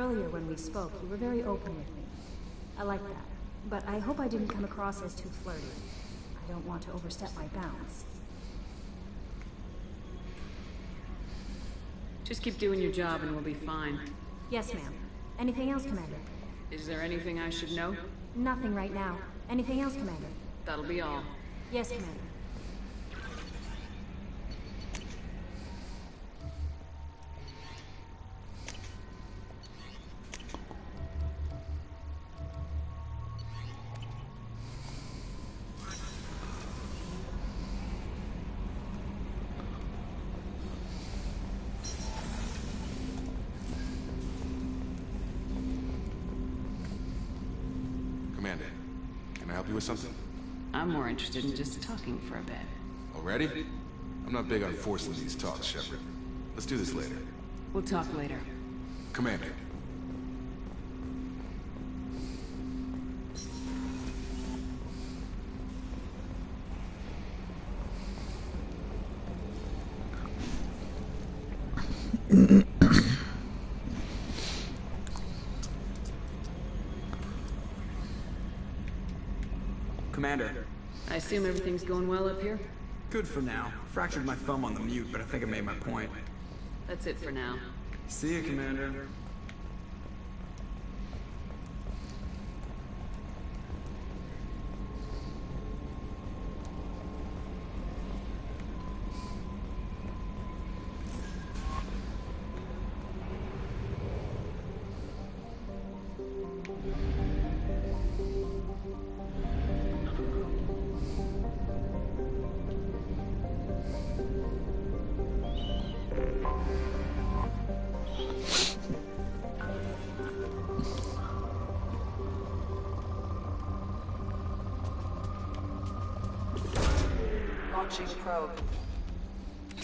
Earlier when we spoke, you were very open with me. I like that. But I hope I didn't come across as too flirty. I don't want to overstep my bounds. Just keep doing your job and we'll be fine. Yes, ma'am. Anything else, Commander? Is there anything I should know? Nothing right now. Anything else, Commander? That'll be all. Yes, Commander. Commander, can I help you with something? I'm more interested in just talking for a bit. Already? I'm not big on forcing these talks, Shepard. Let's do this later. We'll talk later. Commander. Commander. I assume everything's going well up here? Good for now. Fractured my thumb on the mute, but I think I made my point. That's it for now. See you, Commander. Launching probe.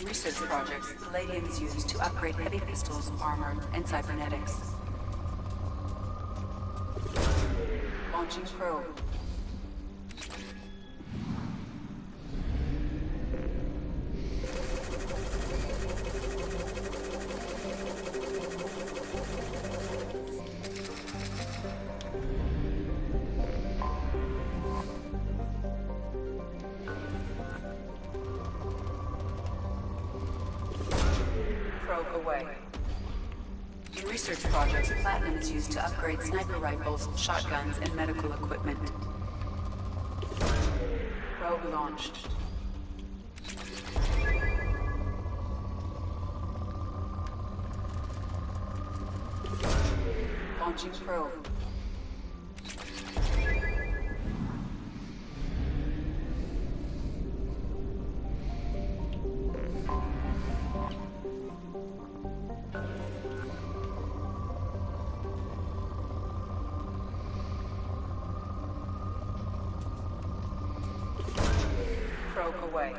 Research projects Palladium's used to upgrade heavy pistols, armor, and cybernetics. Launching probe. Away. In research projects, platinum is used to upgrade sniper rifles, shotguns, and medical equipment. Probe launched. Launching probe. Away.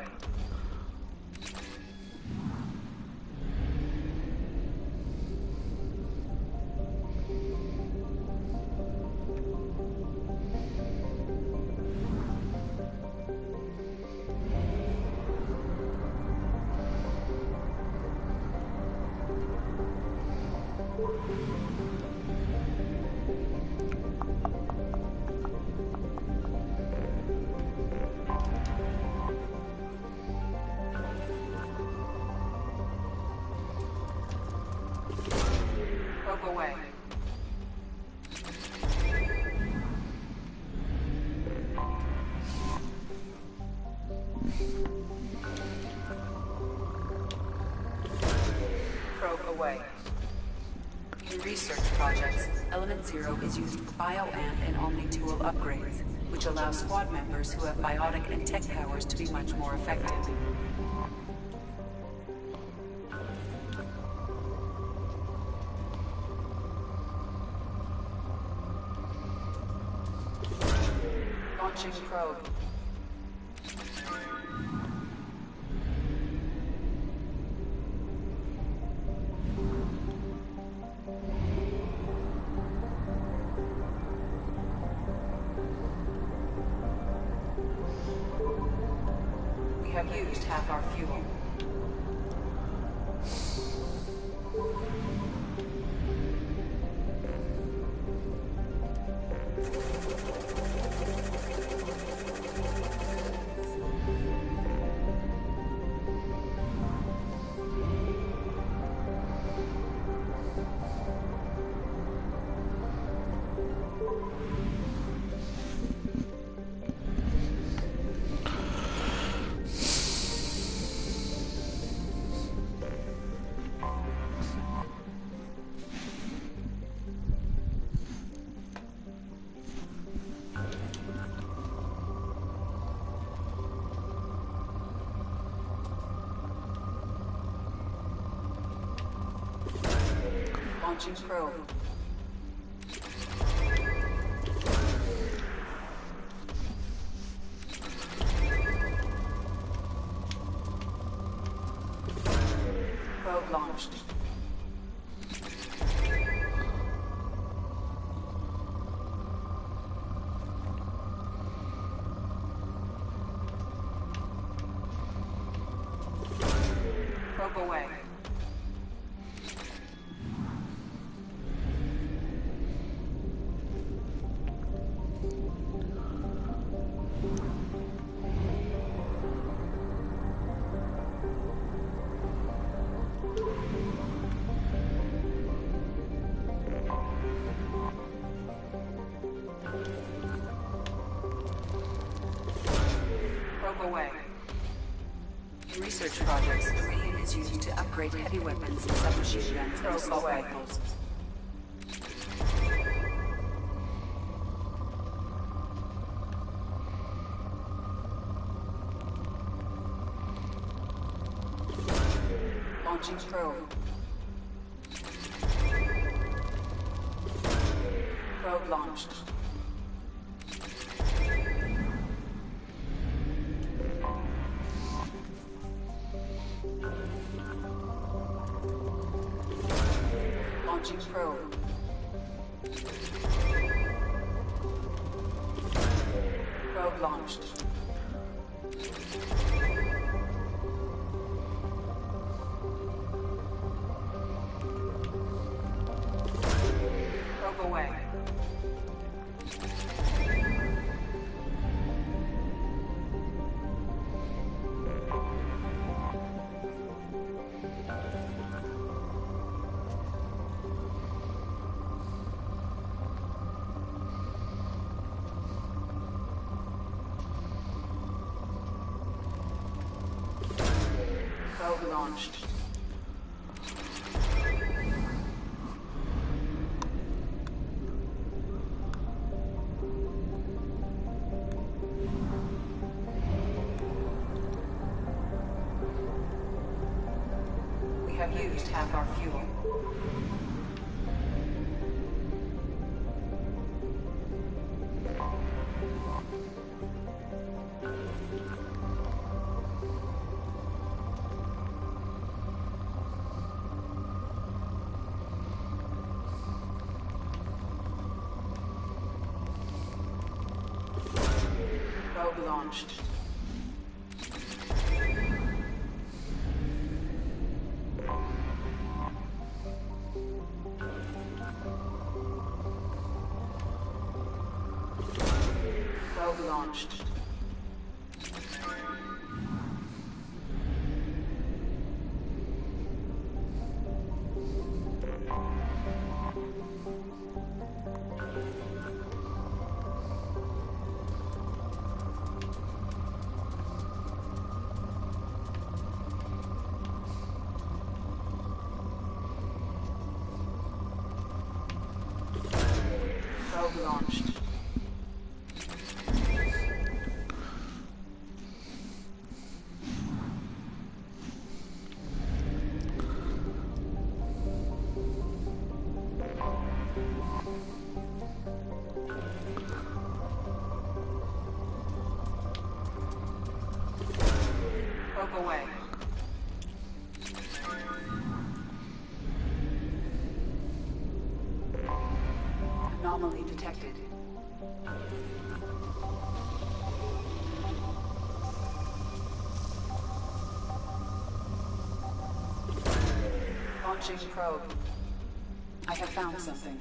Away. Probe away. In research projects, Element Zero is used for bioamp and omni-tool upgrades, which allow squad members who have biotic and tech powers to be much more effective. Launching probe. We have used half our fuel. Launching probe. Probe launched. Probe away. Probe away. In research projects, Thane is used to upgrade heavy weapons, submachine guns, and assault rifles. Launching probe. Probe launched. Launching probe. Probe launched. Probe away. Probe launched. We have used half our fuel. Probe launched. Probe launched. Probe launched. Probe away. Anomaly detected. Launching probe. I have found something.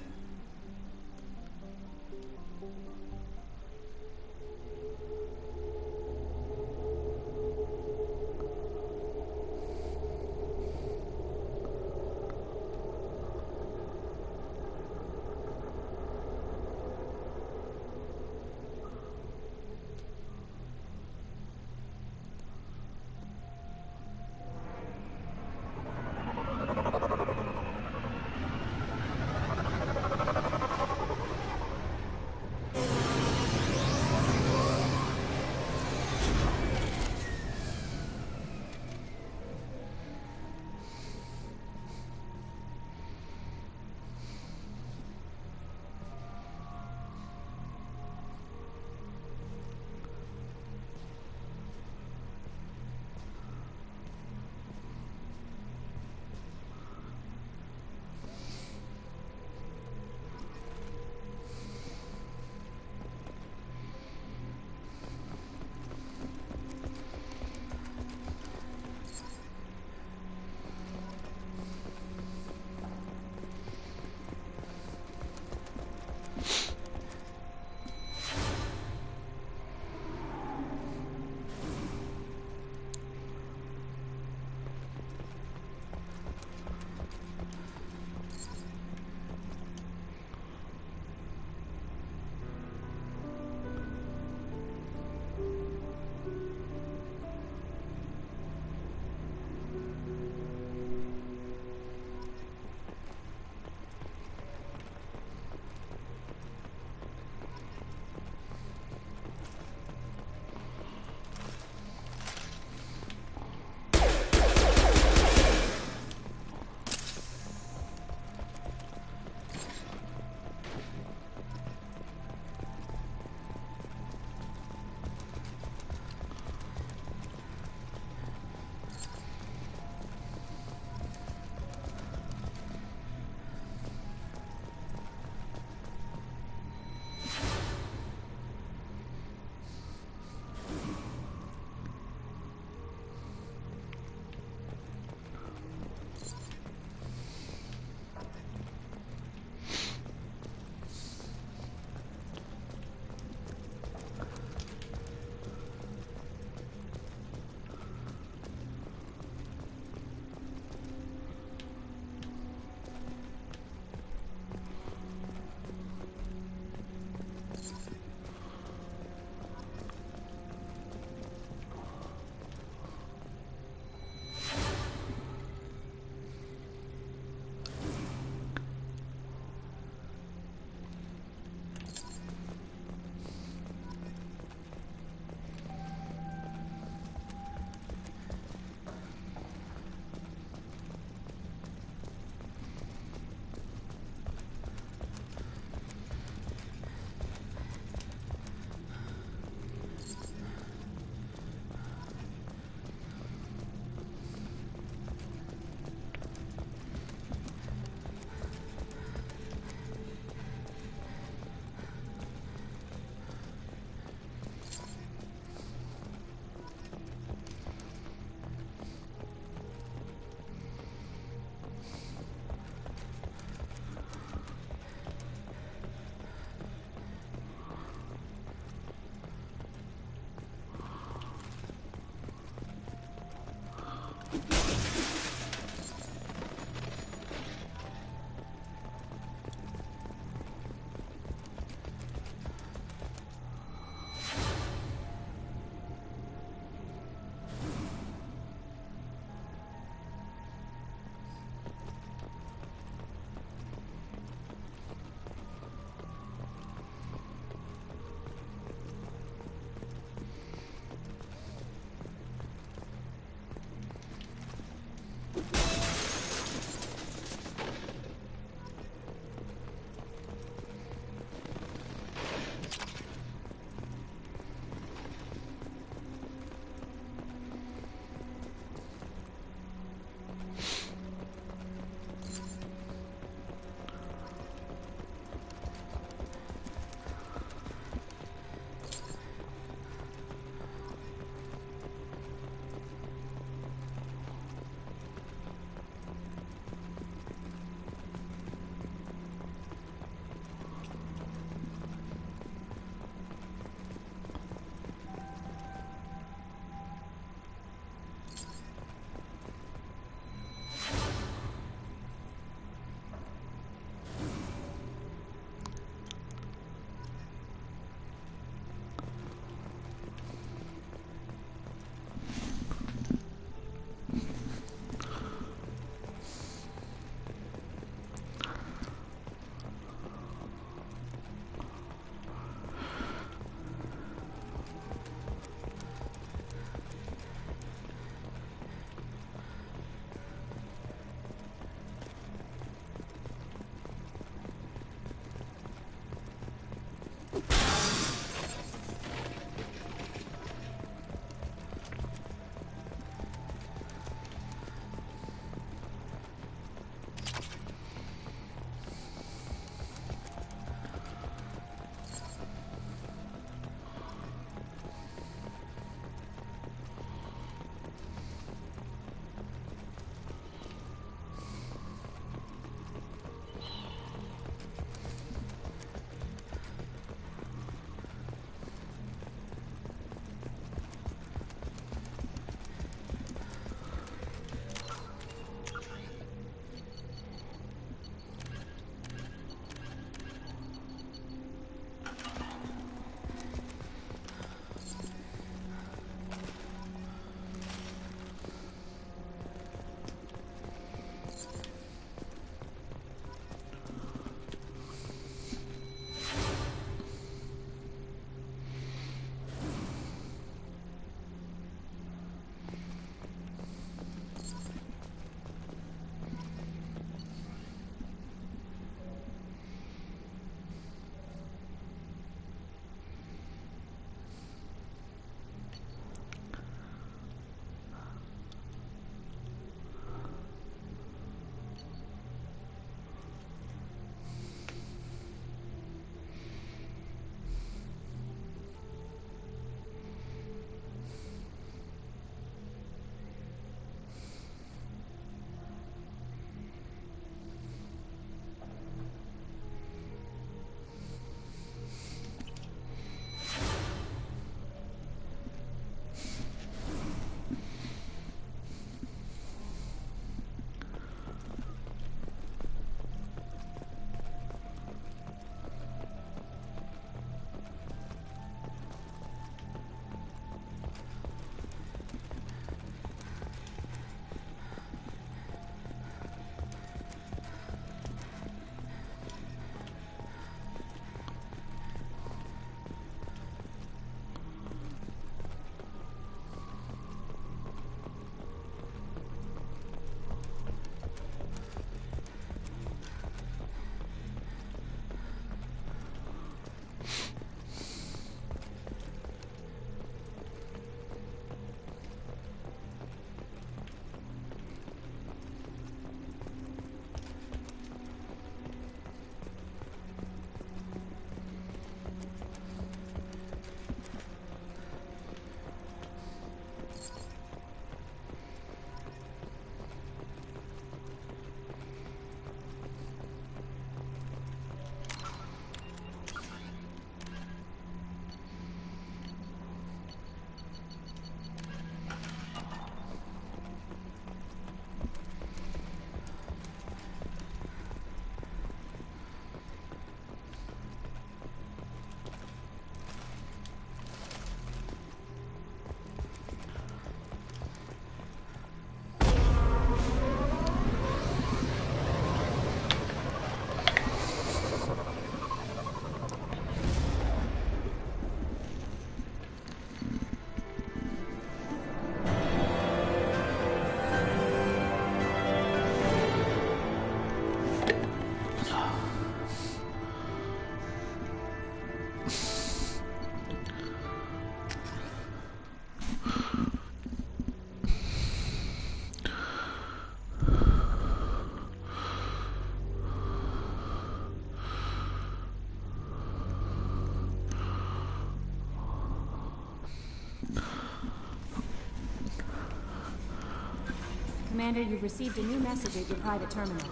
Commander, you've received a new message at your private terminal.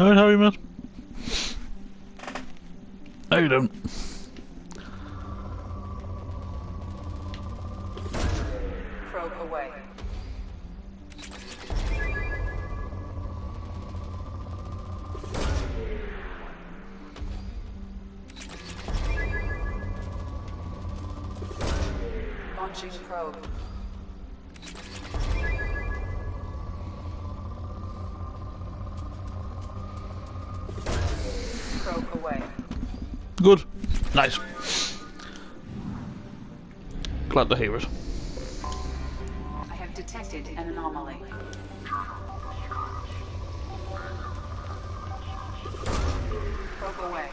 Alright, how are you, man? How you doing? Probe away. Launching probe. Probe away. Good. Nice. Glad to hear it. I have detected an anomaly. Probe away.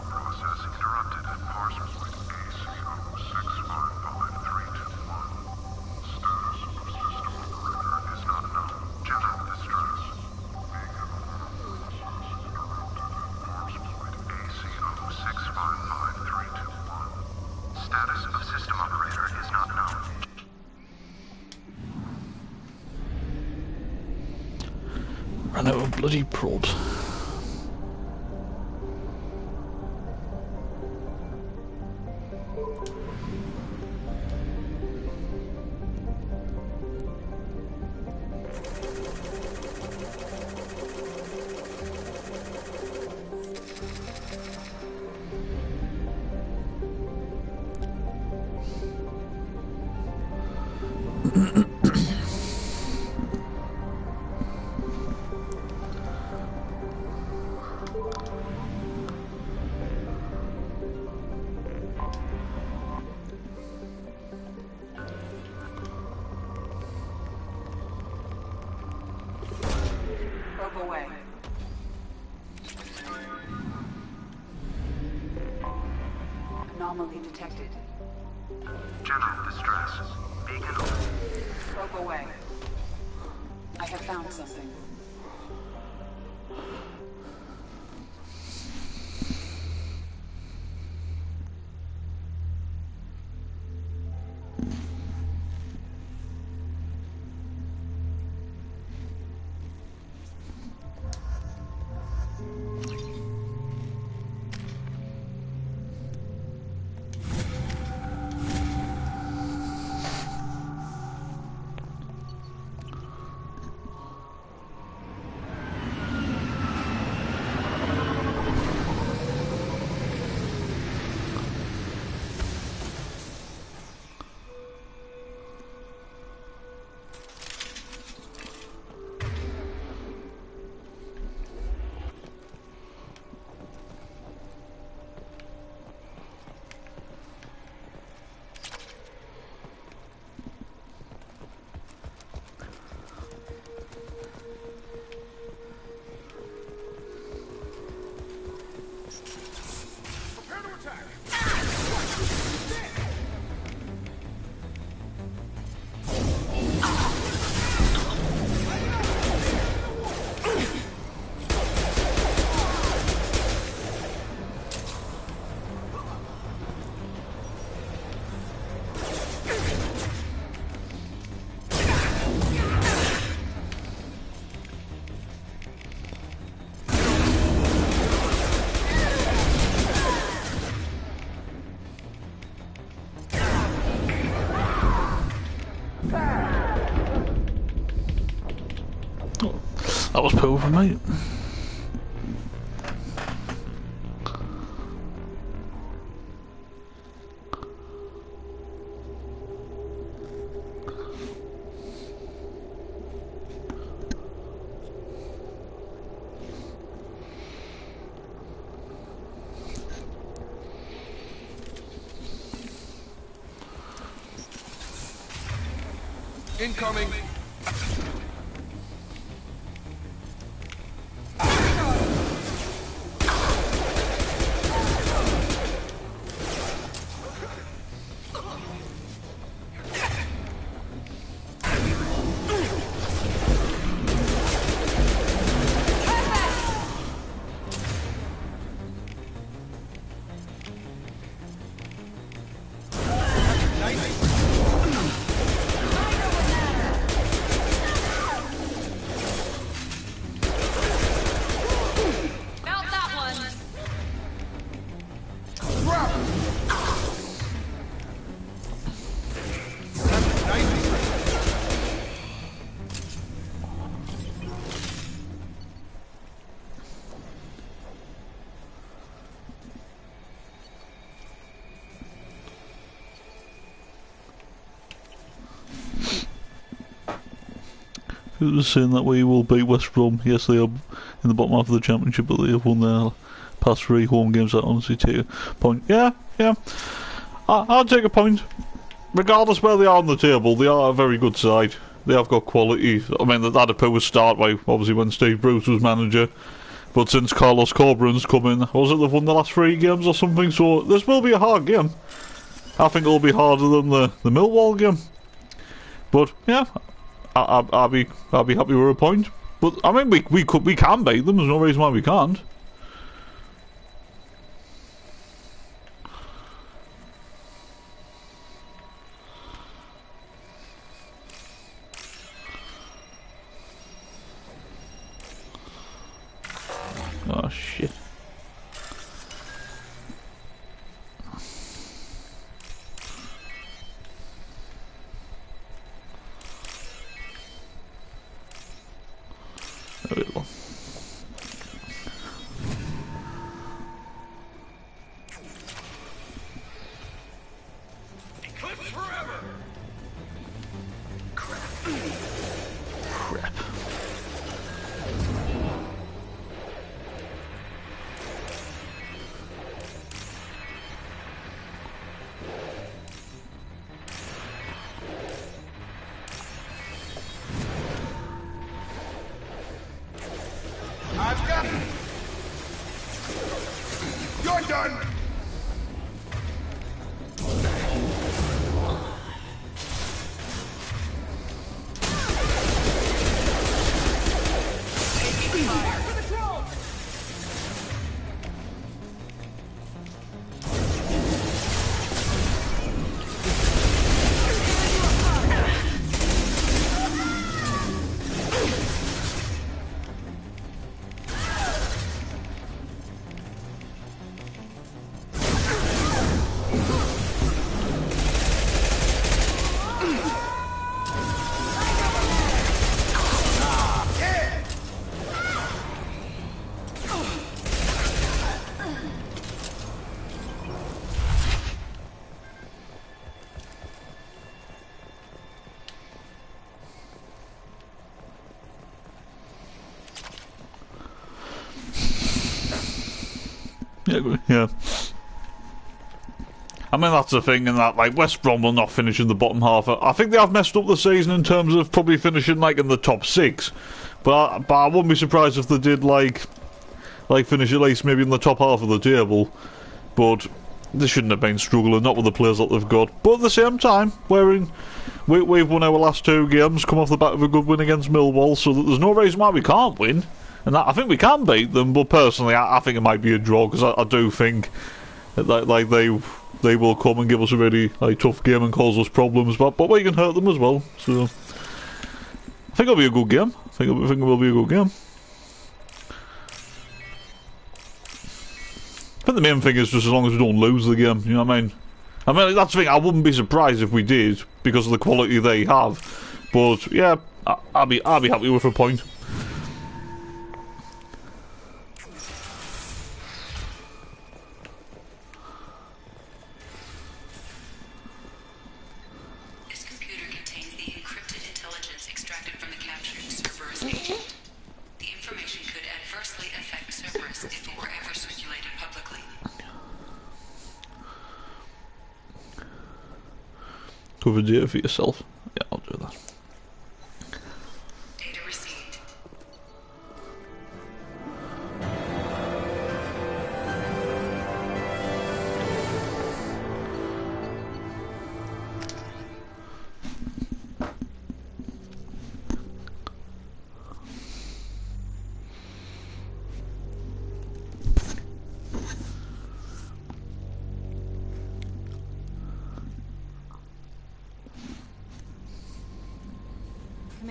Process interrupted at parsers with AC-0655-321. Status of system operator is not known. General distress. AC-0655-321. Status of system operator is not known. Ran out of bloody probes. Probe away. Anomaly detected. General distress. Beacon open. Probe away. I have found something. That was poor for me. Incoming! It was saying that we will beat West Brom. Yes, they are in the bottom half of the championship, but they have won their past 3 home games. I honestly take a point. Yeah. I'll take a point. Regardless where they are on the table, they are a very good side. They have got quality. I mean, that had a poor start, right? Obviously when Steve Bruce was manager. But since Carlos Corberan's come in, was it they've won the last 3 games or something? So this will be a hard game. I think it'll be harder than the Millwall game. But yeah, I'll be happy with a point. But I mean, we can beat them. There's no reason why we can't. Oh shit. There we go. Eclipse forever! Crap. I've got it! You're done! Yeah. I mean, that's the thing, in that, like, West Brom will not finish in the bottom half. I think they have messed up the season in terms of probably finishing, like, in the top 6. But I wouldn't be surprised if they did, like finish at least maybe in the top half of the table. But they shouldn't have been struggling, not with the players that they've got. But at the same time, we've won our last 2 games, come off the back of a good win against Millwall, so that there's no reason why we can't win. And I think we can beat them, but personally, I think it might be a draw, because I do think that, like, they will come and give us a really, like, tough game and cause us problems, but we can hurt them as well. So I think it'll be a good game. I think it will be a good game. I think the main thing is just as long as we don't lose the game, you know what I mean? I mean, that's the thing, I wouldn't be surprised if we did, because of the quality they have. But, yeah, I'll be happy with a point. This computer contains the encrypted intelligence extracted from the captured Cerberus agent. The information could adversely affect Cerberus if it were ever circulated publicly. Cover data for yourself. Yeah, I'll do that.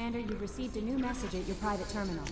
Commander, you've received a new message at your private terminal.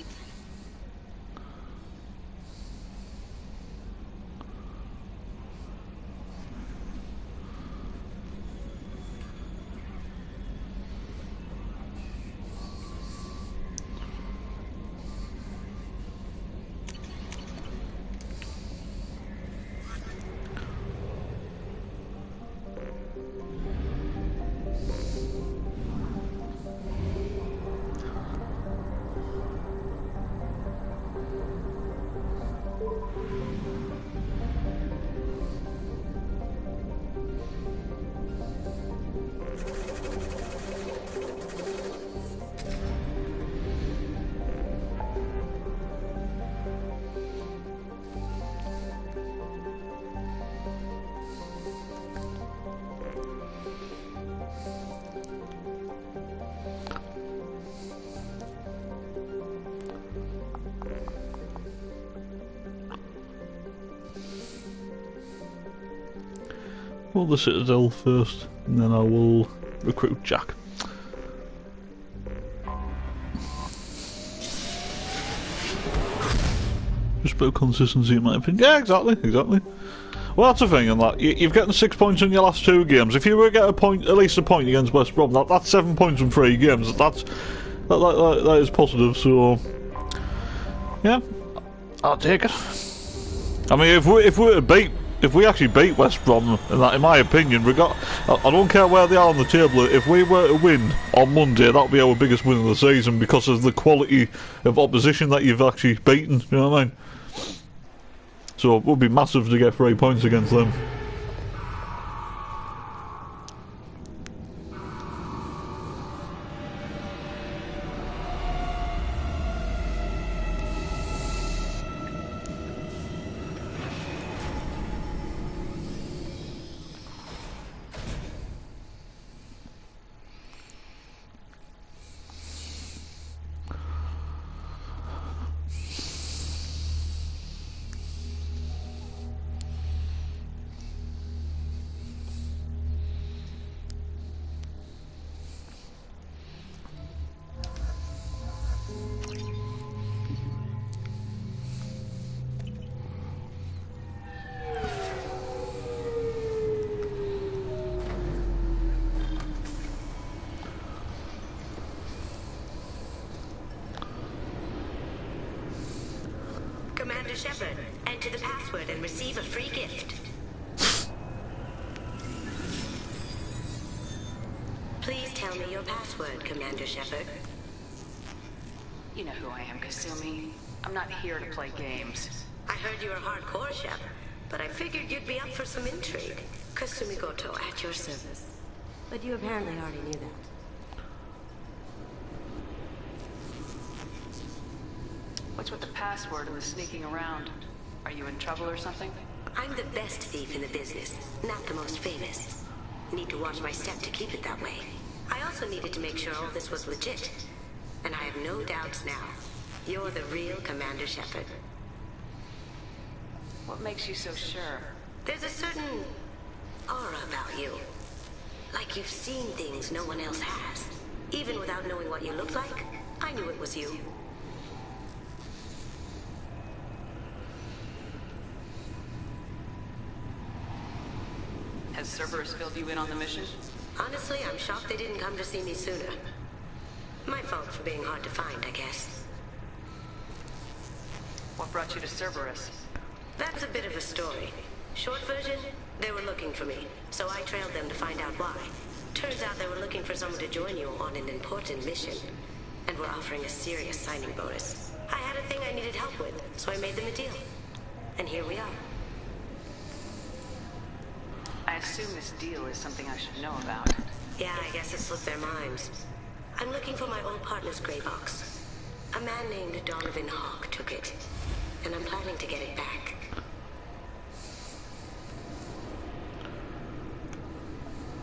Well, the Citadel first, and then I will recruit Jack. Just a bit of consistency in my opinion. Yeah, exactly. Well, that's the thing, and that you've gotten 6 points in your last 2 games. If you were to get a point, at least a point against West Brom, that's 7 points in 3 games. That is positive. So, yeah, I'll take it. I mean, if we actually beat West Brom, and that, in my opinion, I don't care where they are on the table. If we were to win on Monday, that would be our biggest win of the season because of the quality of opposition that you've actually beaten. You know what I mean? So it would be massive to get 3 points against them. Commander Shepard, enter the password and receive a free gift. Please tell me your password, Commander Shepard. You know who I am, Kasumi. I'm not here to play games. I heard you were hardcore, Shep, but I figured you'd be up for some intrigue. Kasumi Goto, at your service. But you apparently already knew that. What's with the password and the sneaking around? Are you in trouble or something? I'm the best thief in the business, not the most famous. Need to watch my step to keep it that way. I also needed to make sure all this was legit. And I have no doubts now. You're the real Commander Shepard. What makes you so sure? There's a certain aura about you. Like you've seen things no one else has. Even without knowing what you looked like, I knew it was you. Has Cerberus filled you in on the mission? Honestly, I'm shocked they didn't come to see me sooner. My fault for being hard to find, I guess. What brought you to Cerberus? That's a bit of a story. Short version, they were looking for me, so I trailed them to find out why. Turns out they were looking for someone to join you on an important mission, and were offering a serious signing bonus. I had a thing I needed help with, so I made them a deal. And here we are. I assume this deal is something I should know about. Yeah, I guess it slipped their minds. I'm looking for my old partner's gray box. A man named Donovan Hawk took it, and I'm planning to get it back.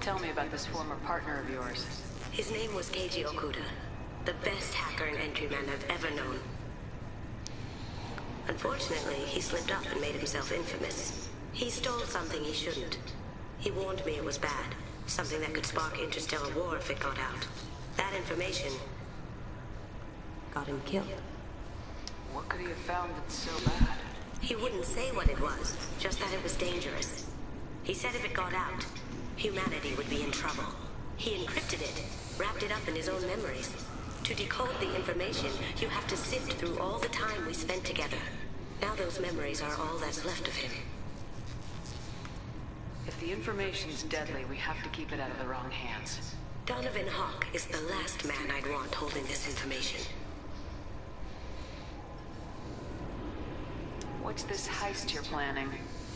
Tell me about this former partner of yours. His name was Keiji Okuda, the best hacker and entryman I've ever known. Unfortunately, he slipped up and made himself infamous. He stole something he shouldn't. He warned me it was bad, something that could spark interstellar war if it got out. That information got him killed. What could he have found that's so bad? He wouldn't say what it was, just that it was dangerous. He said if it got out, humanity would be in trouble. He encrypted it, wrapped it up in his own memories. To decode the information, you have to sift through all the time we spent together. Now those memories are all that's left of him. If the information's deadly, we have to keep it out of the wrong hands. Donovan Hawk is the last man I'd want holding this information. What's this heist you're planning?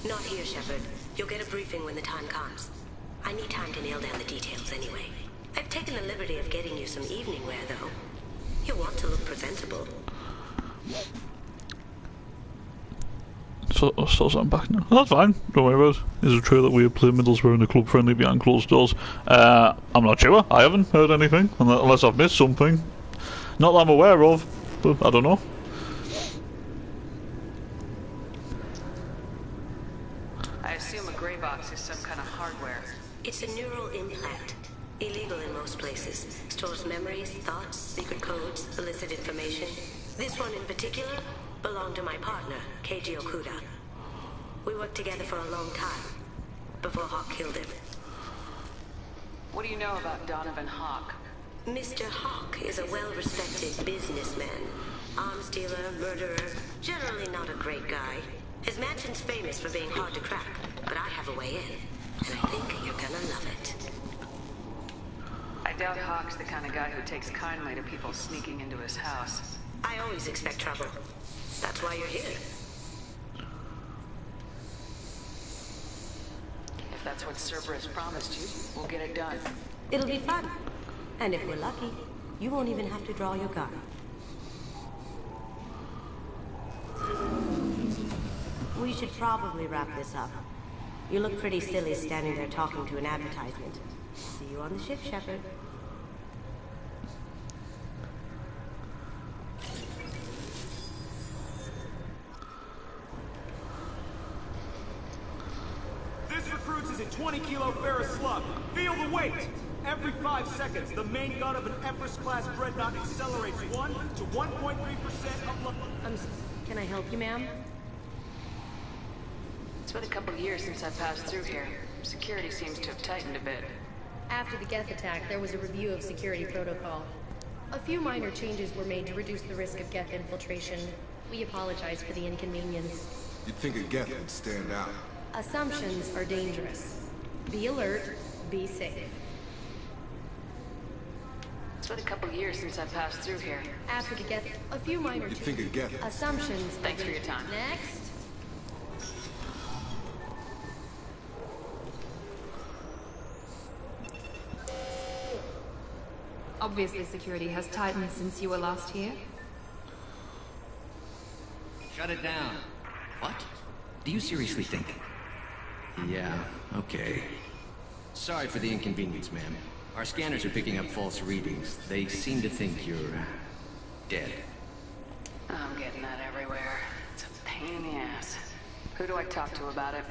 Not here, Shepard. You'll get a briefing when the time comes. I need time to nail down the details anyway. I've taken the liberty of getting you some evening wear, though. You'll want to look presentable. So I'm back now. That's fine. Don't worry about it. Is it true that we have played Middlesbrough in a club friendly behind closed doors? I'm not sure. I haven't heard anything, unless I've missed something. Not that I'm aware of, but I don't know. I assume a gray box is some kind of hardware. It's a neural implant. Illegal in most places. Stores memories, thoughts, secret codes, illicit information. This one in particular belonged to my partner, Keiji Okuda. We worked together for a long time, before Hawk killed him. What do you know about Donovan Hawk? Mr. Hawk is a well-respected businessman. Arms dealer, murderer, generally not a great guy. His mansion's famous for being hard to crack, but I have a way in, and I think you're gonna love it. I doubt Hawk's the kind of guy who takes kindly to people sneaking into his house. I always expect trouble. That's why you're here. If that's what Cerberus promised you, we'll get it done. It'll be fun. And if we're lucky, you won't even have to draw your gun. We should probably wrap this up. You look pretty silly standing there talking to an advertisement. See you on the ship, Shepard. This recruits is a 20-kilo ferrous slug. Feel the weight! Every 5 seconds, the main gun of an Empress-class dreadnought accelerates 1 to 1.3% of... Can I help you, ma'am? It's been a couple of years since I passed through here. Security seems to have tightened a bit. After the Geth attack, there was a review of security protocol. A few minor changes were made to reduce the risk of Geth infiltration. We apologize for the inconvenience. You'd think a Geth would stand out. Assumptions are dangerous. Be alert, be safe. It's been a couple of years since I passed through here. After the Geth, a few minor You'd think a Geth. assumptions. Thanks for your time. Next. Obviously, security has tightened since you were last here. Shut it down. What? Do you seriously think? Yeah, okay. Sorry for the inconvenience, ma'am. Our scanners are picking up false readings. They seem to think you're... dead. I'm getting that everywhere. It's a pain in the ass. Who do I talk to about it?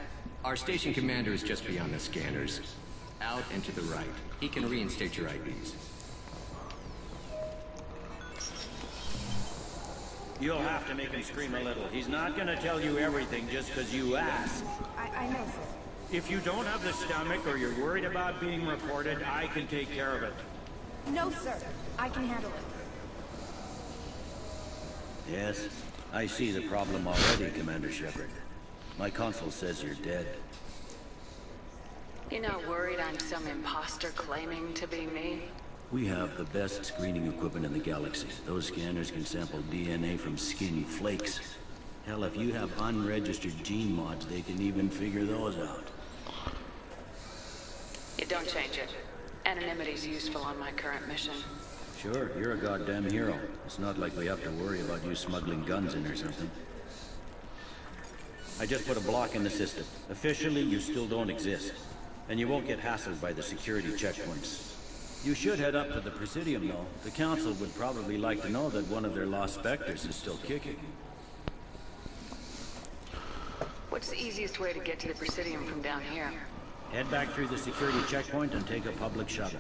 Our station commander is just beyond the scanners. Out and to the right. He can reinstate your IDs. You'll have to make him scream a little. He's not gonna tell you everything just because you ask. I know, sir. If you don't have the stomach or you're worried about being reported, I can take care of it. No, sir. I can handle it. Yes, I see the problem already, Commander Shepard. My console says you're dead. You're not worried I'm some imposter claiming to be me? We have the best screening equipment in the galaxy. Those scanners can sample DNA from skin flakes. Hell, if you have unregistered gene mods, they can even figure those out. You don't change it. Anonymity's useful on my current mission. Sure, you're a goddamn hero. It's not like we have to worry about you smuggling guns in or something. I just put a block in the system. Officially, you still don't exist. And you won't get hassled by the security checkpoints. You should head up to the Presidium, though. The Council would probably like to know that one of their lost specters is still kicking. What's the easiest way to get to the Presidium from down here? Head back through the security checkpoint and take a public shuttle.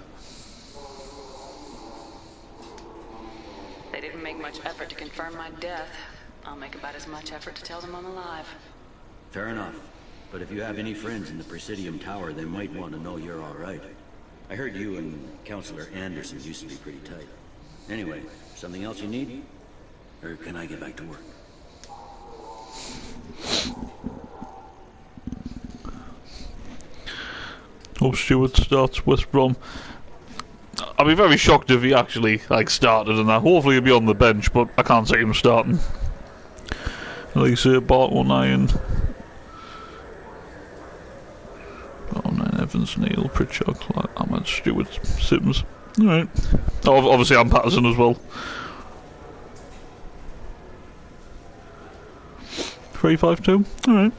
They didn't make much effort to confirm my death, I'll make about as much effort to tell them I'm alive. Fair enough. But if you have any friends in the Presidium Tower, they might want to know you're all right. I heard you and Counselor Anderson used to be pretty tight. Anyway, something else you need? Or can I get back to work? Hope Stewart starts West Brom. I'd be very shocked if he actually like started and that. Hopefully he'll be on the bench, but I can't see him starting. Like you say, Barton, Iron, Evans, Neil, Pritchard, Clark, Ahmed, Stewart, Sims. Alright. Obviously I'm Patterson as well. 3-5-2. Alright.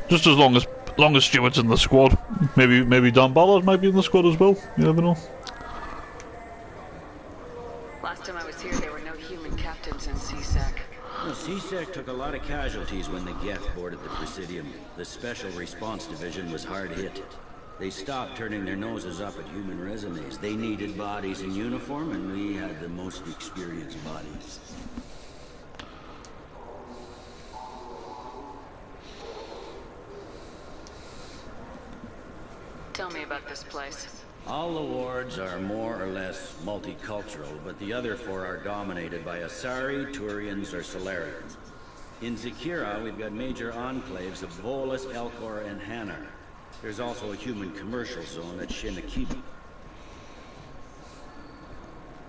Just as long as Stewart's in the squad. Maybe Don Ballard might be in the squad as well. You never know. Last time I was here, there were no human captains in CSEC. Well, CSEC took a lot of casualties when the Geth boarded the Presidium. The Special Response Division was hard hit. They stopped turning their noses up at human resumes. They needed bodies in uniform, and we had the most experienced bodies. Tell me about this place. All the wards are more or less multicultural, but the other four are dominated by Asari, Turians, or Solarians. In Zakira, we've got major enclaves of Volus, Elcor, and Hanar. There's also a human commercial zone at Shinakiba.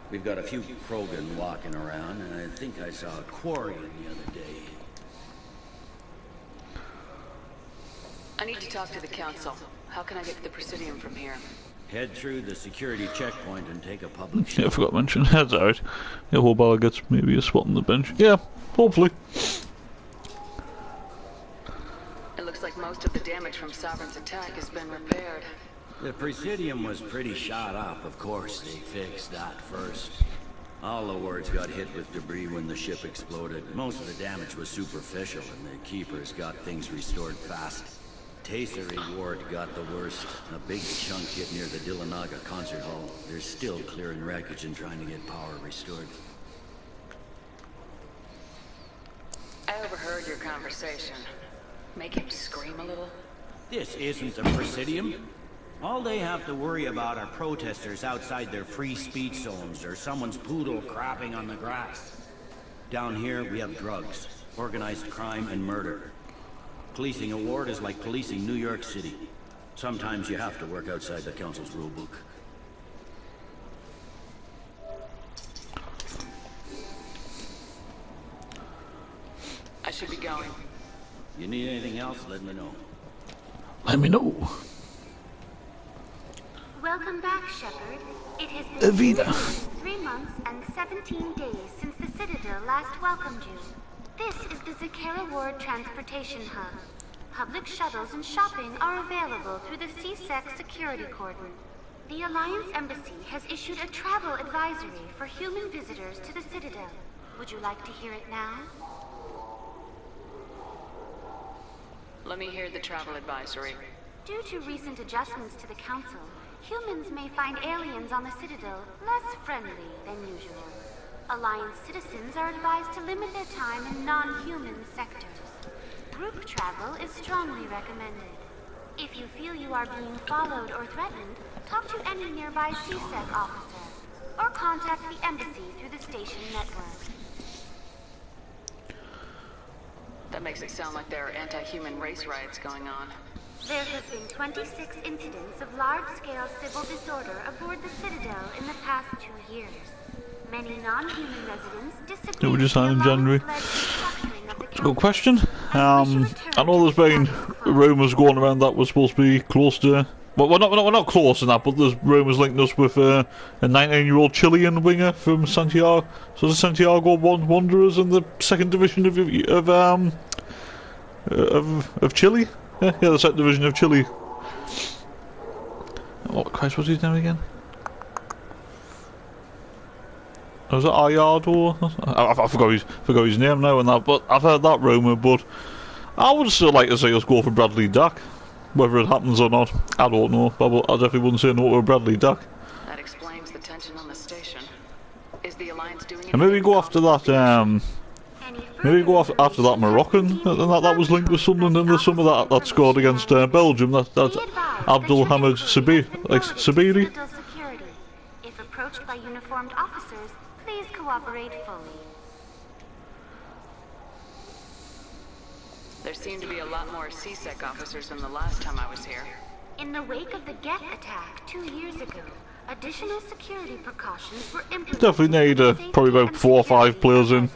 We've got a few Krogan walking around, and I think I saw a Quarian the other day. I need to talk to the Council. How can I get to the Presidium from here? Head through the security checkpoint and take a public Yeah, I forgot to mention. That's alright. Yeah, Hobart gets maybe a spot on the bench. Yeah, hopefully. It looks like most of the damage from Sovereign's attack has been repaired. The Presidium was pretty shot up, of course. They fixed that first. All the wards got hit with debris when the ship exploded. Most of the damage was superficial, and the Keepers got things restored fast. Tayseri Ward got the worst. A big chunk hit near the Dillanaga concert hall. They're still clearing wreckage and trying to get power restored. I overheard your conversation. Make him scream a little? This isn't the Presidium. All they have to worry about are protesters outside their free speech zones or someone's poodle crapping on the grass. Down here, we have drugs, organized crime, and murder. Policing a ward is like policing New York City. Sometimes you have to work outside the Council's rulebook. I should be going. You need anything else, let me know. Let me know. Welcome back, Shepard. It has been Evita. 3 months and 17 days since the Citadel last welcomed you. This is the Zakira Ward Transportation Hub. Public shuttles and shopping are available through the CSEC security cordon. The Alliance Embassy has issued a travel advisory for human visitors to the Citadel. Would you like to hear it now? Let me hear the travel advisory. Due to recent adjustments to the Council, humans may find aliens on the Citadel less friendly than usual. Alliance citizens are advised to limit their time in non-human sectors. Group travel is strongly recommended. If you feel you are being followed or threatened, talk to any nearby CSEC officer, or contact the embassy through the station network. That makes it sound like there are anti-human race riots going on. There have been 26 incidents of large-scale civil disorder aboard the Citadel in the past 2 years. Many non-human residents disagree It was just with signed in the January. restructuring of the Good question. I know there's been rumours going around that we're supposed to be close to. Well, we're not close to that, but there's rumours linking us with a 19-year-old Chilean winger from Santiago. So the Santiago Wanderers in the second division of Chile. Yeah, the second division of Chile. What Christ was his name again? Was it Ayardo? I forgot his name now and that, but I've heard that rumour, but I would still like to see us go for Bradley Dack. Whether it happens or not, I don't know. But I definitely wouldn't say no to a Bradley duck. That explains the tension on the station. Is the Alliance doing And maybe go after that, maybe go after that Moroccan, that was linked with something in the summer that scored against Belgium, that's Abdul Hamid Sabiri. If approached by uniformed officers, please cooperate fully. There seem to be a lot more CSEC officers than the last time I was here. In the wake of the Geth attack 2 years ago, additional security precautions were implemented. Definitely need probably about 4 or 5 players in.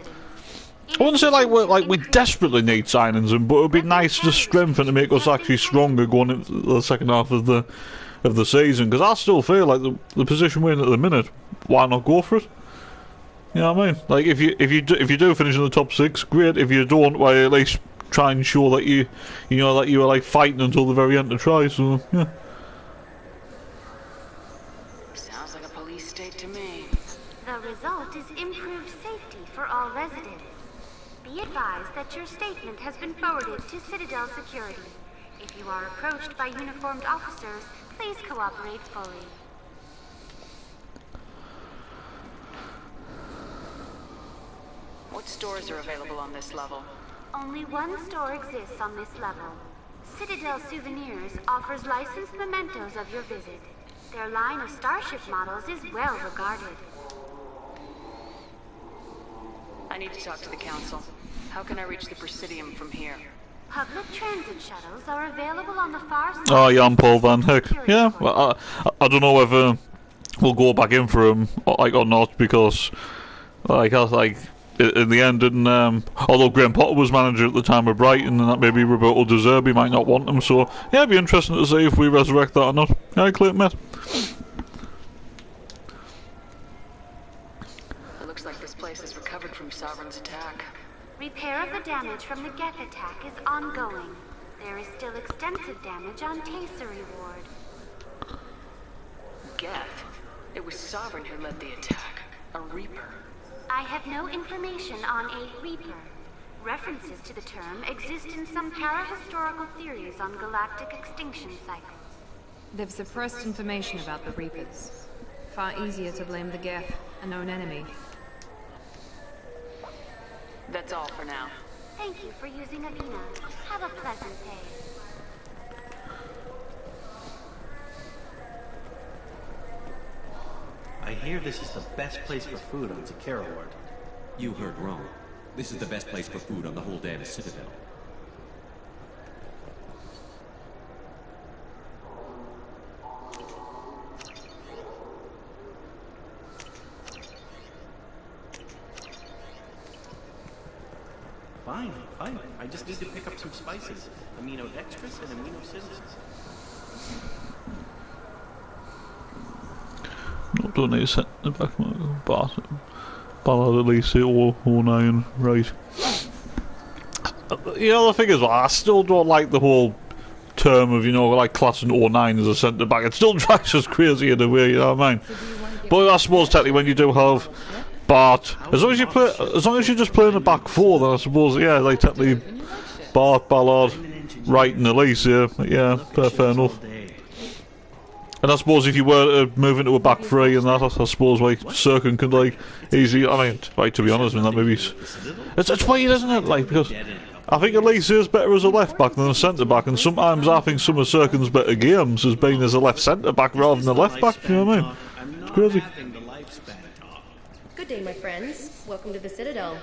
I wouldn't say we desperately need signings in, but it would be nice to strengthen to make us actually stronger going into the second half of the season. Because I still feel like the position we're in at the minute, why not go for it? You know what I mean? Like if you do finish in the top 6, great. If you don't, well, at least try and show that you are like fighting until the very end to try. So yeah. Sounds like a police state to me. The result is improved safety for all residents. Be advised that your statement has been forwarded to Citadel Security. If you are approached by uniformed officers, please cooperate fully. What stores are available on this level? Only one store exists on this level. Citadel Souvenirs offers licensed mementos of your visit. Their line of starship models is well regarded. I need to talk to the Council. How can I reach the Presidium from here? Public transit shuttles are available on the far side. Oh yeah, I'm Paul Van Heck. Yeah, well, I don't know whether we'll go back in for him or not, because in the end, although Graham Potter was manager at the time of Brighton, and that maybe Roberto De Zerbi might not want him, so yeah, it'd be interesting to see if we resurrect that or not. Yeah, Clayton, mate. It looks like this place has recovered from Sovereign's attack. Repair of the damage from the Geth attack is ongoing. There is still extensive damage on Tasery Ward. Geth? It was Sovereign who led the attack. A Reaper. I have no information on a Reaper. References to the term exist in some parahistorical theories on galactic extinction cycles. They've suppressed information about the Reapers. Far easier to blame the Geth, a known enemy. That's all for now. Thank you for using Avina. Have a pleasant day. I hear this is the best place for food on Zakara Ward. You heard wrong. This is the best place for food on the whole damn Citadel. Fine. I just need to pick up some spices. Amino dextrose and amino synthesis. Not done it, set the back of my bottom. Ballad at least 09, right. The thing is, I still don't like the whole term of, like classing 09 as a centre back. It still drives us crazy in a way, you know what I mean? But I suppose technically when you do have Bart, as long as you're just playing a back four, then I suppose, yeah, like technically Bart, Ballard, Wright and Elise, yeah, fair enough. And I suppose if you were to move into a back three and that, I suppose like Sirkin could like easily, I mean, like to be honest, that maybe it's weird, isn't it? Like, because I think Elise is better as a left back than a centre back, and sometimes I think some of Sirkin's better games has been as a left centre back rather than a left back. You know what I mean? It's crazy. Good day, my friends. Welcome to the Citadel.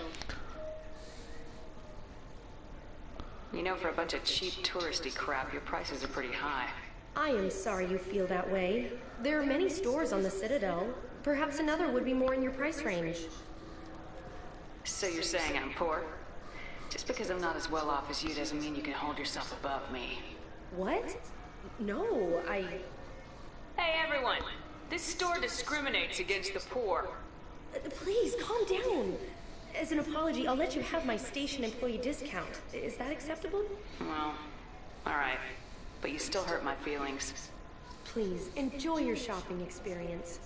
For a bunch of cheap touristy crap, your prices are pretty high. I am sorry you feel that way. There are many stores on the Citadel. Perhaps another would be more in your price range. So you're saying I'm poor? Just because I'm not as well off as you doesn't mean you can hold yourself above me. What? No, Hey everyone! This store discriminates against the poor. Please, calm down. As an apology, I'll let you have my station employee discount. Is that acceptable? Well, alright. But you still hurt my feelings. Please, enjoy your shopping experience.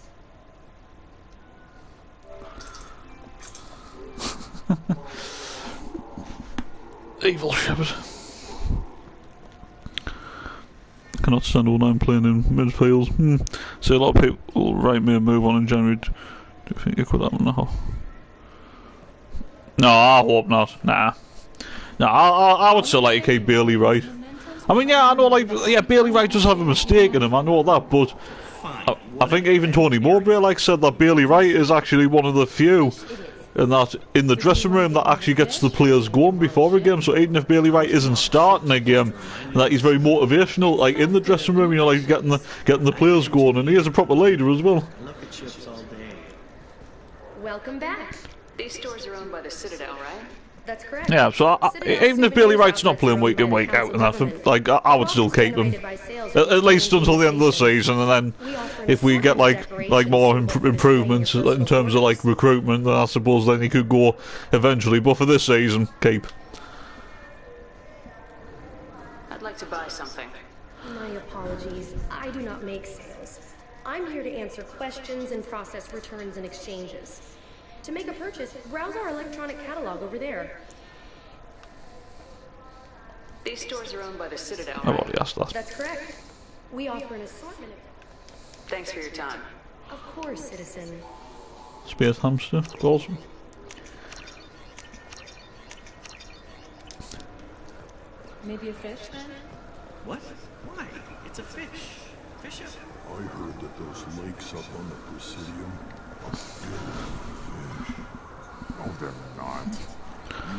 Evil Shepard. cannot stand all nine playing in midfield. So a lot of people will write me a move on in January. Do you think you could happen now? No, I hope not. Nah. No, I would still like to keep Bailey Wright. I mean, yeah, I know, like, yeah, Bailey Wright does have a mistake in him, I know that, but I think even Tony Mowbray, like, said that Bailey Wright is actually one of the few in the dressing room that actually gets the players going before a game. So even if Bailey Wright isn't starting a game, that he's very motivational, like in the dressing room, you know, like getting the players going, and he is a proper leader as well. Look at ships all day. Welcome back. These stores are owned by the Citadel, right? That's correct. Yeah, so even if Bailey Wright's not playing week in, week out, and that, like, I would still keep him at least until the end of the season, and then if we get like more improvements in terms of like recruitment, then I suppose then he could go eventually. But for this season, keep. I'd like to buy something. My apologies. I do not make sales. I'm here to answer questions and process returns and exchanges. To make a purchase, browse our electronic catalog over there. These stores are owned by the Citadel, I've already asked that. That's correct. We offer an assortment of... Thanks for your time. Of course, citizen. Space hamster, awesome. Maybe a fish then? What? Why? It's a fish. Fish up. I heard that those lakes up on the Presidium are filled with fish. No, they're not.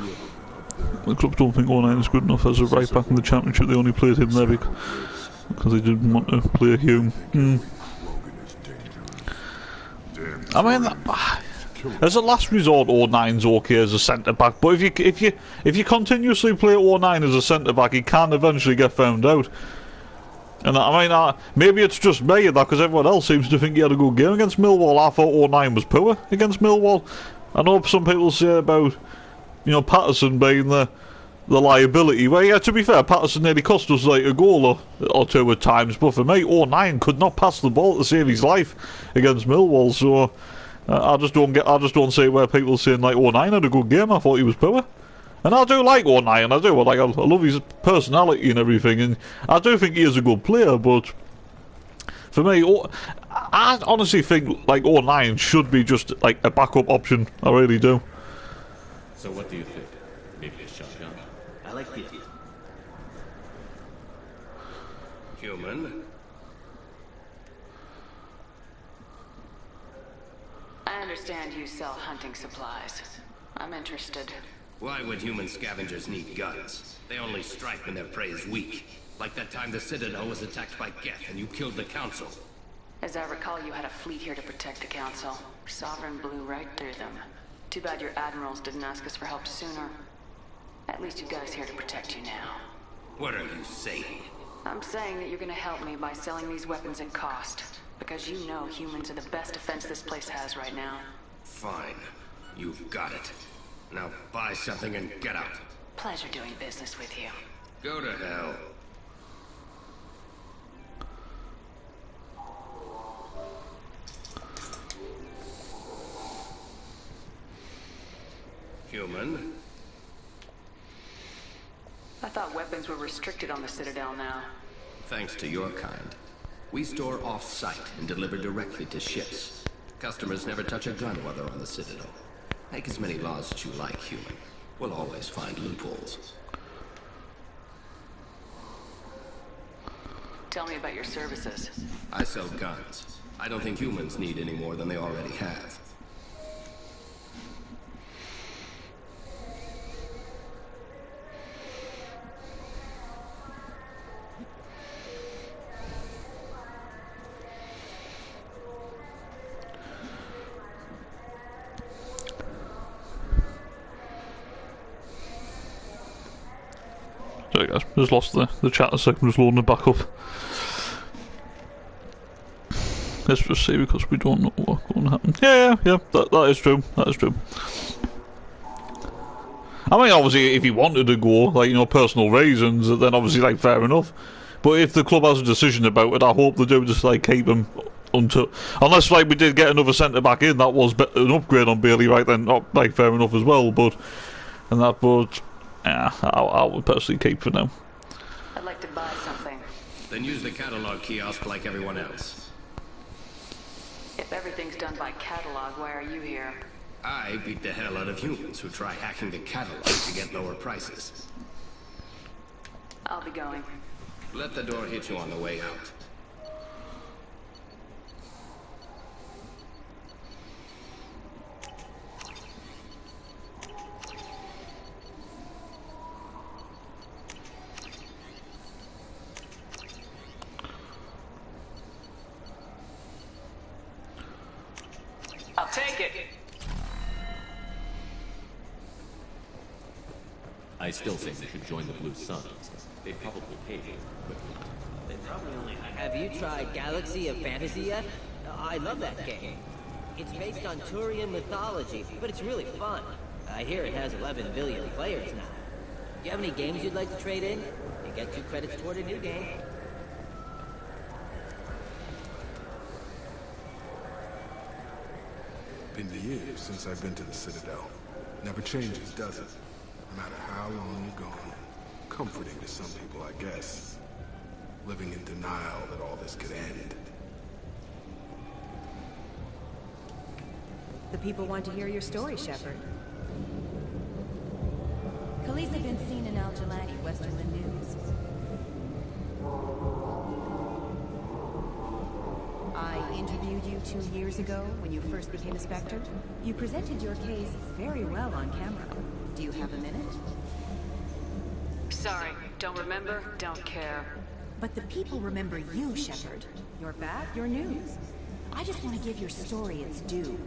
You ever been up there? The club don't think 09 is good enough as a right back in the championship. They only played him there because they didn't want to play Hume. I mean, as a last resort, 09's okay as a centre back, but if you continuously play 09 as a centre back, he can eventually get found out. And I mean, maybe it's just me because everyone else seems to think he had a good game against Millwall. I thought 09 was poor against Millwall. I know some people say about, you know, Patterson being the liability. Well, yeah, to be fair, Patterson nearly cost us like a goal or two at times. But for me, 09 could not pass the ball to save his life against Millwall. So I just don't see where people saying like 09 had a good game. I thought he was poor. And I do like 09. I love his personality and everything. And I do think he is a good player. But for me, I honestly think like 09 should be just like a backup option. I really do. So what do you think? Maybe a shotgun? I like the idea. Human? I understand you sell hunting supplies. I'm interested. Why would human scavengers need guns? They only strike when their prey is weak. Like that time the Citadel was attacked by Geth and you killed the Council. As I recall, you had a fleet here to protect the Council. Sovereign blew right through them. Too bad your admirals didn't ask us for help sooner. At least you guys here to protect you now. What are you saying? I'm saying that you're gonna help me by selling these weapons at cost. Because you know humans are the best defense this place has right now. Fine. You've got it. Now buy something and get out. Pleasure doing business with you. Go to hell. Human? I thought weapons were restricted on the Citadel now. Thanks to your kind. We store off-site and deliver directly to ships. Customers never touch a gun while they're on the Citadel. Make as many laws as you like, human. We'll always find loopholes. Tell me about your services. I sell guns. I don't think humans need any more than they already have. Sorry guys, just lost the chat a second, just loading it back up. Let's just see because we don't know what's going to happen. Yeah, that is true, that is true. I mean, obviously, if he wanted to go, like, you know, personal reasons, then obviously, like, fair enough. But if the club has a decision about it, I hope they do just, like, keep him until... Unless, like, we did get another centre-back in, that was an upgrade on Bailey, right, then, like, fair enough as well, but... Yeah, I would personally keep for now. I'd like to buy something. Then use the catalog kiosk like everyone else. If everything's done by catalog, why are you here? I beat the hell out of humans who try hacking the catalog to get lower prices. I'll be going. Let the door hit you on the way out. I'll take it. I still think we should join the Blue Suns. They probably pay you quickly. They probably only have you tried Galaxy of Fantasy yet? I love that game. It's based on Turian mythology, but it's really fun. I hear it has 11 billion players now. Do you have any games you'd like to trade in? You get 2 credits toward a new game. Been years since I've been to the Citadel. Never changes, does it? No matter how long you're gone. Comforting to some people, I guess. Living in denial that all this could end. The people want to hear your story, Shepard. Khalees have been seen in Al-Jalani, Westerland News. I interviewed you 2 years ago when you first became a Spectre. You presented your case very well on camera. Do you have a minute? Sorry, don't remember, don't care. But the people remember you, Shepard. Your back, your news. I just want to give your story its due.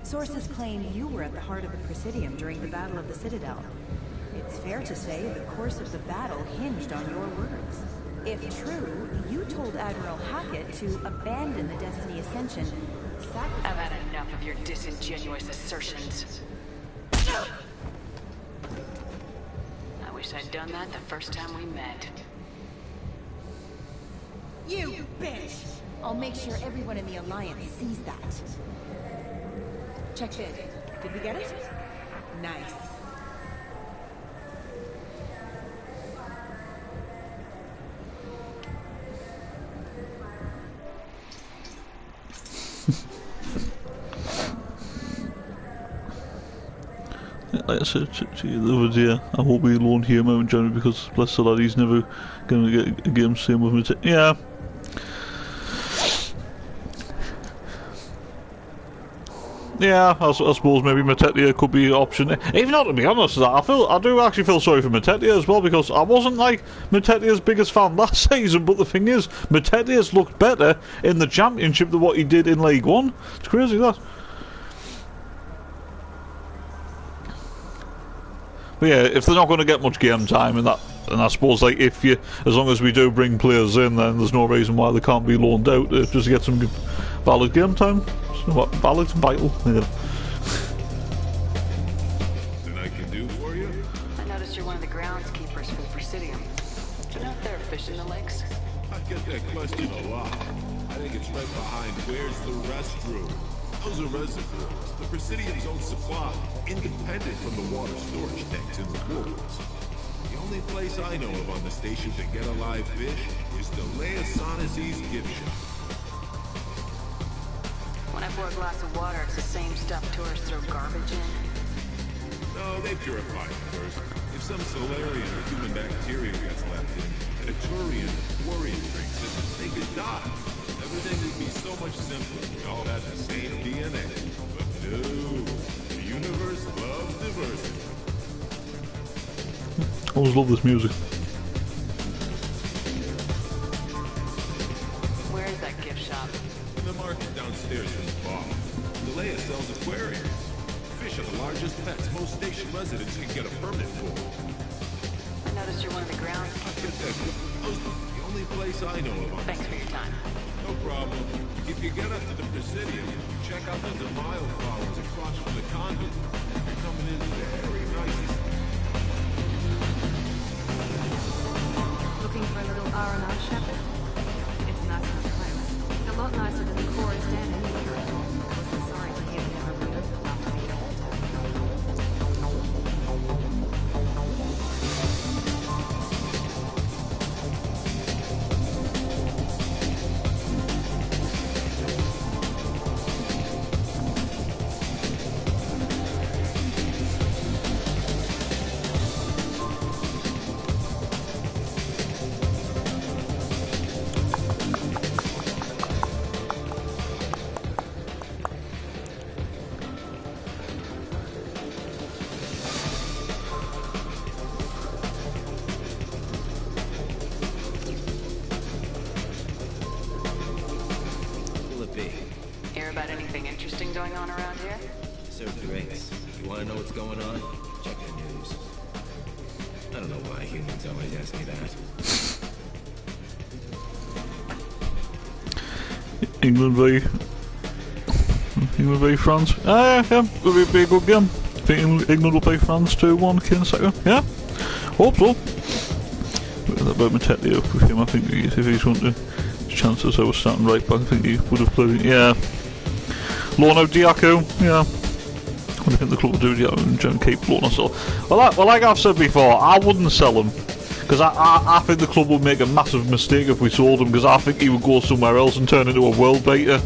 Sources claim you were at the heart of the Presidium during the Battle of the Citadel. It's fair to say the course of the battle hinged on your words. If true, you told Admiral Hackett to abandon the Destiny Ascension, sacrifice... I've had enough of your disingenuous assertions. I wish I'd done that the first time we met. You bitch! I'll make sure everyone in the Alliance sees that. Check vid. Did we get it? Nice. Like I said to you the other day, I won't be alone here momentarily because bless the lad, he's never going to get a game same with me. Yeah. Yeah, I suppose maybe Matetia could be an option. Even though, to be honest, I do actually feel sorry for Matetia as well, because I wasn't like Matetia's biggest fan last season, but the thing is, Matetia's looked better in the Championship than what he did in League One. It's crazy, that. But yeah, if they're not going to get much game time in that, and I suppose like as long as we do bring players in, then there's no reason why they can't be loaned out just to get some valid game time. What valid and vital? Yeah. Nothing I can do for you? I noticed you're one of the groundskeepers for the Presidium. Do you know if there are fish in the lakes? I get that question a lot. I think it's right behind where's the restroom. Those are reservoirs, the Presidium's own supply, independent from the water storage tanks in the pools. The only place I know of on the station to get a live fish is the Leosanis' gift shop. When I pour a glass of water, it's the same stuff tourists throw garbage in. No, they purify it first. If some Solarian or human bacteria gets left in, and a Turian Quarian drinks it, they could die. Everything would be so much simpler. We all had the same DNA. But no, the universe loves diversity. I always love this music. Where is that gift shop? In the market downstairs from the bar. Delea sells aquariums. Fish are the largest pets most station residents can get a permit for. I noticed you're one of the groundskeepers. The only place I know of. Thanks for your time. No problem. If you get up to the Presidium, check out the Demile flowers across from the convent. They're coming in very nicely. Looking for a little R&R, Shepard? It's a nice enough place. A lot nicer than the chorus den anyway. I wasn't sorry to hear you never removed it after we left. about anything interesting going on around here? Serve drinks. You want to know what's going on? Check the news. I don't know why humans always ask me that. England v France. Yeah, it'll be a good game. I think England will play France 2-1 in a second. Yeah, hope so. About Matete up with him, I think if he's going to, his chances I was starting right back, I think he would have played. Yeah. Loan out Diaco, yeah. What do you think the club will do? And keep loaning us all. Well, like I've said before, I wouldn't sell him. Because I think the club would make a massive mistake if we sold him, because I think he would go somewhere else and turn into a world beater.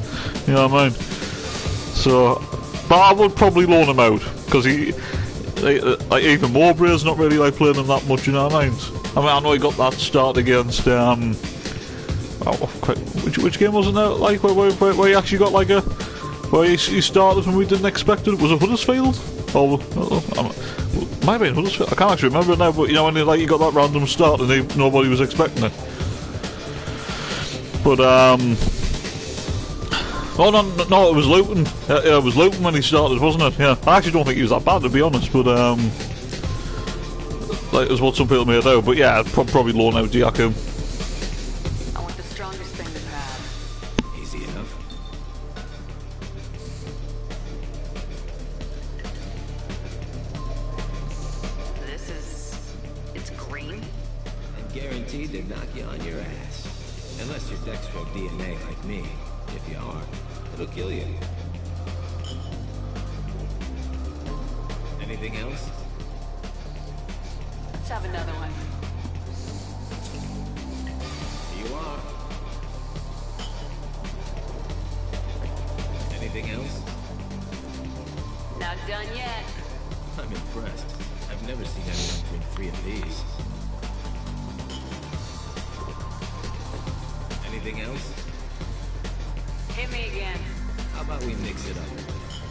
You know what I mean? So, but I would probably loan him out, because he, like even Mowbray's not really like playing him that much. You know what I mean? I know he got that start against which game wasn't it? Like where he actually got like a where he started when we didn't expect it. Was it Huddersfield? Might have been Huddersfield. I can't actually remember now. But you know when he got that random start and nobody was expecting it. But oh no, it was Luton. Yeah, it was Luton when he started, wasn't it? Yeah, I actually don't think he was that bad, to be honest. But like is what some people may know. But yeah, I'd probably loan out Diaco. I want the strongest thing to have. Easy enough. It's green. And guaranteed to knock you on your ass. Unless you're Dextro DNA like me. If you are, it'll kill you. Anything else? Let's have another one. Here you are. Anything else? Not done yet. I'm impressed. I've never seen anyone drink 3 of these. Anything else? Hit me again. How about we mix it up?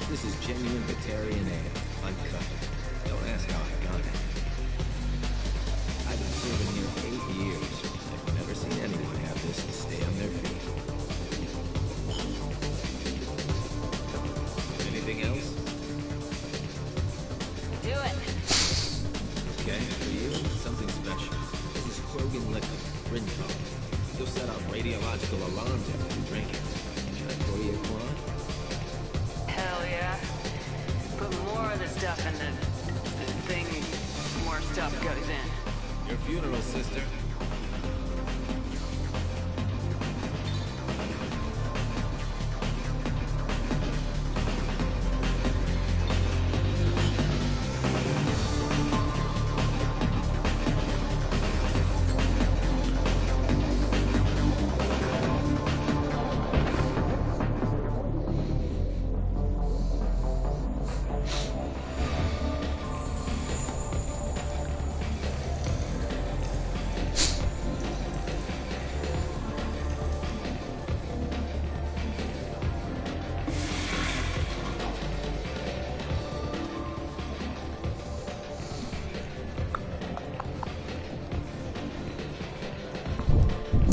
This is genuine Batarian ale, uncut. Don't ask how I got it. I've been serving here 8 years. I've never seen anyone have this and stay on their feet. Anything else? Do it. Okay, for you, something special. This is Krogan liquor, Rinto. You'll set off radiological alarms after you drink it. Should I pour you a quad? Hell yeah. Put more of the stuff in the thing, more stuff goes in. Your funeral, sister.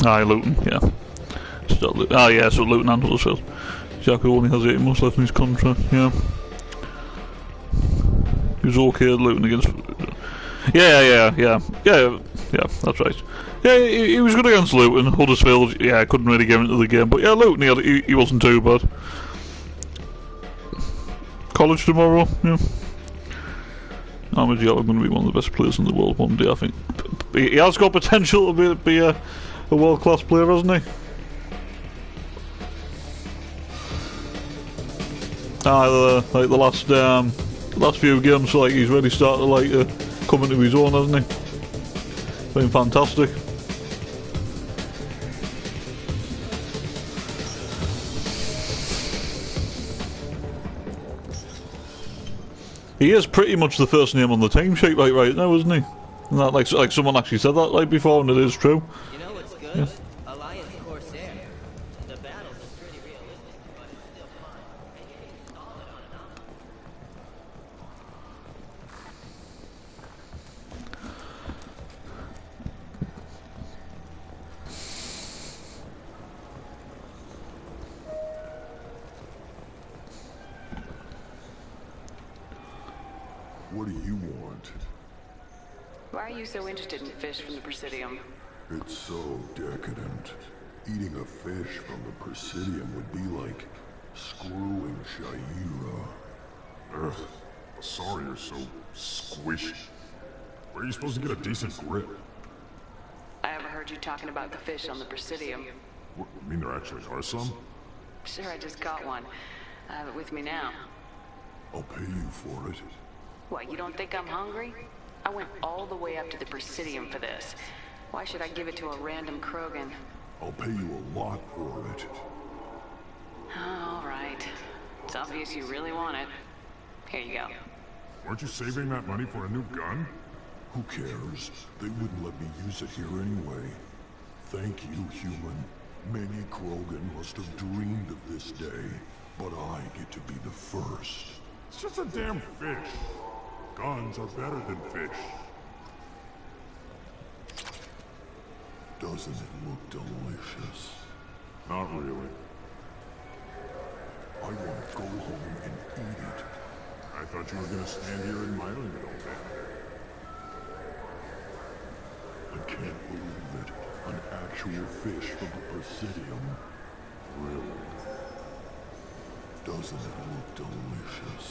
Aye, Luton, yeah. Yeah, so Luton and Huddersfield. Jacko only has 8 months left in his contract, yeah. He was okay at Luton against... Yeah, that's right. Yeah, he was good against Luton. Huddersfield, yeah, couldn't really get into the game. But yeah, Luton, he wasn't too bad. College tomorrow, yeah. Ahmed Diallo going to be one of the best players in the world one day, I think. He has got potential to be a world-class player, hasn't he? Like the last few games, like he's really started to come into his own, hasn't he? Been fantastic. He is pretty much the first name on the team sheet right now, isn't he? And that, like someone actually said that before, and it is true. You know what's good? Yeah. Alliance Corsair. The battles are pretty realistic, but it's still fun. And you can install it on an What do you want? Why are you so interested in fish from the Presidium? It's so decadent. Eating a fish from the Presidium would be like screwing Shaira. Ugh, sorry you're so squishy. Where are you supposed to get a decent grip? I overheard you talking about the fish on the Presidium. What, you mean there actually are some? Sure, I just caught one. I have it with me now. I'll pay you for it. What, you don't think I'm hungry? I went all the way up to the Presidium for this. Why should I give it to a random Krogan? I'll pay you a lot for it. All right. It's obvious you really want it. Here you go. Weren't you saving that money for a new gun? Who cares? They wouldn't let me use it here anyway. Thank you, human. Many Krogan must have dreamed of this day, but I get to be the first. It's just a damn fish. Guns are better than fish. Doesn't it look delicious? Not really. I want to go home and eat it. I thought you were gonna stand here admiring it all day. I can't believe it. An actual fish from the Presidium. Really? Doesn't it look delicious?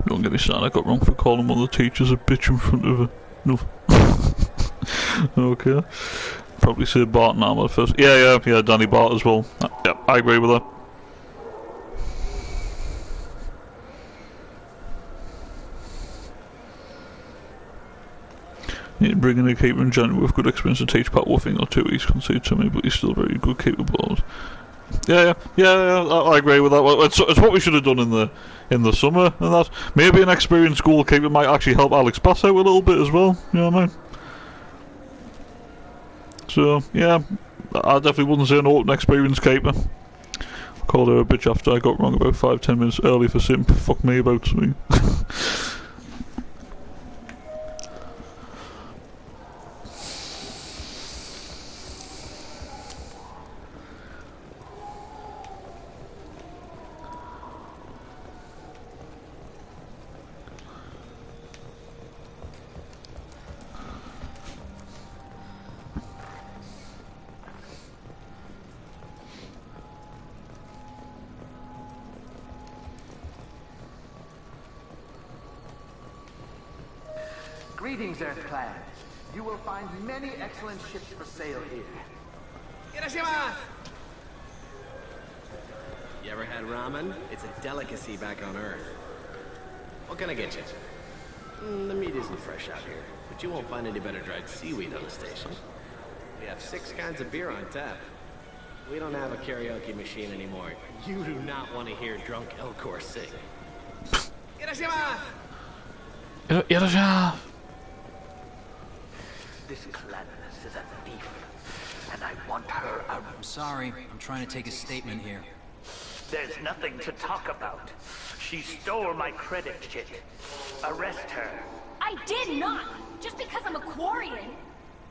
Don't get me started, I got wrong for calling one of the teachers a bitch in front of her. No. Okay. Probably say Bart Narmer first. Yeah, Danny Bart as well. Yeah, I agree with that. Need to bring in a keeper in January with good experience to teach Pat Woofing or 2 weeks conceded to me, but he's still very good capable. Yeah, I agree with that. It's what we should have done in the summer, and that maybe an experienced goalkeeper might actually help Alex Bass out a little bit as well. You know what I mean? So yeah, I definitely wouldn't say an old experienced keeper. I called her a bitch after I got wrong about 5-10 minutes early for saying fuck me about something. Greetings, Earth Clan. You will find many excellent ships for sale here. You ever had ramen? It's a delicacy back on Earth. What can I get you? The meat isn't fresh out here, but you won't find any better dried seaweed on the station. We have 6 kinds of beer on tap. We don't have a karaoke machine anymore. You do not want to hear drunk Elcor sing. This Clanus is a thief, and I want her out. I'm sorry. I'm trying to take a statement here. There's nothing to talk about. She stole my credit chit. Arrest her. I did not! Just because I'm a Quarian!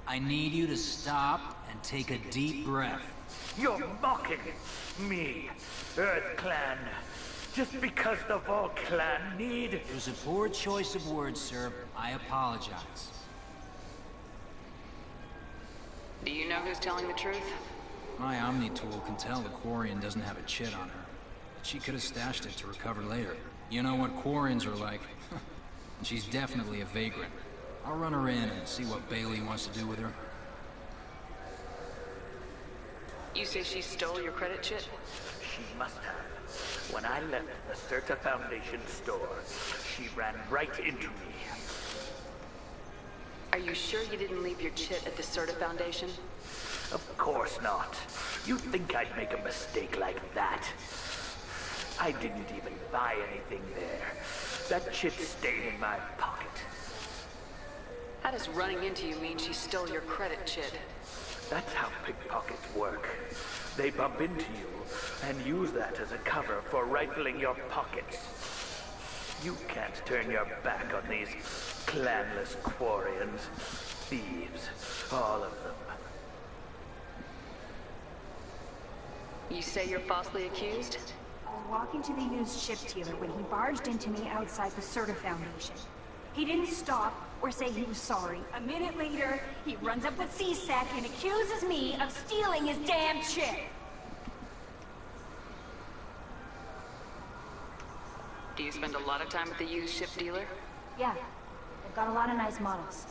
I need you to stop and take a deep breath. You're mocking me, Earth Clan. Just because the Vol Clan need... It was a poor choice of words, sir. I apologize. Do you know who's telling the truth? My Omni tool can tell the Quarian doesn't have a chit on her. She could have stashed it to recover later. You know what Quarians are like. She's definitely a vagrant. I'll run her in and see what Bailey wants to do with her. You say she stole your credit chit? She must have. When I left the Certa Foundation store, she ran right into me. Are you sure you didn't leave your chit at the Certa Foundation? Of course not. You'd think I'd make a mistake like that. I didn't even buy anything there. That chit stayed in my pocket. How does running into you mean she stole your credit, Chid? That's how pickpockets work. They bump into you and use that as a cover for rifling your pockets. You can't turn your back on these clanless Quarians. Thieves, all of them. You say you're falsely accused? I was walking to the used ship dealer when he barged into me outside the Serta Foundation. He didn't stop or say he was sorry. A minute later, he runs up with C-Sec and accuses me of stealing his damn ship. Do you spend a lot of time at the used ship dealer? Yeah, they've got a lot of nice models.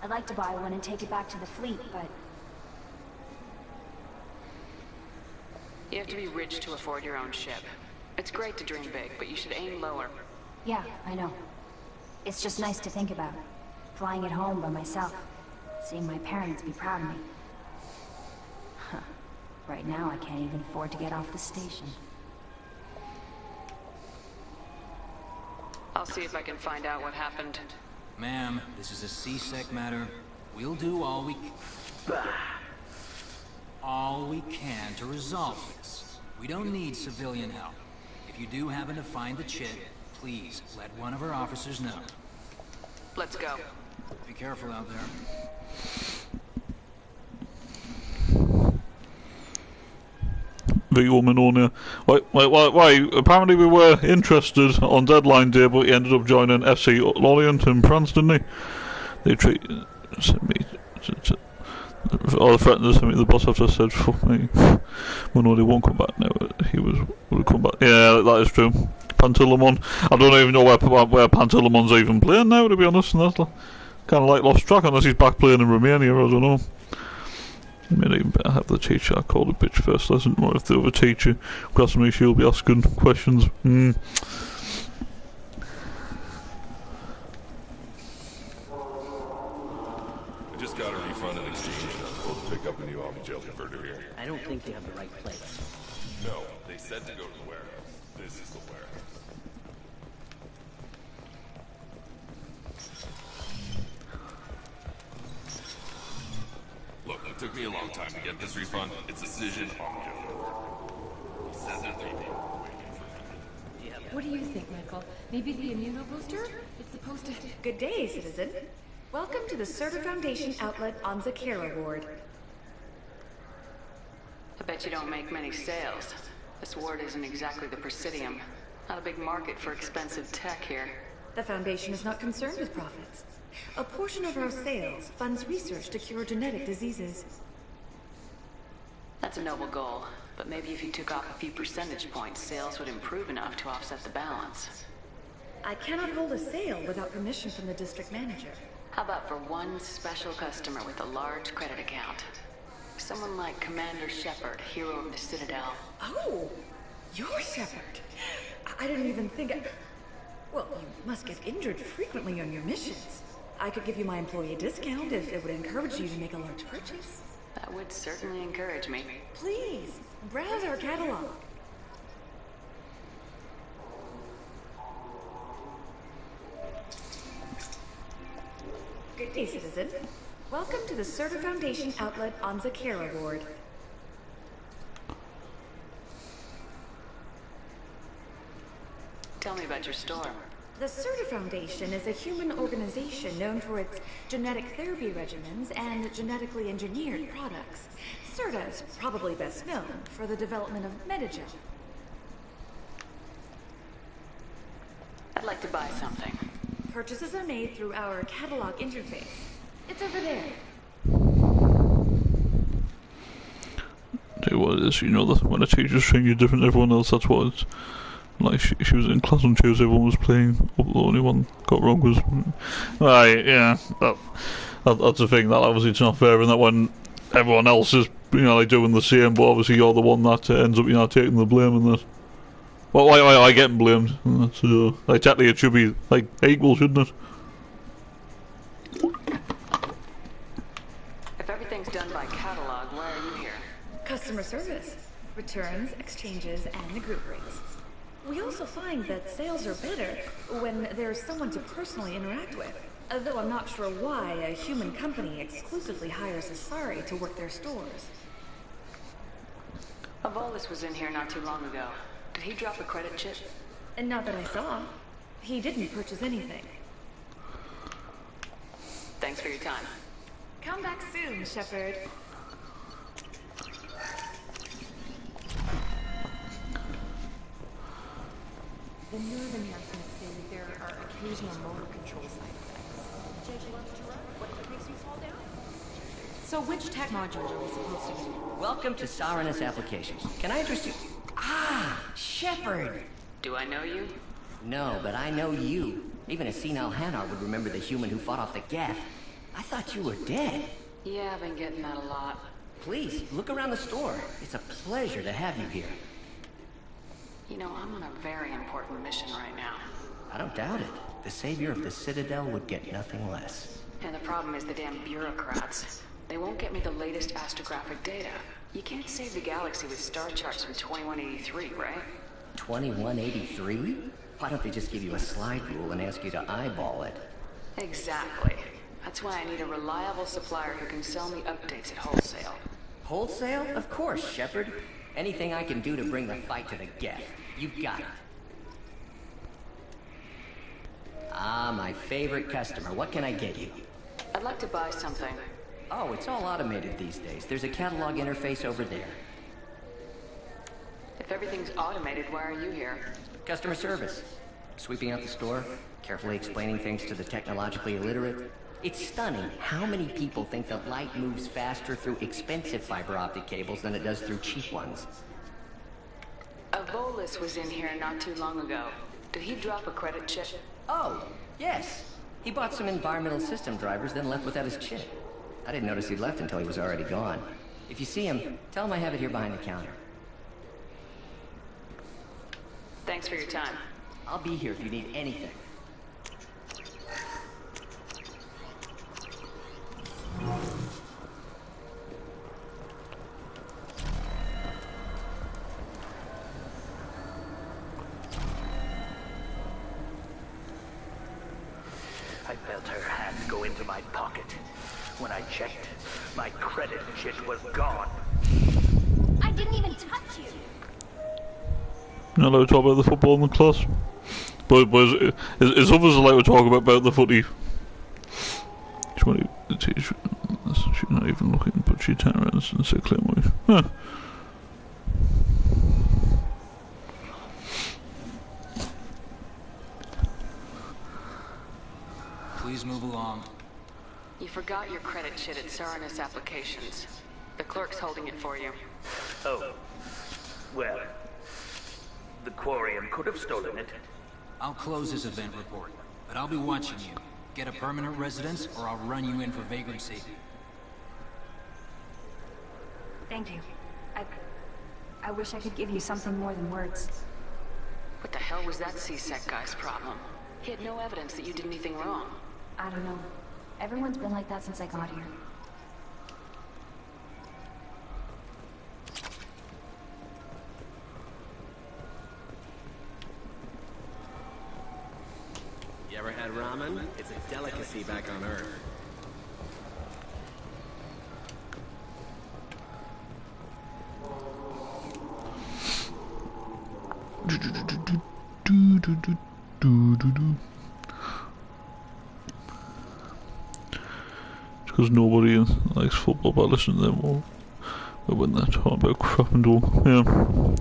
I'd like to buy one and take it back to the fleet, but... You have to be rich to afford your own ship. It's great to dream big, but you should aim lower. Yeah, I know. It's just nice to think about. Flying it home by myself. Seeing my parents be proud of me. Huh. Right now, I can't even afford to get off the station. I'll see if I can find out what happened. Ma'am, this is a C-Sec matter. We'll do all we can to resolve this. We don't need civilian help. If you do happen to find the chit, please let one of our officers know. Let's go. Be careful out there. The woman on here. Wait, apparently we were interested on deadline day, but he ended up joining FC Lorient in France, didn't he? They sent me, or threatened to send me the boss after I said, fuck me. Well, no, they won't come back now. He would have come back. Yeah, that is true. Pantilimon. I don't even know where Pantilimon's even playing now, to be honest, and that's kind of like lost track, unless he's back playing in Romania, I don't know. Maybe even better have the teacher I called a bitch first lesson, or if the other teacher across me, she'll be asking questions. I just got a refund in exchange, and I'm supposed to pick up a new army jail converter here. I don't think you have the right place. No, they said to go to the warehouse. This is the warehouse. Look, it took me a long time to get this refund. It's a decision on He said there's people waiting for me. What do you think, Michael? Maybe the immunobooster? It's supposed to... Good day, citizen. Welcome to the Serta Foundation outlet on Zakera Ward. I bet you don't make many sales. This ward isn't exactly the Presidium. Not a big market for expensive tech here. The Foundation is not concerned with profits. A portion of our sales funds research to cure genetic diseases. That's a noble goal, but maybe if you took off a few percentage points, sales would improve enough to offset the balance. I cannot hold a sale without permission from the district manager. How about for one special customer with a large credit account? Someone like Commander Shepard, hero of the Citadel. Oh, you're Shepard. I didn't even think Well, you must get injured frequently on your missions. I could give you my employee discount if it would encourage you to make a large purchase. That would certainly encourage me. Please, browse our catalog. Good day, citizen. Welcome to the Serta Foundation outlet on Zakera Ward. Tell me about your store. The Serta Foundation is a human organization known for its genetic therapy regimens and genetically engineered products. Serta is probably best known for the development of Metagel. I'd like to buy something. Purchases are made through our catalog interface. It's over there. Tell you what it is, you know, that when a teacher's treating you different than everyone else, that's what it's like. She was in class on Tuesday, everyone was playing, the only one got wrong was... Right, yeah, that's the thing, that obviously it's not fair, and that when everyone else is, you know, like doing the same, but obviously you're the one that ends up, you know, taking the blame in that. Well, why I getting blamed? That's, like, technically it should be, like, equal, shouldn't it? If everything's done by catalog, why are you here? Customer service, returns, exchanges, and the group rates. We also find that sales are better when there's someone to personally interact with. Though I'm not sure why a human company exclusively hires Asari to work their stores. Avolis was in here not too long ago. Did he drop a credit chip? And not that I saw. He didn't purchase anything. Thanks for your time. Come back soon, Shepard. The nerve enhancements say that there are occasional motor control side effects. Jake loves to run. What if it makes you fall down? So which tech module are we supposed to do? Welcome to Saranus Applications. Can I interest you? Ah, Shepard! Do I know you? No, but I know you. Even a senile Hanar would remember the human who fought off the Geth. I thought you were dead. Yeah, I've been getting that a lot. Please, look around the store. It's a pleasure to have you here. You know, I'm on a very important mission right now. I don't doubt it. The savior of the Citadel would get nothing less. And the problem is the damn bureaucrats. They won't get me the latest astrographic data. You can't save the galaxy with star charts from 2183, right? 2183? Why don't they just give you a slide rule and ask you to eyeball it? Exactly. That's why I need a reliable supplier who can sell me updates at wholesale. Wholesale? Of course, Shepard. Anything I can do to bring the fight to the Geth. You've got it. Ah, my favorite customer. What can I get you? I'd like to buy something. Oh, it's all automated these days. There's a catalog interface over there. If everything's automated, why are you here? Customer service. Sweeping out the store, carefully explaining things to the technologically illiterate. It's stunning how many people think that light moves faster through expensive fiber optic cables than it does through cheap ones. Avolis was in here not too long ago. Did he drop a credit chip? Oh, yes. He bought some environmental system drivers, then left without his chip. I didn't notice he'd left until he was already gone. If you see him, tell him I have it here behind the counter. Thanks for your time. I'll be here if you need anything. I felt her hand go into my pocket. When I checked, my credit chit was gone. I didn't even touch you. Not allowed to talk about the football in the class. But it's others allowed to talk about the footy. The teacher, she's not even looking, but she turned around and said clearly, huh. Please move along. You forgot your credit chit at Saranus Applications. The clerk's holding it for you. Oh. Well, the Quarian could have stolen it. I'll close this event report, but I'll be watching you. Get a permanent residence, or I'll run you in for vagrancy. Thank you. I wish I could give you something more than words. What the hell was that C-Sec guy's problem? He had no evidence that you did anything wrong. I don't know. Everyone's been like that since I got here. You ever had ramen? It's a delicacy back on Earth. Because nobody likes football, but listen to them all when they're talking about crap and all. Yeah.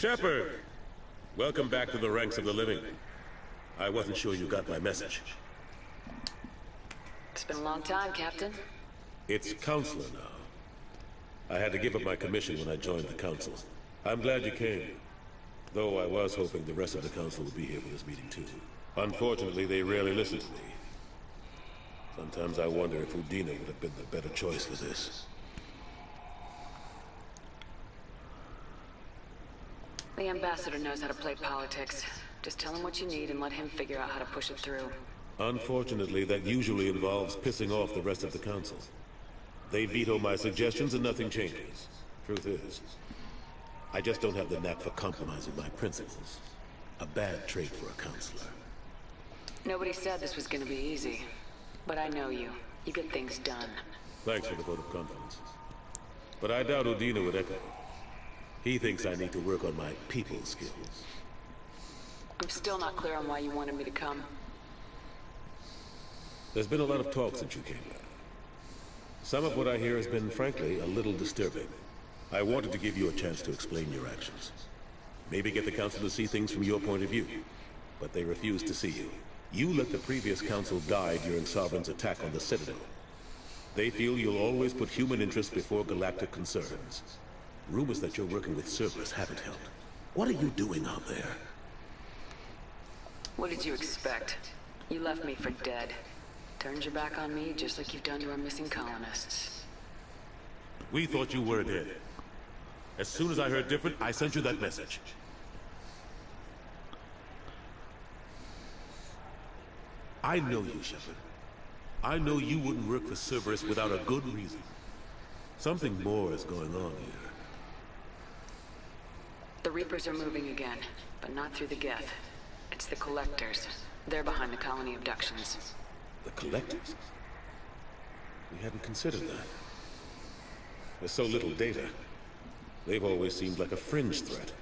Shepard! Welcome back to the ranks of the living. I wasn't sure you got my message. It's been a long time, Captain. It's Counselor now. I had to give up my commission when I joined the Council. I'm glad you came. Though I was hoping the rest of the Council would be here for this meeting too. Unfortunately, they rarely listen to me. Sometimes I wonder if Udina would have been the better choice for this. The Ambassador knows how to play politics. Just tell him what you need and let him figure out how to push it through. Unfortunately, that usually involves pissing off the rest of the Council. They veto my suggestions and nothing changes. Truth is, I just don't have the knack for compromising my principles. A bad trait for a counselor. Nobody said this was gonna be easy. But I know you. You get things done. Thanks for the vote of confidence. But I doubt Udina would echo it. He thinks I need to work on my people skills. I'm still not clear on why you wanted me to come. There's been a lot of talk since you came back. Some of what I hear has been, frankly, a little disturbing. I wanted to give you a chance to explain your actions. Maybe get the Council to see things from your point of view. But they refuse to see you. You let the previous Council die during Sovereign's attack on the Citadel. They feel you'll always put human interests before galactic concerns. Rumors that you're working with Cerberus haven't helped. What are you doing out there? What did you expect? You left me for dead. Turned your back on me just like you've done to our missing colonists. We thought you were dead. As soon as I heard different, I sent you that message. I know you, Shepard. I know you wouldn't work for Cerberus without a good reason. Something more is going on here. The Reapers are moving again, but not through the Geth. It's the Collectors. They're behind the colony abductions. The Collectors? We hadn't considered that. There's so little data. They've always seemed like a fringe threat.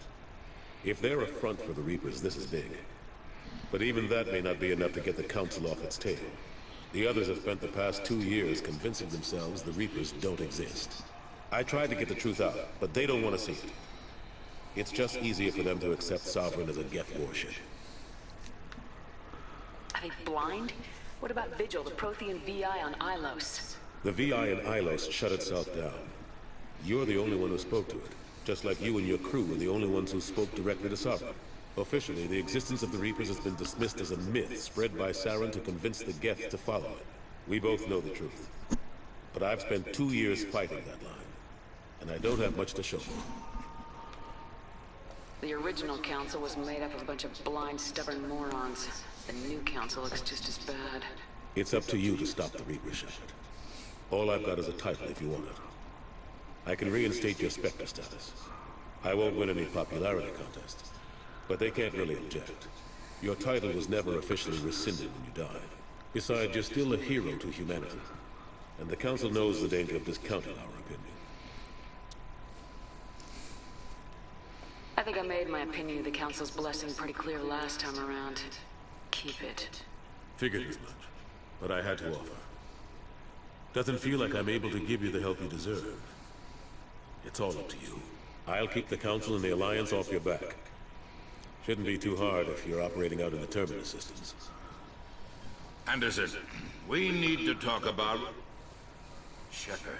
If they're a front for the Reapers, this is big. But even that may not be enough to get the Council off its tail. The others have spent the past 2 years convincing themselves the Reapers don't exist. I tried to get the truth out, but they don't want to see it. It's just easier for them to accept Sovereign as a Geth warship. Are they blind? What about Vigil, the Prothean VI on Ilos? The VI in Ilos shut itself down. You're the only one who spoke to it, just like you and your crew were the only ones who spoke directly to Sovereign. Officially, the existence of the Reapers has been dismissed as a myth spread by Saren to convince the Geth to follow it. We both know the truth. But I've spent 2 years fighting that line, and I don't have much to show for it. The original council was made up of a bunch of blind, stubborn morons. The new council looks just as bad. It's up to you to stop the Reaper, Shepard. All I've got is a title if you want it. I can reinstate your Spectre status. I won't win any popularity contests, but they can't really object. Your title was never officially rescinded when you died. Besides, you're still a hero to humanity, and the Council knows the danger of discounting our opinion. I think I made my opinion of the Council's blessing pretty clear last time around. Keep it. Figured as much, but I had to offer. Doesn't feel like I'm able to give you the help you deserve. It's all up to you. I'll keep the Council and the Alliance off your back. Shouldn't be too hard if you're operating out in the Terminus systems. Anderson, we need to talk about... Shepard,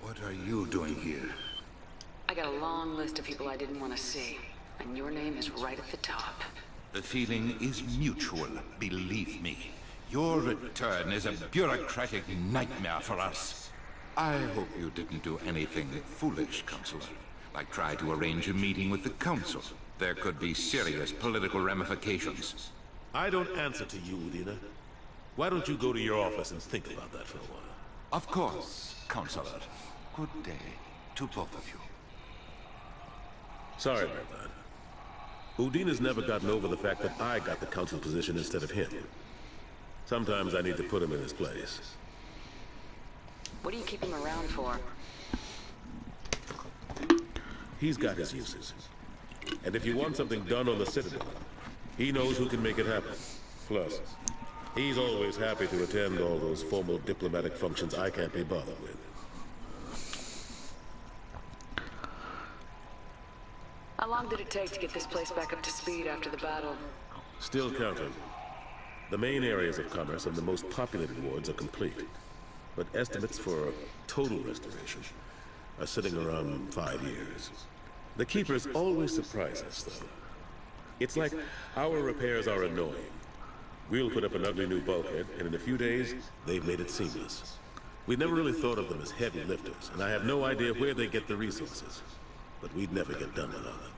what are you doing here? I got a long list of people I didn't want to see, and your name is right at the top. The feeling is mutual, believe me. Your return is a bureaucratic nightmare for us. I hope you didn't do anything foolish, Counselor. Like try to arrange a meeting with the Council. There could be serious political ramifications. I don't answer to you, Udina. Why don't you go to your office and think about that for a while? Of course, Counselor. Good day to both of you. Sorry about that. Udina's never gotten over the fact that I got the Council position instead of him. Sometimes I need to put him in his place. What do you keep him around for? He's got his uses. And if you want something done on the Citadel, he knows who can make it happen. Plus, he's always happy to attend all those formal diplomatic functions I can't be bothered with. How long did it take to get this place back up to speed after the battle? Still counting. The main areas of commerce and the most populated wards are complete. But estimates for total restoration are sitting around 5 years. The Keepers always surprise us, though. It's like our repairs are annoying. We'll put up an ugly new bulkhead, and in a few days, they've made it seamless. We never really thought of them as heavy lifters, and I have no idea where they get the resources. But we'd never get done without them.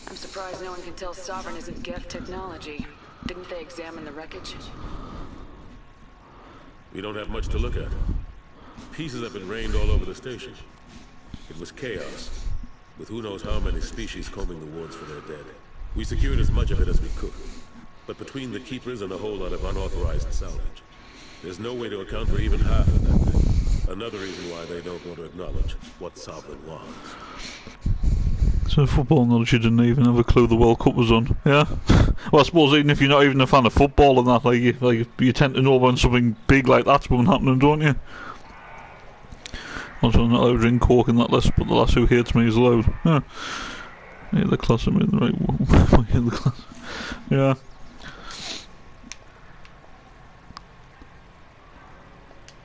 I'm surprised no one can tell Sovereign isn't Geth technology. Didn't they examine the wreckage? We don't have much to look at. Pieces have been rained all over the station. It was chaos, with who knows how many species combing the wards for their dead. We secured as much of it as we could. But between the Keepers and a whole lot of unauthorized salvage, there's no way to account for even half of that thing. Another reason why they don't want to acknowledge what Sovereign wants. So football knowledge, you didn't even have a clue the World Cup was on, yeah? Well, I suppose even if you're not even a fan of football and that, you tend to know when something big like that's been happening, don't you? Also, I'm not allowed to drink coke in that list, but the lass who hates me is allowed. Yeah. Yeah, the class I'm in the right one. The class. Yeah.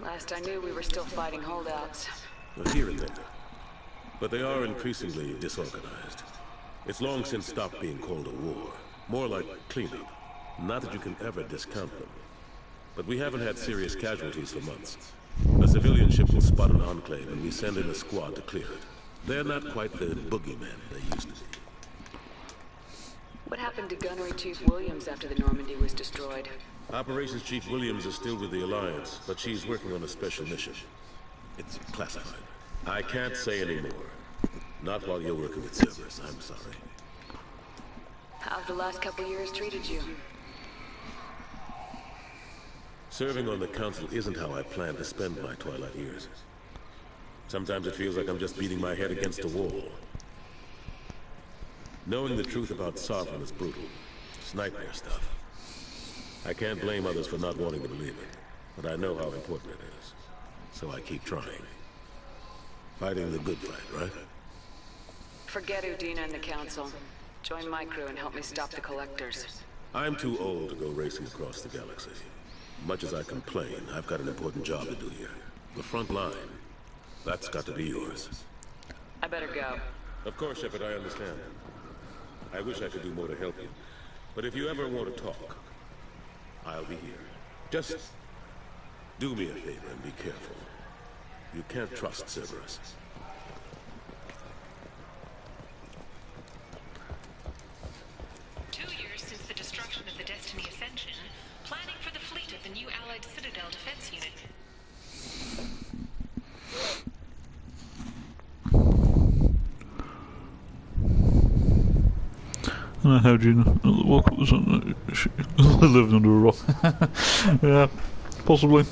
Last I knew, we were still fighting holdouts. Well, here and there. But they are increasingly disorganized. It's long since stopped being called a war. More like cleanup. Not that you can ever discount them. But we haven't had serious casualties for months. A civilian ship will spot an enclave and we send in a squad to clear it. They're not quite the boogeymen they used to be. What happened to Gunnery Chief Williams after the Normandy was destroyed? Operations Chief Williams is still with the Alliance, but she's working on a special mission. It's classified. I can't say any more. Not while you're working with Cerberus, I'm sorry. How have the last couple years treated you? Serving on the Council isn't how I plan to spend my twilight years. Sometimes it feels like I'm just beating my head against a wall. Knowing the truth about Sovereign is brutal. It's nightmare stuff. I can't blame others for not wanting to believe it, but I know how important it is. So I keep trying. Fighting the good fight, right? Forget Udina and the Council. Join my crew and help me stop the Collectors. I'm too old to go racing across the galaxy. Much as I complain, I've got an important job to do here. The front line. That's got to be yours. I better go. Of course, Shepard, I understand. I wish I could do more to help you. But if you ever want to talk, I'll be here. Just do me a favor and be careful. You can't trust Cerberus. Since the destruction of the Destiny Ascension, planning for the fleet of the new Allied Citadel Defense Unit. And how do you know the World Cup was on? Living under a rock. Yeah, possibly.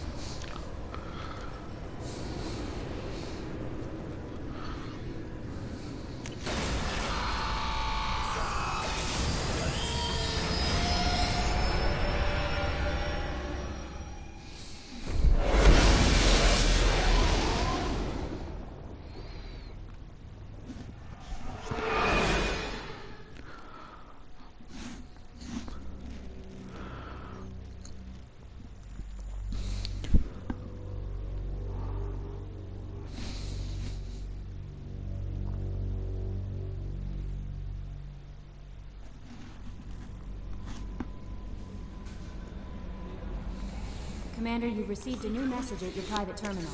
Commander, you've received a new message at your private terminal.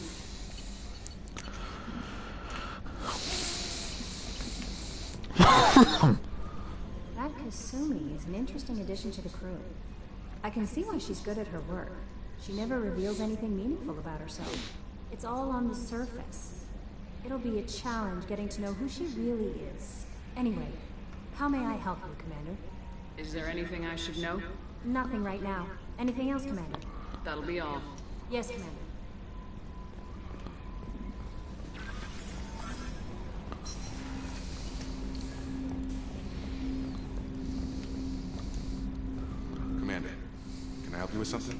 That Kasumi is an interesting addition to the crew. I can see why she's good at her work. She never reveals anything meaningful about herself. It's all on the surface. It'll be a challenge getting to know who she really is. Anyway, how may I help you, Commander? Is there anything I should know? Nothing right now. Anything else, Commander? That'll be all. Yes, Commander. Commander, can I help you with something?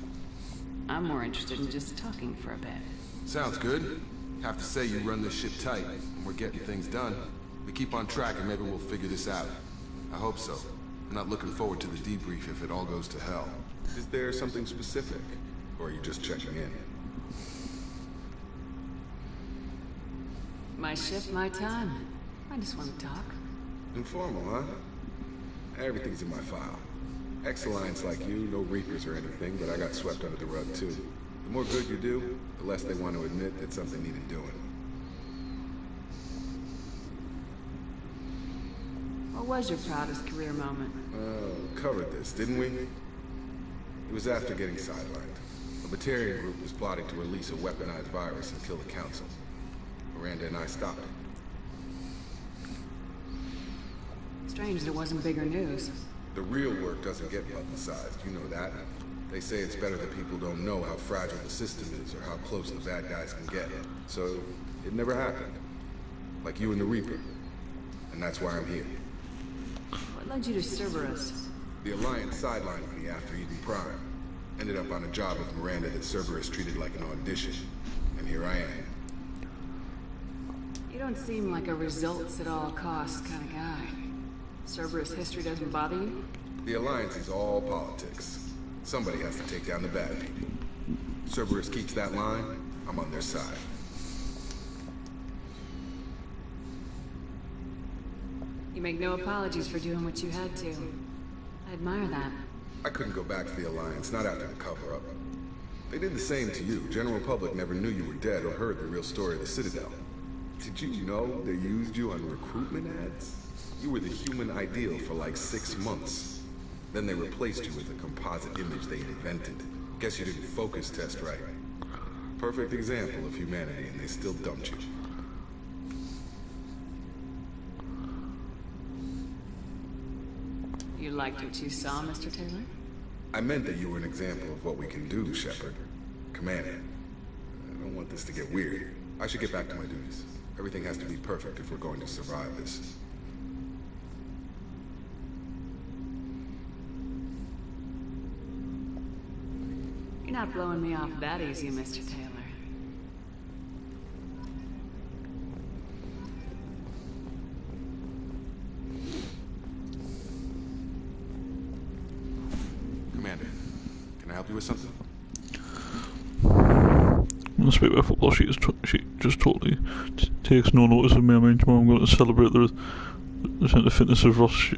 I'm more interested in just talking for a bit. Sounds good. Have to say you run this ship tight, and we're getting things done. We keep on track and maybe we'll figure this out. I hope so. I'm not looking forward to the debrief if it all goes to hell. Is there something specific? Or are you just checking in? My shift, my time. I just want to talk. Informal, huh? Everything's in my file. Ex-Alliance like you, no Reapers or anything, but I got swept under the rug too. The more good you do, the less they want to admit that something needed doing. What was your proudest career moment? Covered this, didn't we? It was after getting sidelined. A Batarian group was plotting to release a weaponized virus and kill the Council. Miranda and I stopped it. Strange that it wasn't bigger news. The real work doesn't get publicized, you know that. They say it's better that people don't know how fragile the system is or how close the bad guys can get. So, it never happened. Like you and the Reaper. And that's why I'm here. What led you to Cerberus? The Alliance sidelined me after Eden Prime. Ended up on a job with Miranda that Cerberus treated like an audition. And here I am. You don't seem like a results at all costs kind of guy. Cerberus history doesn't bother you? The Alliance is all politics. Somebody has to take down the bad people. Cerberus keeps that line, I'm on their side. You make no apologies for doing what you had to. I admire that. I couldn't go back to the Alliance, not after the cover-up. They did the same to you. General public never knew you were dead or heard the real story of the Citadel. Did you know they used you on recruitment ads? You were the human ideal for like 6 months. Then they replaced you with a composite image they invented. Guess you didn't focus test right. Perfect example of humanity, and they still dumped you. You liked what you saw, Mr. Taylor? I meant that you were an example of what we can do, Shepard. Commander, I don't want this to get weird. I should get back to my duties. Everything has to be perfect if we're going to survive this. You're not blowing me off that easy, Mr. Taylor. Commander, can I help you with something? I'm speak about football. She just totally takes no notice of me. I mean, tomorrow I'm going to celebrate the fitness of Ross.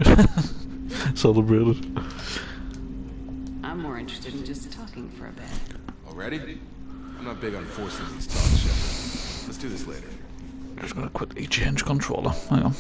Celebrated. I'm more interested in just talking for a bit. Already? I'm not big on forcing these talks, Shepard. Let's do this later. I'm just going to quickly change controller. Hang on.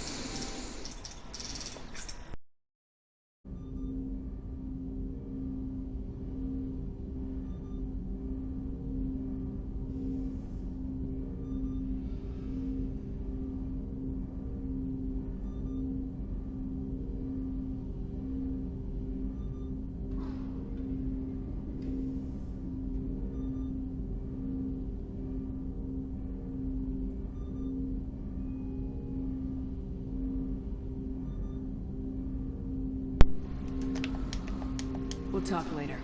We'll talk later.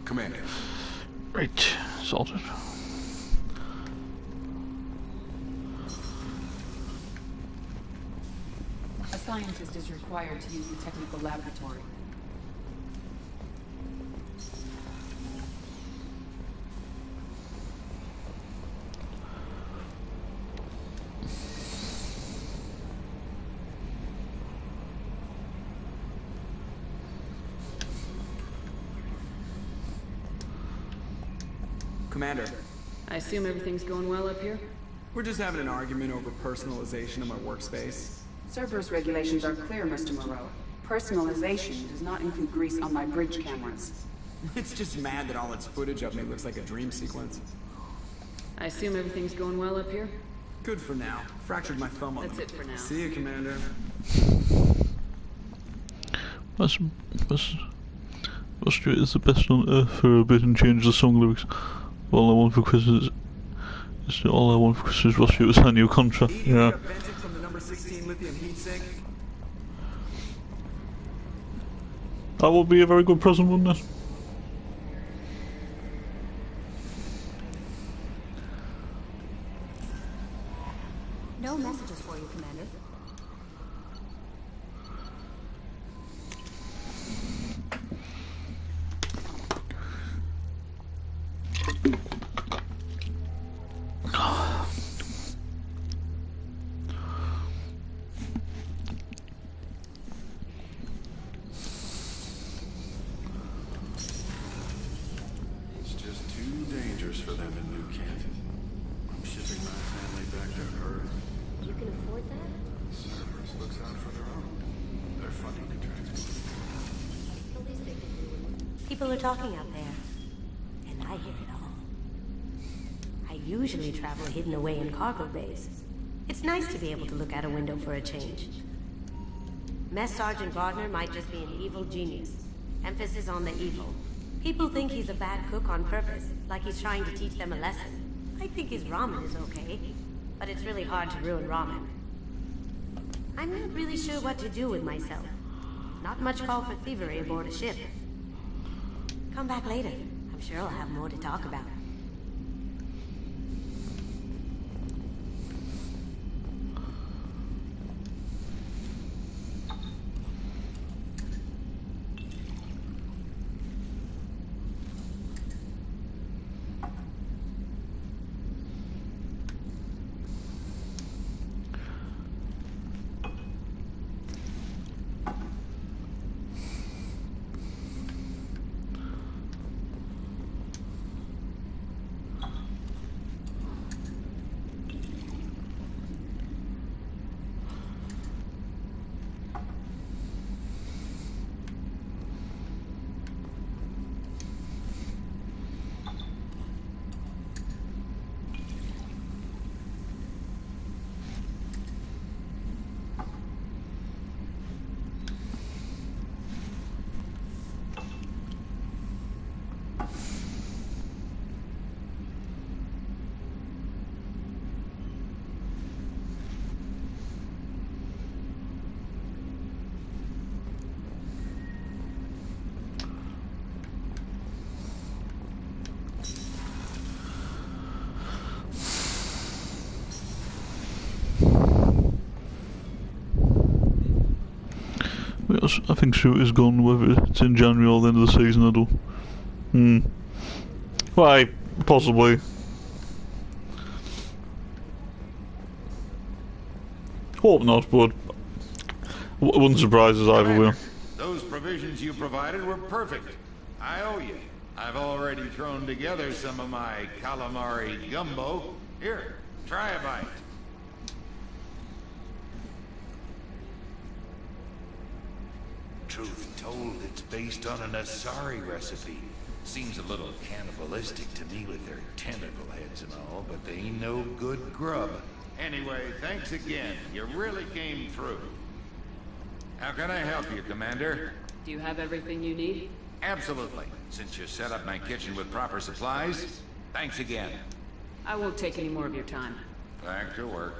Commander. Right, sorted. A scientist is required to use the technical laboratory. Commander. I assume everything's going well up here? We're just having an argument over personalization of my workspace. Cerberus regulations are clear, Mr. Moreau. Personalization does not include grease on my bridge cameras. It's just mad that all its footage of me looks like a dream sequence. I assume everything's going well up here? Good for now. Fractured my thumb on That's it for now. See you, Commander. Street is the best on earth for a bit and change the song lyrics. All I want for Christmas is all I want for Christmas was you was a new contract. Yeah. From the number 16 lithium heatsink. That would be a very good present, wouldn't it? No messages for you, Commander. looks out for their own. They're funding contracts. People are talking out there, and I hear it all. I usually travel hidden away in cargo bays. It's nice to be able to look out a window for a change. Mess Sergeant Gardner might just be an evil genius. Emphasis on the evil. People think he's a bad cook on purpose, like he's trying to teach them a lesson. I think his ramen is okay, but it's really hard to ruin ramen. I'm not really sure what to do with myself. Not much call for thievery aboard a ship. Come back later. I'm sure I'll have more to talk about. Yes, I think Shooter's gone, whether it's in January or the end of the season, I don't. Why, possibly. Hope not, but wouldn't surprise us either way. Those provisions you provided were perfect. I owe you. I've already thrown together some of my calamari gumbo. Here, try a bite. Truth told, it's based on an Asari recipe. Seems a little cannibalistic to me with their tentacle heads and all, but they ain't no good grub. Anyway, thanks again. You really came through. How can I help you, Commander? Do you have everything you need? Absolutely. Since you set up my kitchen with proper supplies, thanks again. I won't take any more of your time. Back to work.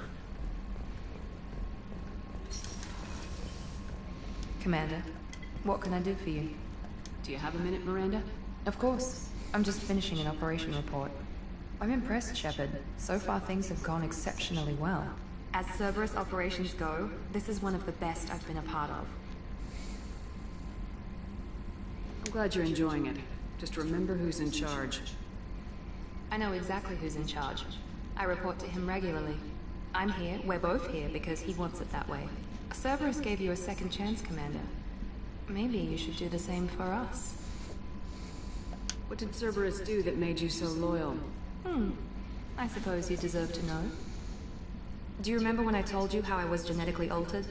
Commander, what can I do for you? Do you have a minute, Miranda? Of course. I'm just finishing an operation report. I'm impressed, Shepard. So far things have gone exceptionally well. As Cerberus operations go, this is one of the best I've been a part of. I'm glad you're enjoying it. Just remember who's in charge. I know exactly who's in charge. I report to him regularly. I'm here, we're both here, because he wants it that way. Cerberus gave you a second chance, Commander. Maybe you should do the same for us. What did Cerberus do that made you so loyal? I suppose you deserve to know. Do you remember when I told you how I was genetically altered?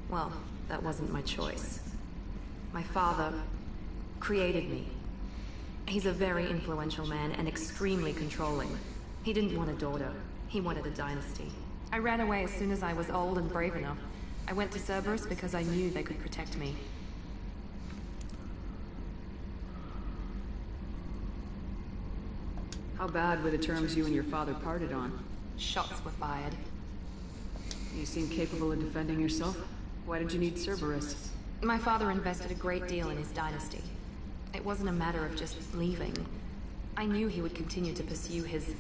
Well, that wasn't my choice. My father created me. He's a very influential man and extremely controlling. He didn't want a daughter. He wanted a dynasty. I ran away as soon as I was old and brave enough. I went to Cerberus because I knew they could protect me. How bad were the terms you and your father parted on? Shots were fired. You seem capable of defending yourself. Why did you need Cerberus? My father invested a great deal in his dynasty. It wasn't a matter of just leaving. I knew he would continue to pursue his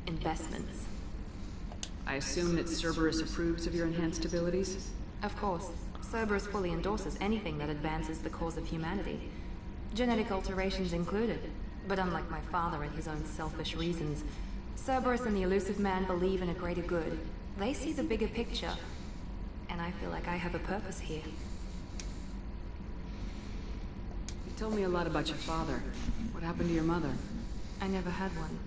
investments. I assume that Cerberus approves of your enhanced abilities? Of course. Cerberus fully endorses anything that advances the cause of humanity. Genetic alterations included. But unlike my father and his own selfish reasons, Cerberus and the Elusive Man believe in a greater good. They see the bigger picture. And I feel like I have a purpose here. You told me a lot about your father. What happened to your mother? I never had one.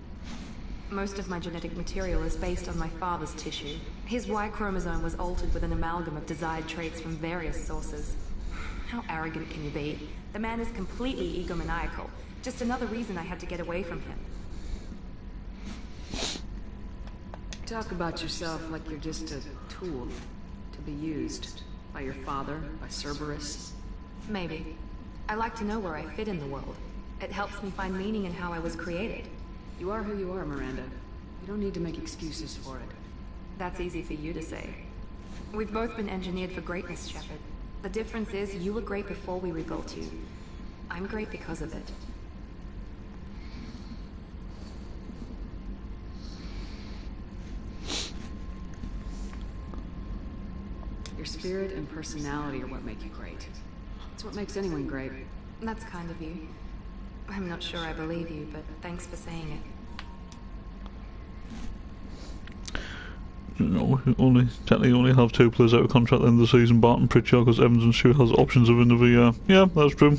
Most of my genetic material is based on my father's tissue. His Y chromosome was altered with an amalgam of desired traits from various sources. How arrogant can you be? The man is completely egomaniacal. Just another reason I had to get away from him. Talk about yourself like you're just a tool to be used by your father, by Cerberus. Maybe. I like to know where I fit in the world. It helps me find meaning in how I was created. You are who you are, Miranda. You don't need to make excuses for it. That's easy for you to say. We've both been engineered for greatness, Shepard. The difference is you were great before we rebuilt you. I'm great because of it. Your spirit and personality are what make you great. It's what makes anyone great. That's kind of you. I'm not sure I believe you, but thanks for saying it. No, technically only have 2 players out of contract at the end of the season, Barton, Pritchard, because Evans and Stewart has options of another year. Yeah, that's true.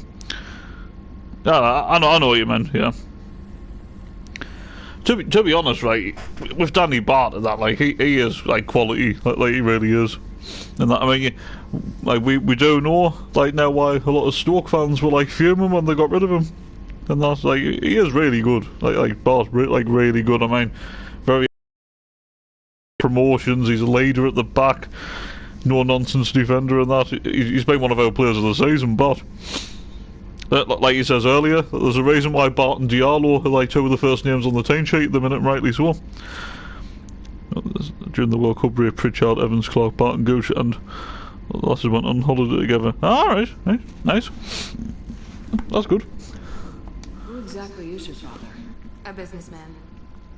Yeah, I know what you meant, yeah. To be honest, right, with Danny Barton, that, like, he is, like, quality, like he really is. And that, I mean, like, we do know, like, now why a lot of Stoke fans were, like, fuming when they got rid of him. And that's, like, he is really good. Like Bart, like, really good. I mean, very promotions, he's a leader at the back, no-nonsense defender and that. He's been one of our players of the season, but like he says earlier, there's a reason why Bart and Diallo are, like, 2 of the first names on the team sheet at the minute, and rightly so. During the World Cup break, Pritchard, Evans, Clark, Barton, Gooch, and the lasses went on holiday together. Alright, nice. That's good. Who exactly is your father? A businessman,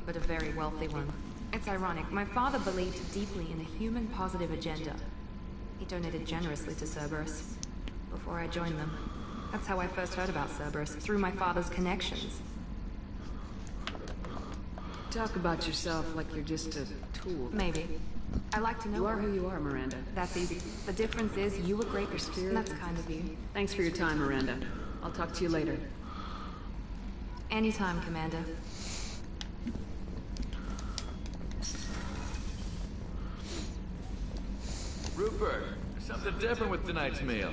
but a very wealthy one. It's ironic, my father believed deeply in a human positive agenda. He donated generously to Cerberus before I joined them. That's how I first heard about Cerberus, through my father's connections. Talk about yourself like you're just a tool. Maybe. I like to know. You are who you are, Miranda. That's easy. The difference is you were great, your spirit. That's kind of you. Thanks for your time, Miranda. I'll talk to you later. Anytime, Commander. Rupert, there's something different with tonight's meal.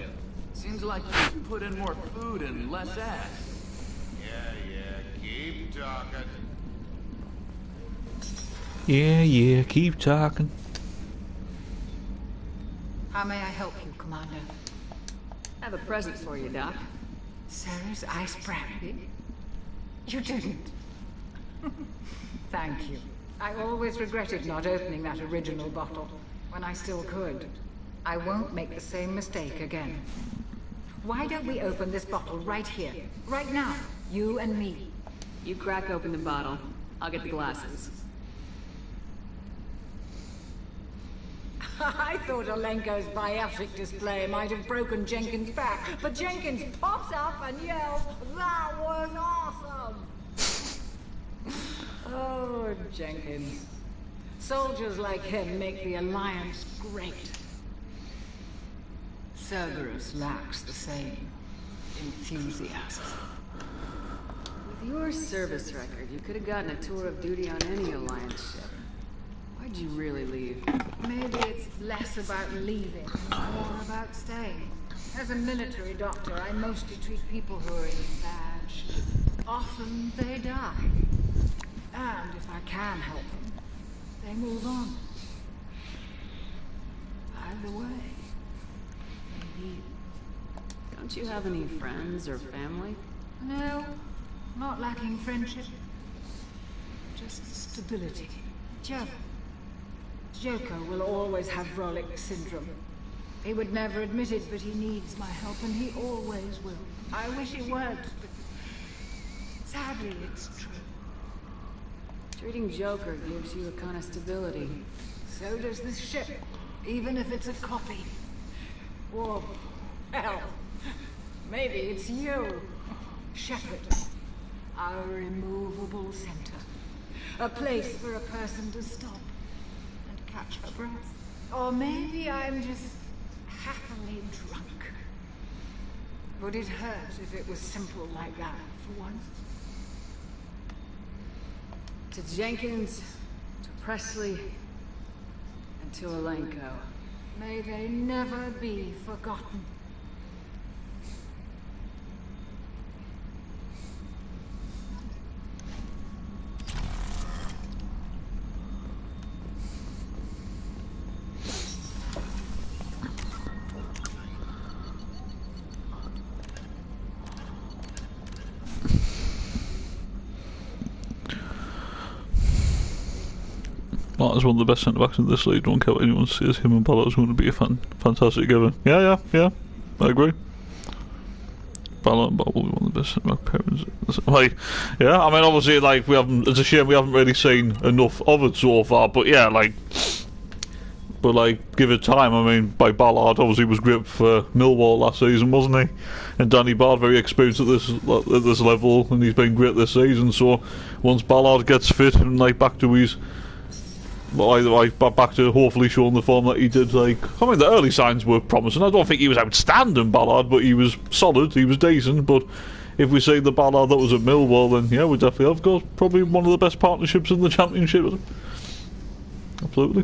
Seems like you put in more food and less ass. Yeah, keep talking. Yeah, keep talking. How may I help you, Commander? I have a present for you, Doc. Sarah's ice brandy? You didn't. Thank you. I always regretted not opening that original bottle when I still could. I won't make the same mistake again. Why don't we open this bottle right here, right now? You and me. You crack open the bottle. I'll get the glasses. I thought Olenko's biotic display might have broken Jenkins' back, but Jenkins pops up and yells, "That was awesome!" Oh, Jenkins. Soldiers like him make the Alliance great. Cerberus lacks the same enthusiasm. With your service record, you could have gotten a tour of duty on any Alliance ship. Why'd you really leave? Maybe it's less about leaving and more about staying. As a military doctor, I mostly treat people who are in bad shape. Often they die. And if I can help them, they move on. Either way, they leave. Don't you have any friends or family? No, not lacking friendship. Just stability. Joko will always have Vrolic syndrome. He would never admit it, but he needs my help, and he always will. I wish he weren't, but sadly it's true. Treating Joker gives you a kind of stability. So does this ship, even if it's a copy. Or, hell, maybe it's you, Shepard. Our immovable center. A place for a person to stop and catch her breath. Or maybe I'm just happily drunk. Would it hurt if it was simple like that for once? To Jenkins, to Presley, and to Alenko. May they never be forgotten. That is one of the best centre-backs in this league. Don't care what anyone says. Him and Ballard's going to be a fantastic together. Yeah, I agree. Ballard and Ballard will be one of the best centre-back pairings. Like, yeah, I mean, obviously, like, we haven't. It's a shame we haven't really seen enough of it so far. But yeah, like, give it time. I mean, Ballard obviously was great for Millwall last season, wasn't he? And Danny Bard very experienced at this level, and he's been great this season. So once Ballard gets fit and back to his back to hopefully showing the form that he did. I mean, the early signs were promising. I don't think he was outstanding, Ballard, but he was solid, he was decent. But if we say the Ballard that was at Millwall, then yeah, we definitely have got probably one of the best partnerships in the Championship. Absolutely.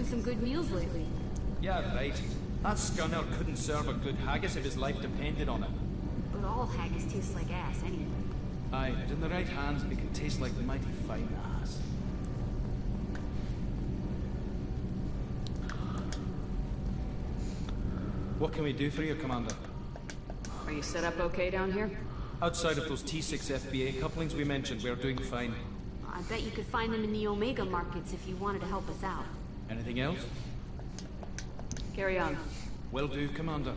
Some good meals lately. Yeah, right. That scunner couldn't serve a good haggis if his life depended on it. But all haggis tastes like ass anyway. Aye, but in the right hands it can taste like mighty fine ass. What can we do for you, Commander? Are you set up okay down here? Outside of those T6 FBA couplings we mentioned, we're doing fine. I bet you could find them in the Omega markets if you wanted to help us out. Anything else? Carry on. Will do, Commander.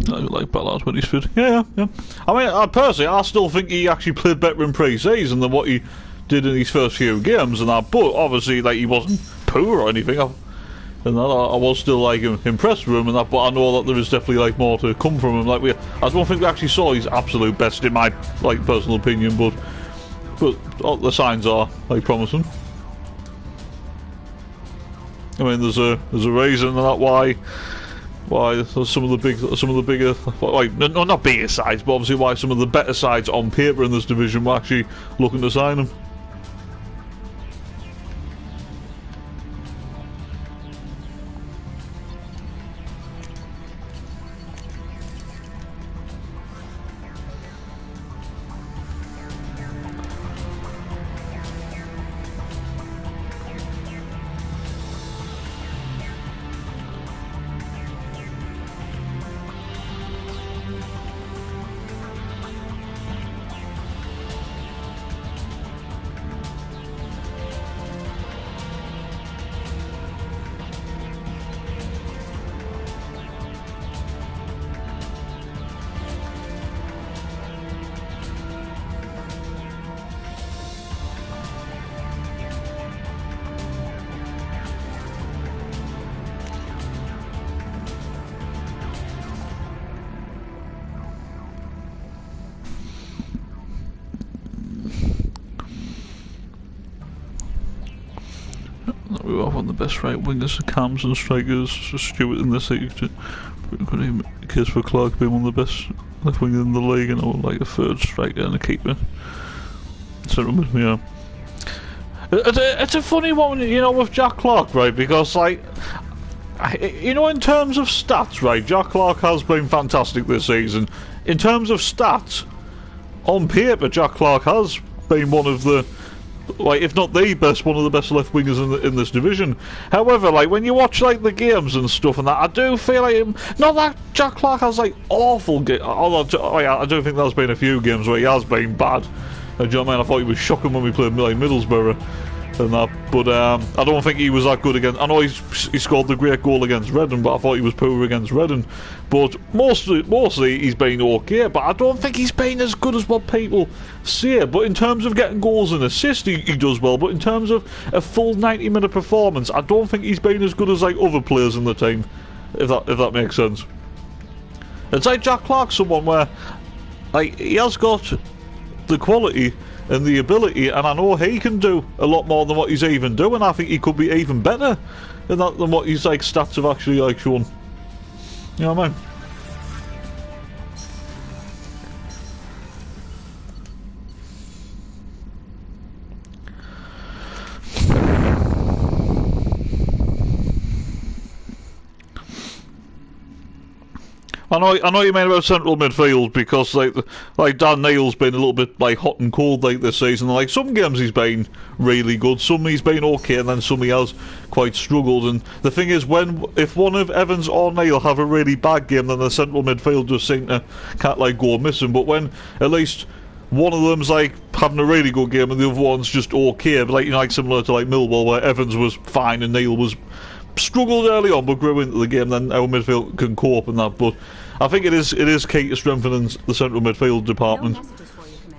I like Ballard when he's fit. Yeah. I mean, personally, I still think he actually played better in pre-season than what he did in his first few games and that. But obviously, he wasn't poor or anything. I was still impressed with him and that. But I know that there is definitely more to come from him. I don't think we actually saw his absolute best in my personal opinion. But all the signs are promising. I mean, there's a reason that why some of the bigger, not bigger sides, but obviously why some of the better sides on paper in this division were actually looking to sign him. We have one of the best right wingers, cams and strikers. Stewart in this league. Case for Clark being one of the best left wingers in the league, and a third striker and a keeper. Yeah. It's a funny one, with Jack Clark, right? Because in terms of stats, right, Jack Clark has been fantastic this season. In terms of stats, on paper, Jack Clark has been one of the like, if not the best, one of the best left wingers in this division. However, like, when you watch like the games and stuff and that, I do feel like not that Jack Clark has like awful games. Although I do think there's been a few games where he has been bad. Do you know what I mean? I thought he was shocking when we played like Middlesbrough and that, but I don't think he was that good against. I know he scored the great goal against Reading, but I thought he was poor against Reading. But mostly he's been okay, but I don't think he's been as good as what people say. But in terms of getting goals and assists, he does well. But in terms of a full 90-minute performance, I don't think he's been as good as like other players in the team. If that makes sense. It's like Jack Clark, someone where like he has got the quality and the ability, and I know he can do a lot more than what he's even doing. I think he could be even better than what his like stats have actually like shown. You know what I mean? I know you mean about central midfield because like Dan Neil's been a little bit like hot and cold like this season. Like some games he's been really good, some he's been okay, and then some he has quite struggled. And the thing is, if one of Evans or Neil have a really bad game, then the central midfield just seem to can't like go missing. But when at least one of them's like having a really good game and the other one's just okay, but like similar to like Millwall where Evans was fine and Neil was struggled early on but grew into the game, then our midfield can cope and that. But I think it is key to strengthening the central midfield department.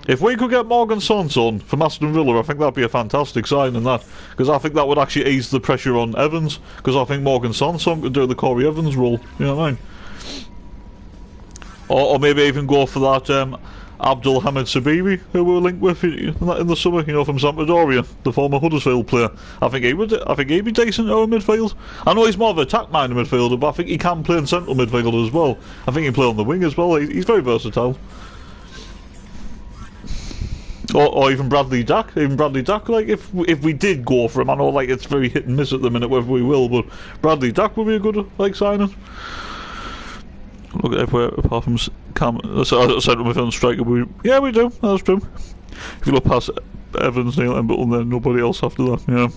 If we could get Morgan Sanson from Aston Villa, I think that'd be a fantastic sign in that, because I think that would actually ease the pressure on Evans, because I think Morgan Sanson could do the Corey Evans role, you know what I mean? Or maybe even go for that Abdul Hamid Sabiri, who we were linked with in the summer, you know, from Sampdoria, the former Huddersfield player. I think he'd be decent in our midfield. I know he's more of an attack-minded midfielder, but I think he can play in central midfield as well. I think he can play on the wing as well. He's very versatile. Or even Bradley Dack. Like if we did go for him, I know like it's very hit and miss at the minute whether we will, but Bradley Dack would be a good like signing. Look at everywhere apart from central midfield striker. We do. That's true. If you look past Evans, Neil, Embleton, then nobody else after that. Yeah.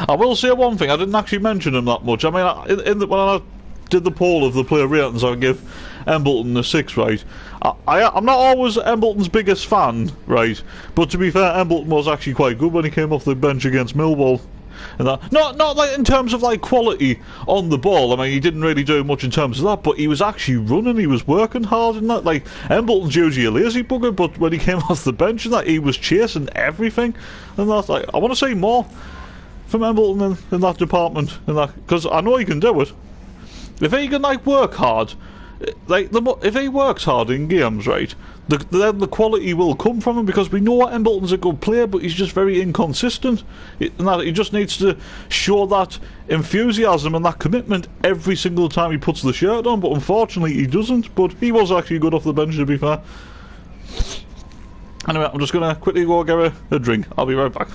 I will say one thing. I didn't actually mention him that much. I mean, when I did the poll of the player ratings, I would give Embleton a 6, right? I'm not always Embleton's biggest fan, right? But to be fair, Embleton was actually quite good when he came off the bench against Millwall. And that, not like in terms of like quality on the ball. I mean, he didn't really do much in terms of that, but he was actually running, he was working hard and that. Like Embleton's usually a lazy bugger, but when he came off the bench and that, he was chasing everything. And that's like, I want to see more from Embleton in that department, and that, because I know he can do it. If he can like work hard, like if he works hard in games, right, then the quality will come from him, because we know Embleton's a good player, but he's just very inconsistent. And that he just needs to show that enthusiasm and that commitment every single time he puts the shirt on. But unfortunately, he doesn't. But he was actually good off the bench, to be fair. Anyway, I'm just gonna quickly go get a drink. I'll be right back.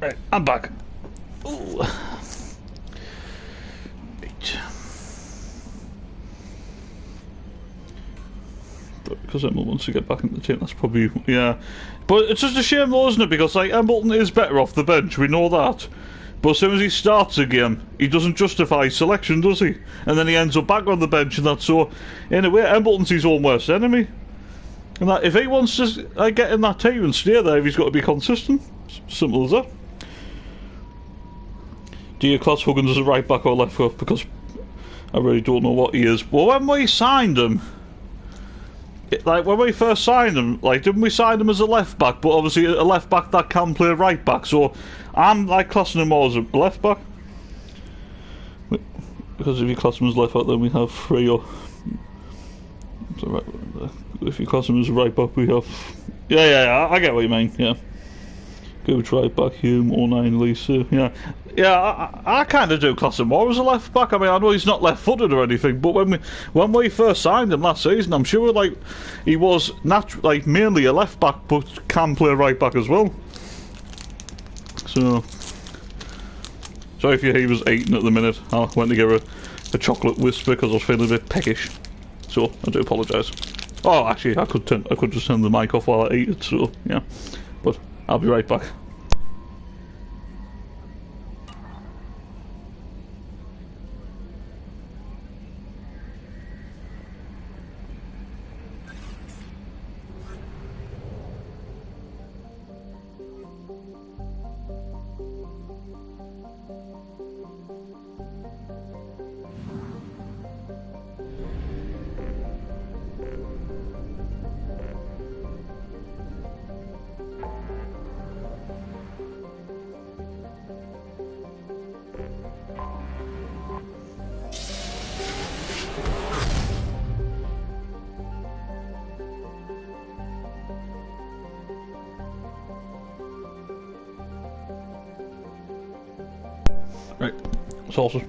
Right, I'm back. Ooh. Right. But because Embleton wants to get back into the team, that's probably, yeah. But it's just a shame though, isn't it? Because like Embleton is better off the bench, we know that. But as soon as he starts a game, he doesn't justify his selection, does he? And then he ends up back on the bench and that. So, in a way, Embleton's his own worst enemy. And that if he wants to get in that team and stay there, he's got to be consistent. Simple as that. Do you class Huggins as a right back or left back? Because I really don't know what he is. Well, when we signed him, like when we first signed him, like didn't we sign him as a left back? But obviously a left back that can play right back. So I'm like classing him more as a left back. Because if you class him as left back, then we have three. Or if you class him as a right back, we have. Yeah, I get what you mean. Yeah. Gooch right back, Hume, 09, Lisa. Yeah, I kind of do class him more as a left back. I mean, I know he's not left-footed or anything, but when we first signed him last season, I'm sure like he was mainly a left back, but can play right back as well. So, sorry if you hear he was eating at the minute. I went to get a chocolate whisper because I was feeling a bit peckish. So I do apologise. Oh, actually, I could just turn the mic off while I eat it. So yeah, but I'll be right back. Right, sauces.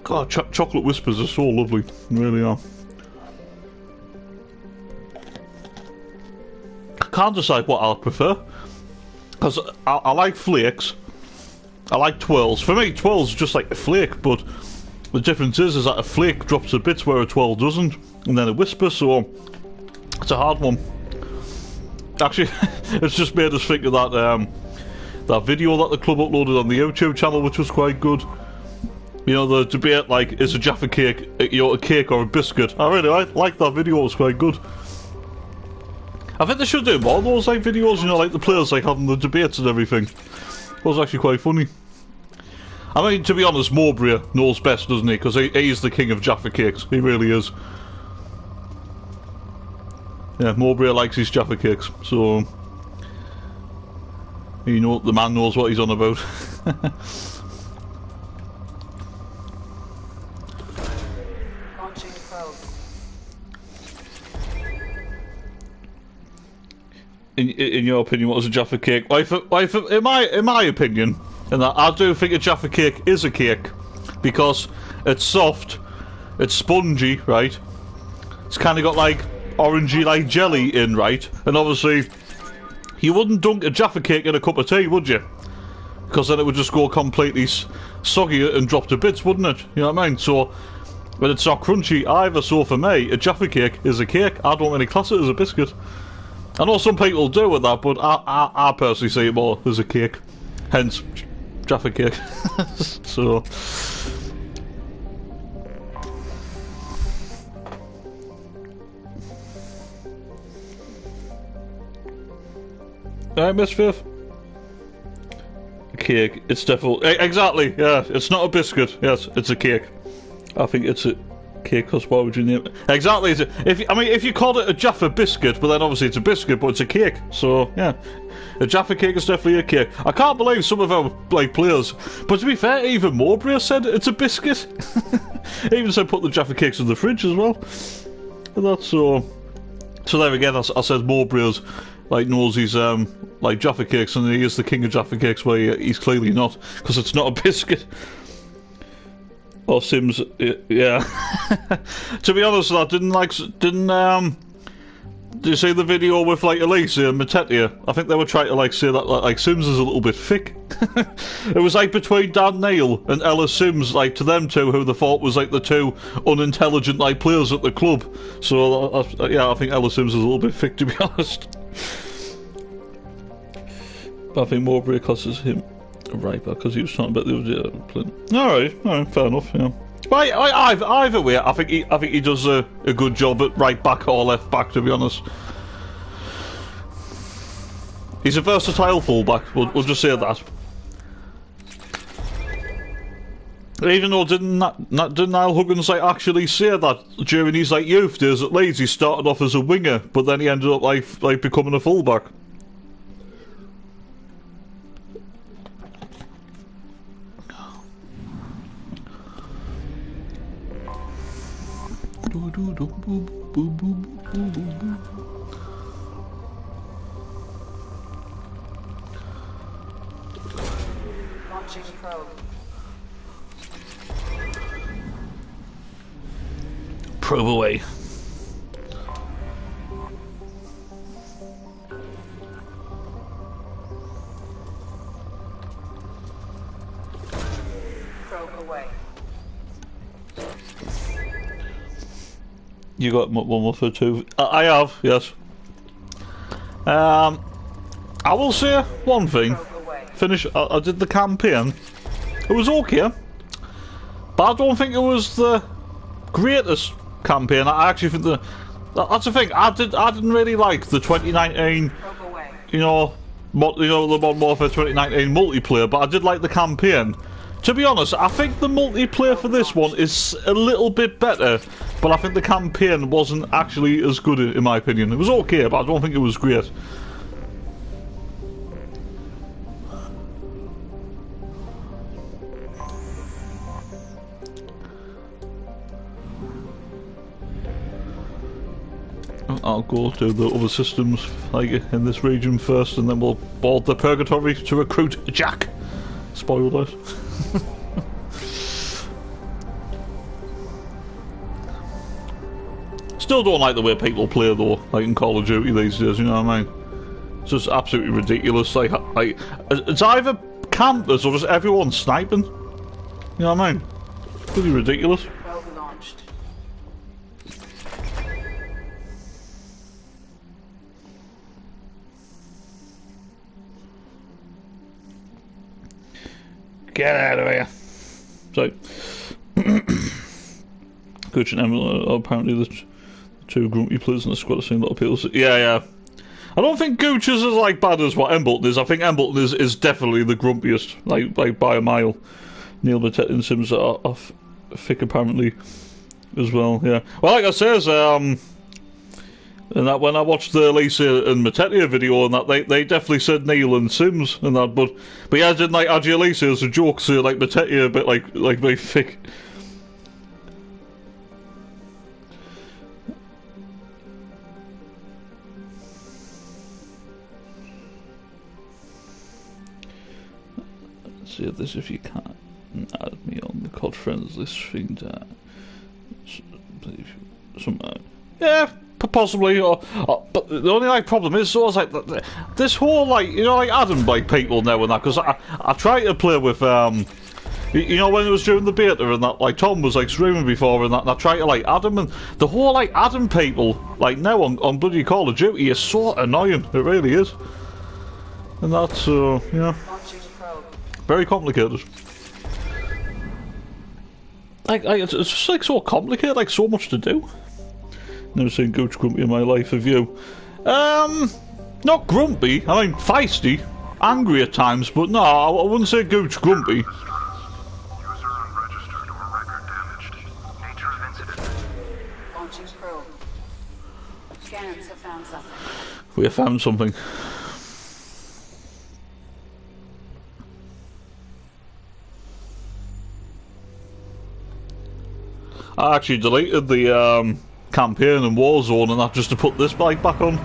God, chocolate whispers are so lovely, they really are. I can't decide what I'll prefer, because I like flakes, I like twirls. For me, twirls are just like a flake, but the difference is that a flake drops a bit where a twirl doesn't, and then a whisper, so it's a hard one. Actually, it's just made us think of that video that the club uploaded on the YouTube channel, which was quite good. You know, the debate, like, is a Jaffa cake, a cake or a biscuit? I really like that video, it was quite good. I think they should do more of those, like, videos, you know, like the players, like, having the debates and everything. It was actually quite funny. I mean, to be honest, Mowbray knows best, doesn't he? Because he's the king of Jaffa cakes, he really is. Yeah, Mowbray likes his Jaffa cakes, so... You know, the man knows what he's on about. Launching probe. In your opinion, what is a Jaffa cake? In my opinion, and I do think a Jaffa cake is a cake because it's soft, it's spongy, right? It's kind of got like orangey like jelly in, right? And obviously, you wouldn't dunk a Jaffa cake in a cup of tea, would you? Because then it would just go completely soggy and drop to bits, wouldn't it? You know what I mean? So, but it's not crunchy either. So for me, a Jaffa cake is a cake. I don't really class it as a biscuit. I know some people do with that, but I personally see it more as a cake. Hence, Jaffa cake. So. Alright, Miss Fifth. Cake. It's definitely... Exactly, yeah. It's not a biscuit. Yes, it's a cake. I think it's a cake, because why would you name it? Exactly. If you called it a Jaffa biscuit, but then obviously it's a biscuit, but it's a cake. So, yeah. A Jaffa cake is definitely a cake. I can't believe some of our players... But to be fair, even Mowbray said it's a biscuit. He even said put the Jaffa cakes in the fridge as well. And that's so... So there again, I said Mowbray's... knows he's like Jaffa cakes, and he is the king of Jaffa cakes, where he's clearly not, because it's not a biscuit. Or Sims, yeah. To be honest, I didn't Do you see the video with like Alicia and Matetia? I think they were trying to like say that like Sims is a little bit thick. It was like between Dan Neil and Ella Sims, like to them two, who they thought was like the two unintelligent like players at the club. So yeah, I think Ella Sims is a little bit thick, to be honest. But I think Mowbray causes him right back because he was talking about the plan. Alright, fair enough. Yeah. But either way, I think he does a good job at right back or left back, to be honest. He's a versatile fullback. We'll just say that. Even though didn't Niall Huggins like actually say that during his like youth days at Leeds, he started off as a winger, but then he ended up like becoming a fullback. Launching probe. Probe away. Probe away. You got one more for two. I have, yes. I will say one thing. I did the campaign. It was okay, but I don't think it was the greatest campaign. I actually think that's the thing. I didn't really like the 2019, the Modern Warfare 2019 multiplayer, but I did like the campaign. To be honest, I think the multiplayer for this one is a little bit better, but I think the campaign wasn't actually as good, in my opinion. It was okay, but I don't think it was great. I'll go to the other systems, like in this region first, and then we'll board the Purgatory to recruit Jack. Spoilers. Still don't like the way people play though, like in Call of Duty these days, you know what I mean? It's just absolutely ridiculous, like it's either campers or just everyone sniping. You know what I mean? It's pretty ridiculous. Probe launched. Get out of here. So, Gooch and Emily are apparently the two grumpy players in the squad. I've seen a lot of people say, yeah. I don't think Gooch is as like bad as what Embleton is. I think Embleton is definitely the grumpiest, like by a mile. Neil Mattet and Sims are thick apparently as well. Yeah. Well, like I says, and that when I watched the Lisa and Matetia video and that, they definitely said Neil and Sims and that, but yeah, I didn't like Agi Lisa as a joke, so like Matetia a bit like very thick. Let's see this if you can't add me on the COD friends list thing to yeah. Possibly, but the only like problem is sort of like this whole like Adam like people now and that, because I tried to play with when it was during the beta and that, like Tom was like streaming before and that, and I tried to like Adam, and the whole like Adam people like now on bloody Call of Duty is so annoying. It really is, and that's very complicated. Like it's just like so complicated, like so much to do. Never seen Gooch grumpy in my life, have you? Not grumpy, I mean feisty, angry at times, but no, I wouldn't say Gooch grumpy. Launching probe. Scans have found something. We have found something. I actually deleted the campaign and Warzone and that just to put this bike back on.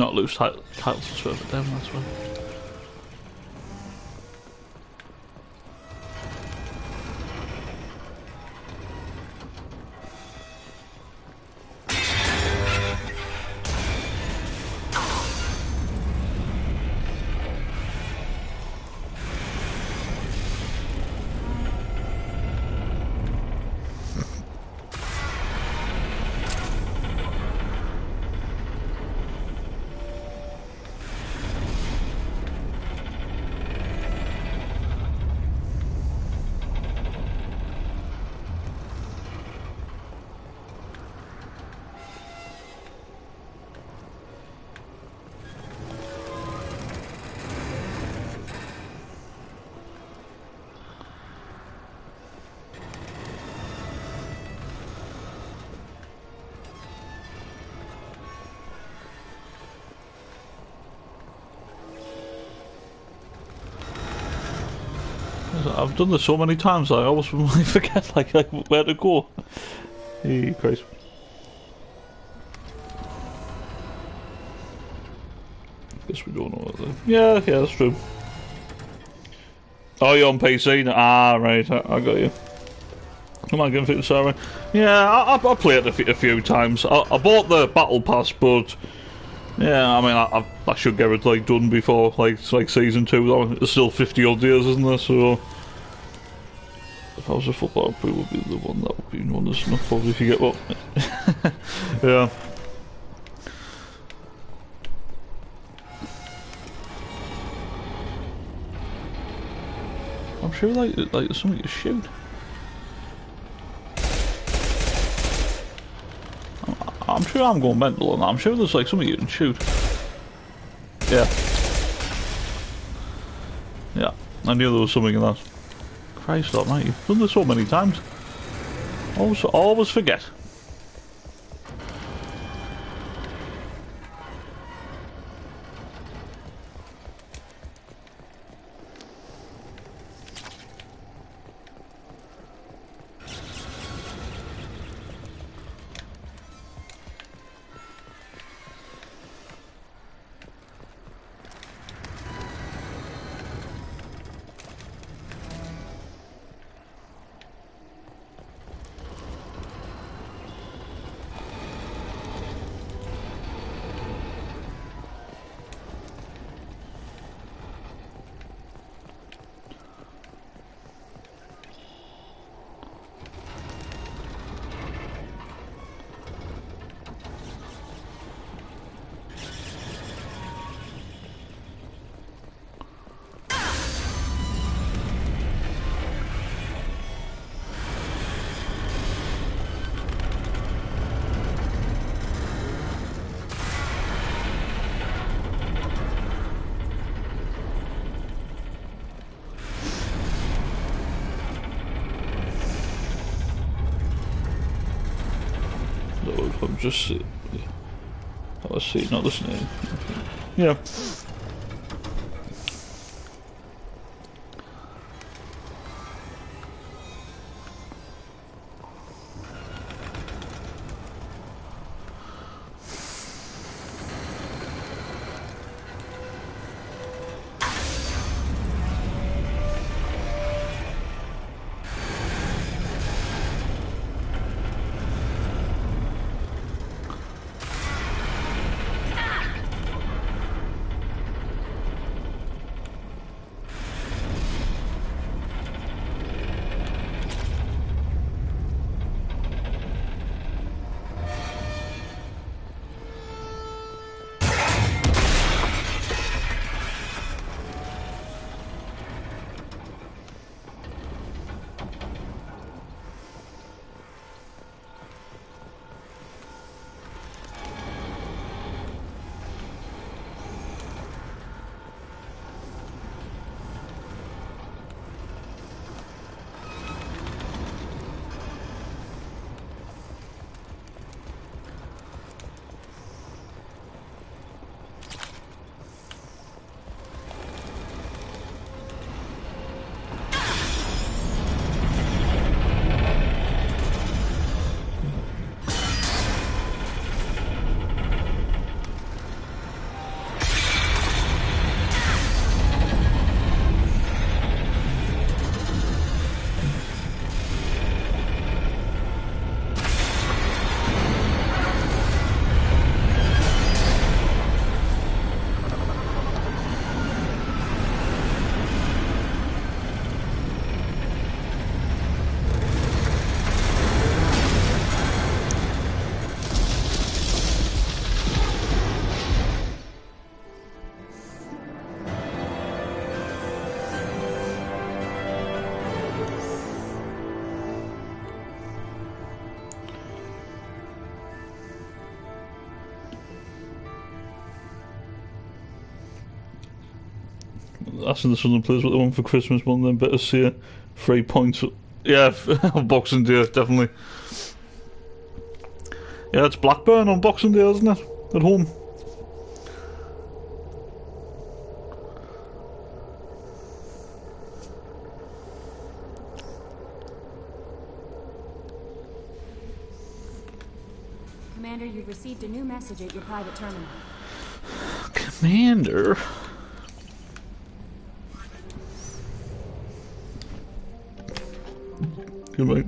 Not lose titles further down, that's fine. I've done this so many times, I always forget like where to go. Hey, Christ. Guess we don't know what that. Yeah, that's true. Oh, you're on PC now? Ah, right, I got you. Come on, give it to Sarah. Yeah, I played it a few times. I bought the battle pass, but yeah, I mean, I should get it like done before like season 2. Though. It's still 50 odd years, isn't there? So if I was a footballer, it would be the one that would be known as enough. Probably if you get what. Yeah. I'm sure like there's something to shoot. I'm sure I'm going mental on that. I'm sure there's like something you can shoot. Yeah. Yeah. I knew there was something in that. Christ almighty, you've done this so many times. Always forget. I'm just I was see, not listening. Yeah. asking the Southern players what they want for Christmas, but then better see 3 points. Yeah, on Boxing Day, definitely. Yeah, it's Blackburn on Boxing Day, isn't it? At home. Commander, you've received a new message at your private terminal. Commander? Good night.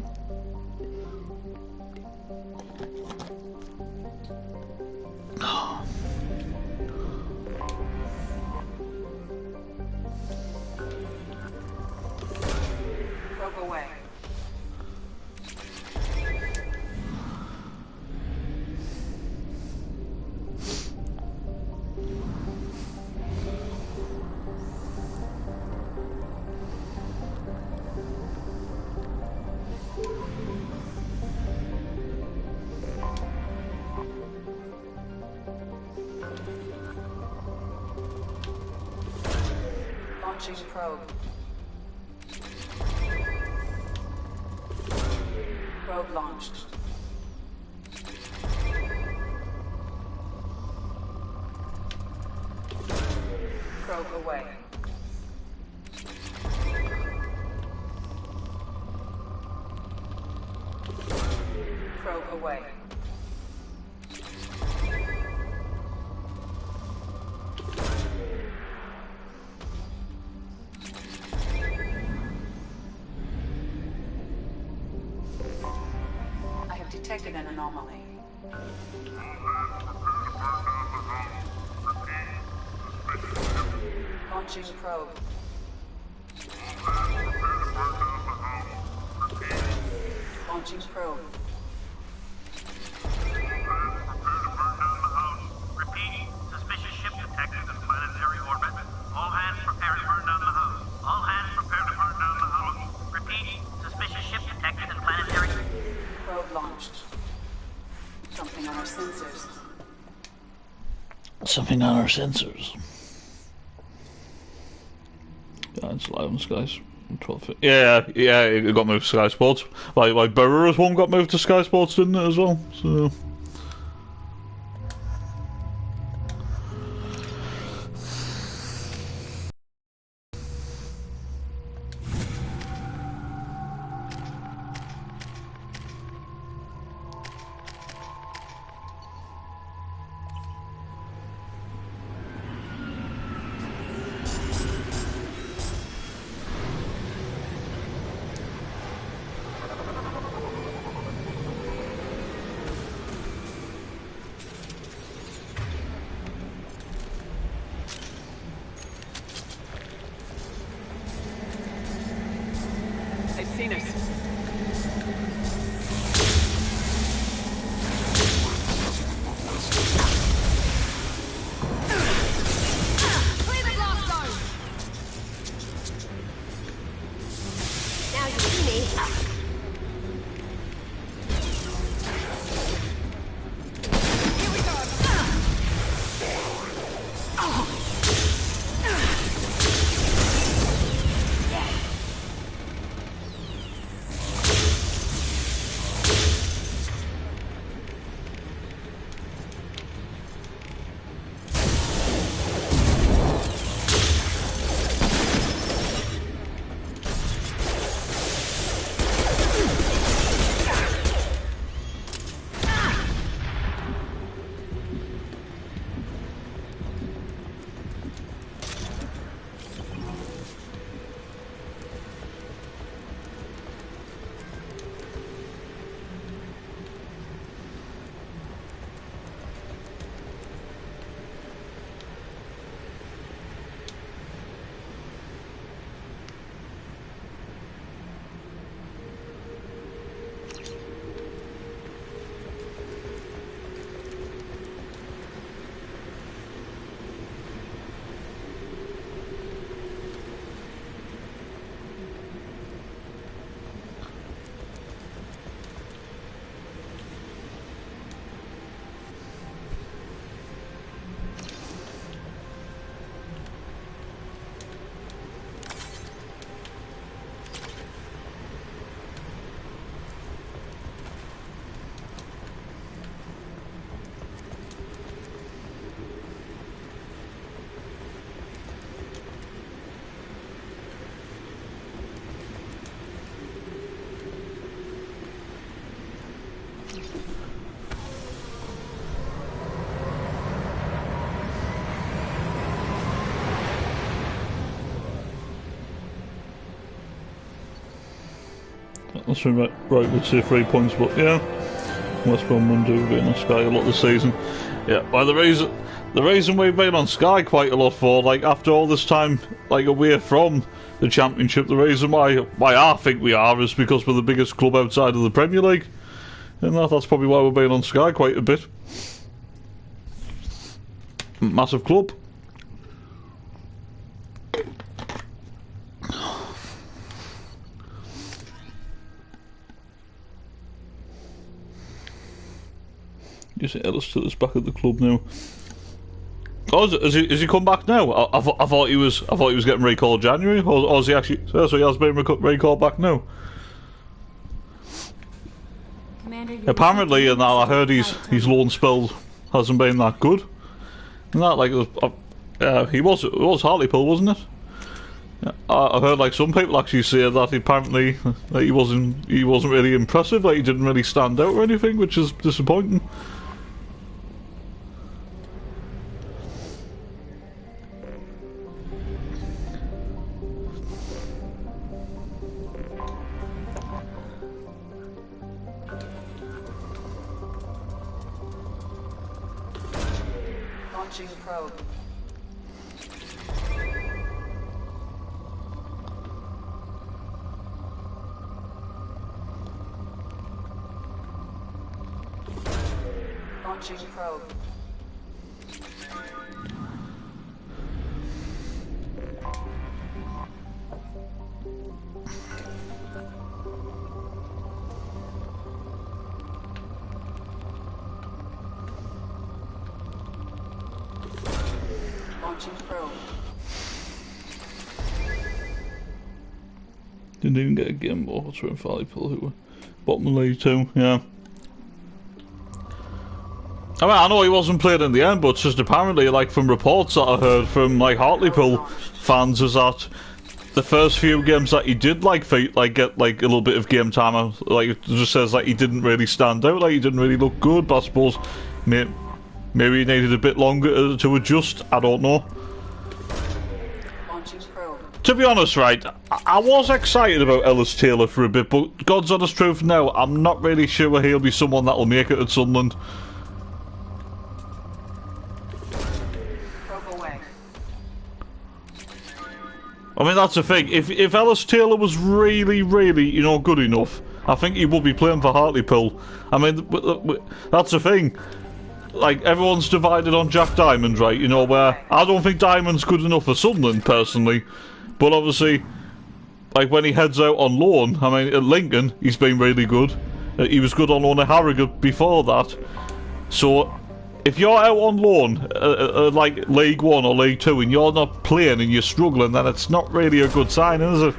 Probe away. Launching probe. Probe launched. Probe away. Probe away. I have detected an anomaly. Launching probe. Launching probe. Repeat, suspicious ship detected in planetary orbit. All hands prepare to burn down the house. All hands prepare to burn down the house. Repeat, suspicious ship detected in planetary... Probe launched. Something on our sensors. Something on our sensors. Yeah, it's live on Sky. 12. Yeah, it got moved to Sky Sports. Like Burrower's one got moved to Sky Sports, didn't it, as well? So. They've seen us. Clear the blast zone! Now you see me. Here we go! that's right, let's say 3 points, but yeah. West Brom won do being on Sky a lot this season. Yeah, well, the reason we've been on Sky quite a lot for, like, after all this time, like, away from the Championship, the reason why I think we are is because we're the biggest club outside of the Premier League. And that's probably why we're being on Sky quite a bit. Massive club. You see Ellis Tiller's back at the club now. Oh, has he come back now? I thought he was getting recalled January, or is he actually? So he has been recalled back now. Apparently, and I heard his loan spell hasn't been that good. And that, like, it was Hartlepool, wasn't it? I heard, like, some people actually say that apparently he wasn't really impressive, like he didn't really stand out or anything, which is disappointing. Launching probe. Launching probe. Launching probe. Didn't even get a game ball. What's with Hartlepool, who were bottom of the league too, yeah. I mean, I know he wasn't played in the end, but just apparently, like, from reports that I heard from, like, Hartlepool fans, is that the first few games that he did, like get, like, a little bit of game time, like, it just says, like, he didn't really stand out, like, he didn't really look good, but I suppose maybe he needed a bit longer to adjust, I don't know. To be honest, right, I was excited about Ellis Taylor for a bit, but God's honest truth now, I'm not really sure he'll be someone that'll make it at Sunderland. I mean, that's the thing. If Ellis Taylor was really, really, you know, good enough, I think he would be playing for Hartlepool. I mean, that's the thing. Like, everyone's divided on Jack Diamond, right? You know, where I don't think Diamond's good enough for Sunderland, personally. But obviously, like, when he heads out on loan, I mean, at Lincoln, he's been really good. He was good on loan at Harrogate before that. So, if you're out on loan, like League 1 or League 2, and you're not playing and you're struggling, then it's not really a good sign, is it?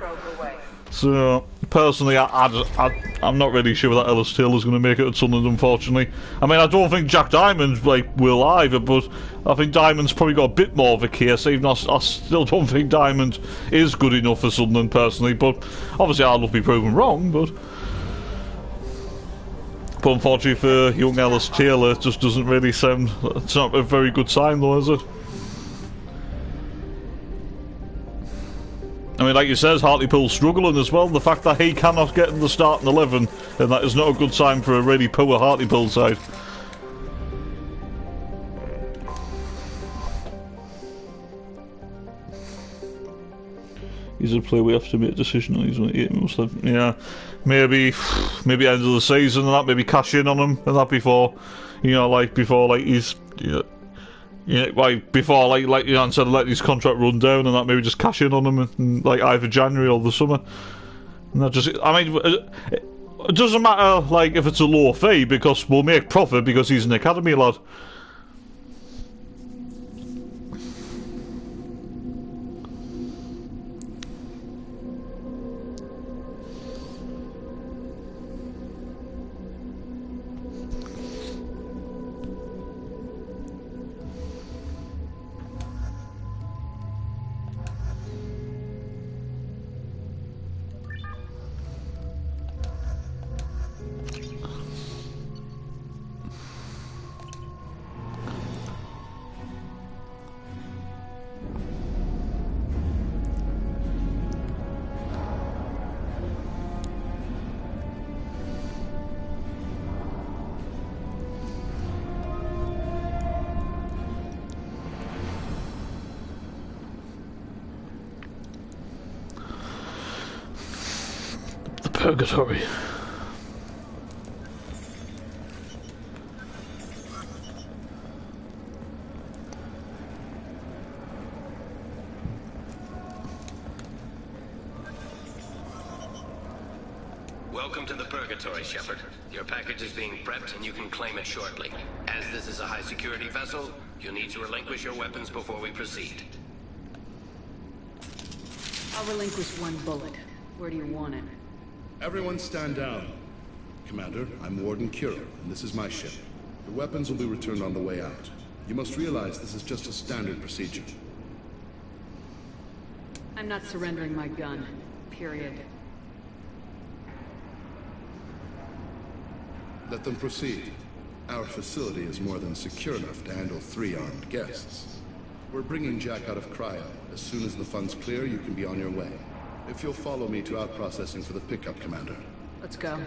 So, personally, I'm not really sure that Ellis Taylor's going to make it at Sunderland, unfortunately. I mean, I don't think Jack Diamond, like, will either, but I think Diamond's probably got a bit more of a case, even though I still don't think Diamond is good enough for Sunderland, personally, but obviously I'll be proven wrong, but unfortunately for young Ellis Taylor, it just doesn't really sound... It's not a very good sign, though, is it? I mean, like you says, Hartlepool's struggling as well. The fact that he cannot get in the starting 11, then that is not a good sign for a really poor Hartlepool side. He's a player we have to make a decision on. He's only 8 months left. Yeah, maybe end of the season and that. Maybe cash in on him and that before, you know, like before, like he's, like before, like you know, instead of letting his contract run down and that, maybe just cash in on him in like either January or the summer. And that just, I mean, it doesn't matter like if it's a low fee because we'll make profit because he's an academy lad. Purgatory. Welcome to the Purgatory, Shepard. Your package is being prepped and you can claim it shortly. As this is a high-security vessel, you'll need to relinquish your weapons before we proceed. I'll relinquish one bullet. Where do you want it? Everyone stand down. Commander, I'm Warden Krios, and this is my ship. Your weapons will be returned on the way out. You must realize this is just a standard procedure. I'm not surrendering my gun. Period. Let them proceed. Our facility is more than secure enough to handle 3 armed guests. We're bringing Jack out of cryo. As soon as the funds clear, you can be on your way. If you'll follow me to out-processing for the pickup, Commander. Let's go.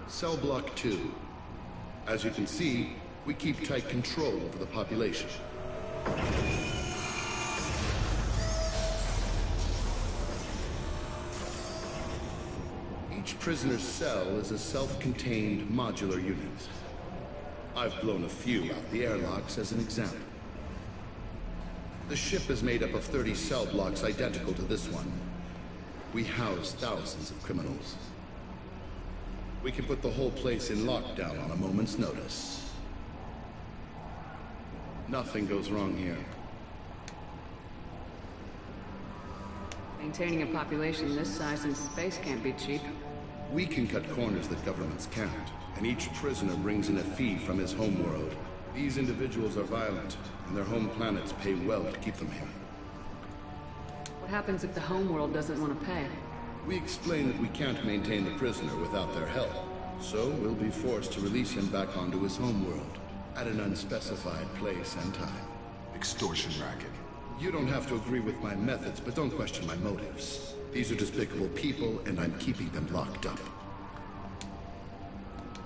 Cell Block 2. As you can see, we keep tight control over the population. Each prisoner's cell is a self-contained modular unit. I've blown a few out the airlocks as an example. The ship is made up of 30 cell blocks identical to this one. We house thousands of criminals. We can put the whole place in lockdown on a moment's notice. Nothing goes wrong here. Maintaining a population this size in space can't be cheap. We can cut corners that governments can't, and each prisoner brings in a fee from his homeworld. These individuals are violent, and their home planets pay well to keep them here. What happens if the homeworld doesn't want to pay? We explain that we can't maintain the prisoner without their help, so we'll be forced to release him back onto his homeworld, at an unspecified place and time. Extortion racket. You don't have to agree with my methods, but don't question my motives. These are despicable people, and I'm keeping them locked up.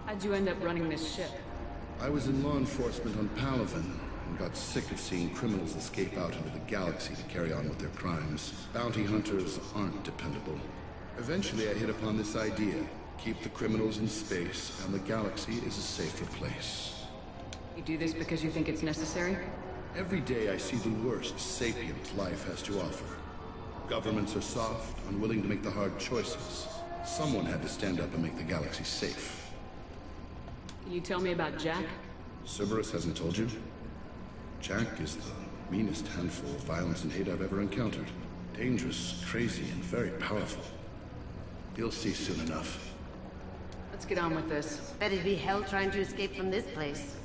How'd you end up running this ship? I was in law enforcement on Palaven, and got sick of seeing criminals escape out into the galaxy to carry on with their crimes. Bounty hunters aren't dependable. Eventually I hit upon this idea. Keep the criminals in space, and the galaxy is a safer place. You do this because you think it's necessary? Every day I see the worst sapient life has to offer. Governments are soft, unwilling to make the hard choices. Someone had to stand up and make the galaxy safe. Can you tell me about Jack? Cerberus hasn't told you? Jack is the meanest handful of violence and hate I've ever encountered. Dangerous, crazy, and very powerful. You'll see soon enough. Let's get on with this. Bet it'd be hell trying to escape from this place.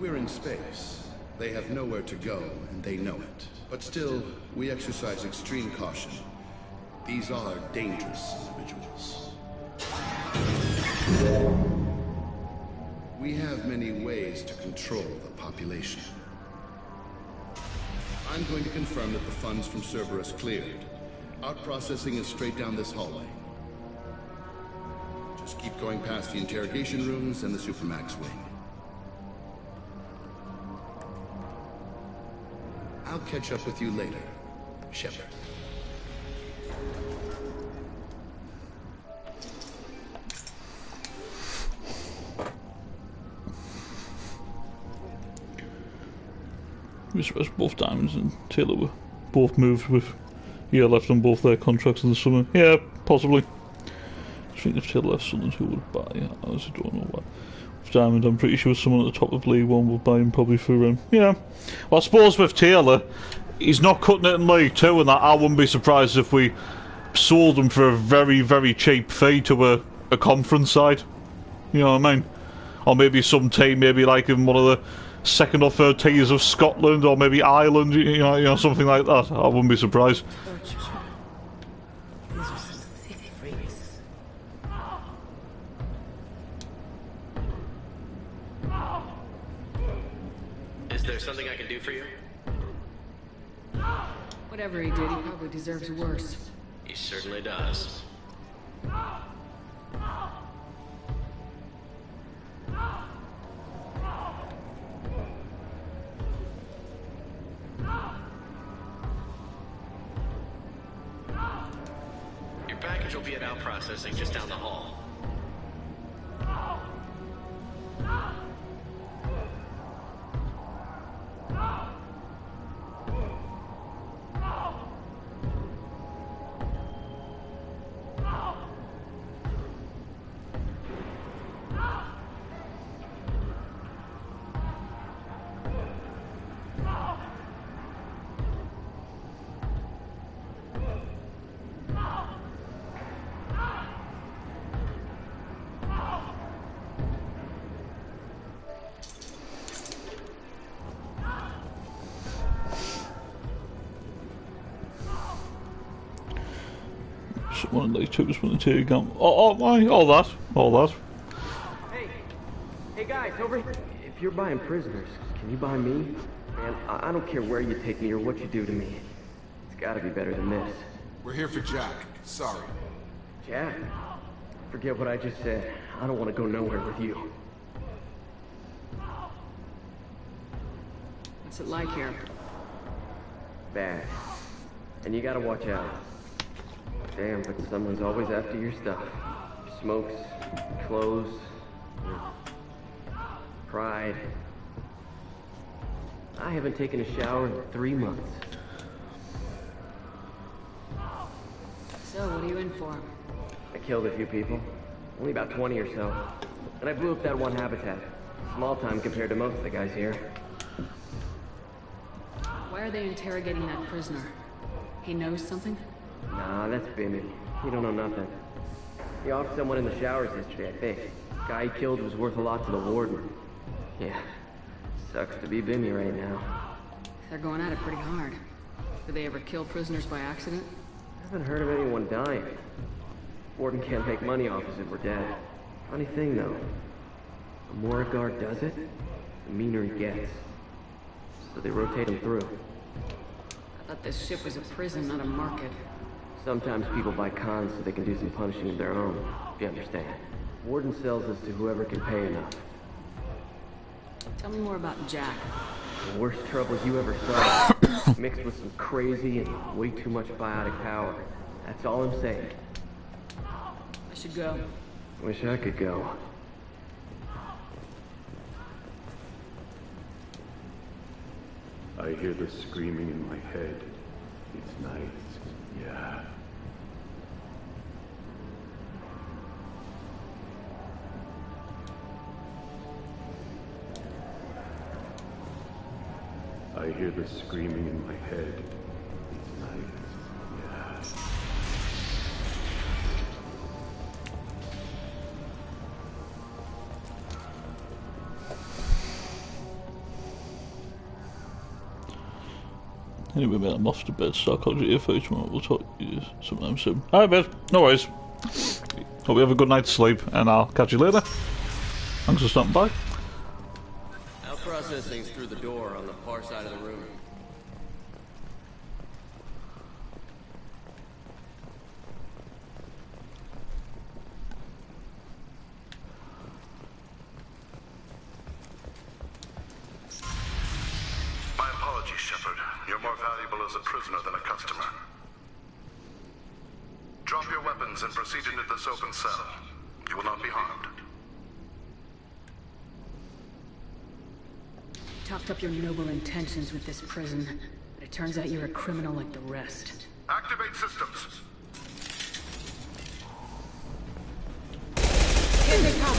We're in space. They have nowhere to go, and they know it. But still, we exercise extreme caution. These are dangerous individuals. We have many ways to control the population. I'm going to confirm that the funds from Cerberus cleared. Out-processing is straight down this hallway. Just keep going past the interrogation rooms and the Supermax wing. I'll catch up with you later, Shepard. We suppose both Diamonds and Taylor were both moved with left on both their contracts in the summer. Yeah, possibly. I think if Taylor left someone who would buy it, I also don't know why. With Diamond, I'm pretty sure someone at the top of League 1 would buy him probably for yeah. Well, I suppose with Taylor, he's not cutting it in League 2, and that I wouldn't be surprised if we sold him for a very, very cheap fee to a conference side. You know what I mean? Or maybe some team, maybe like in one of the second or third tiers of Scotland, or maybe Ireland, you know, something like that. I wouldn't be surprised. These are some sick freaks. Is there something I can do for you? Whatever he did, he probably deserves worse. He certainly does. package will be at out processing just down the hall. One they took us from the tear gun. All that. Hey guys, over here. If you're buying prisoners, can you buy me? Man, I don't care where you take me or what you do to me. It's gotta be better than this. We're here for Jack. Sorry. Jack? Forget what I just said. I don't want to go nowhere with you. What's it like here? Bad. And you gotta watch out. Damn, but someone's always after your stuff. Your smokes, your clothes, your pride. I haven't taken a shower in 3 months. So, what are you in for? I killed a few people. Only about 20 or so. And I blew up that one habitat. Small time compared to most of the guys here. Why are they interrogating that prisoner? He knows something? Nah, that's Bimmy. He don't know nothing. He offed someone in the showers yesterday, I think. The guy he killed was worth a lot to the warden. Yeah, sucks to be Bimmy right now. They're going at it pretty hard. Do they ever kill prisoners by accident? I haven't heard of anyone dying. Warden can't make money off us if we're dead. Funny thing, though. The more a guard does it, the meaner he gets. So they rotate him through. I thought this ship was a prison, not a market. Sometimes people buy cons so they can do some punishing of their own, if you understand. Warden sells us to whoever can pay enough. Tell me more about Jack. The worst trouble you ever saw, mixed with some crazy and way too much biotic power. That's all I'm saying. I should go. Wish I could go. I hear the screaming in my head. It's night. Yeah. I hear the screaming in my head. It's night. Yeah. Anyway, mate, I'm off to bed. Psychology FH, we'll talk to you sometime soon. Alright, mate. No worries. Hope you have a good night's sleep, and I'll catch you later. Thanks for stopping by. Out processing's through the door on the far side of the room. My apologies, Shepard. You're more valuable as a prisoner than a customer. Drop your weapons and proceed into this open cell. You will not be harmed. You talked up your noble intentions with this prison, but it turns out you're a criminal like the rest. Activate systems. Here they come!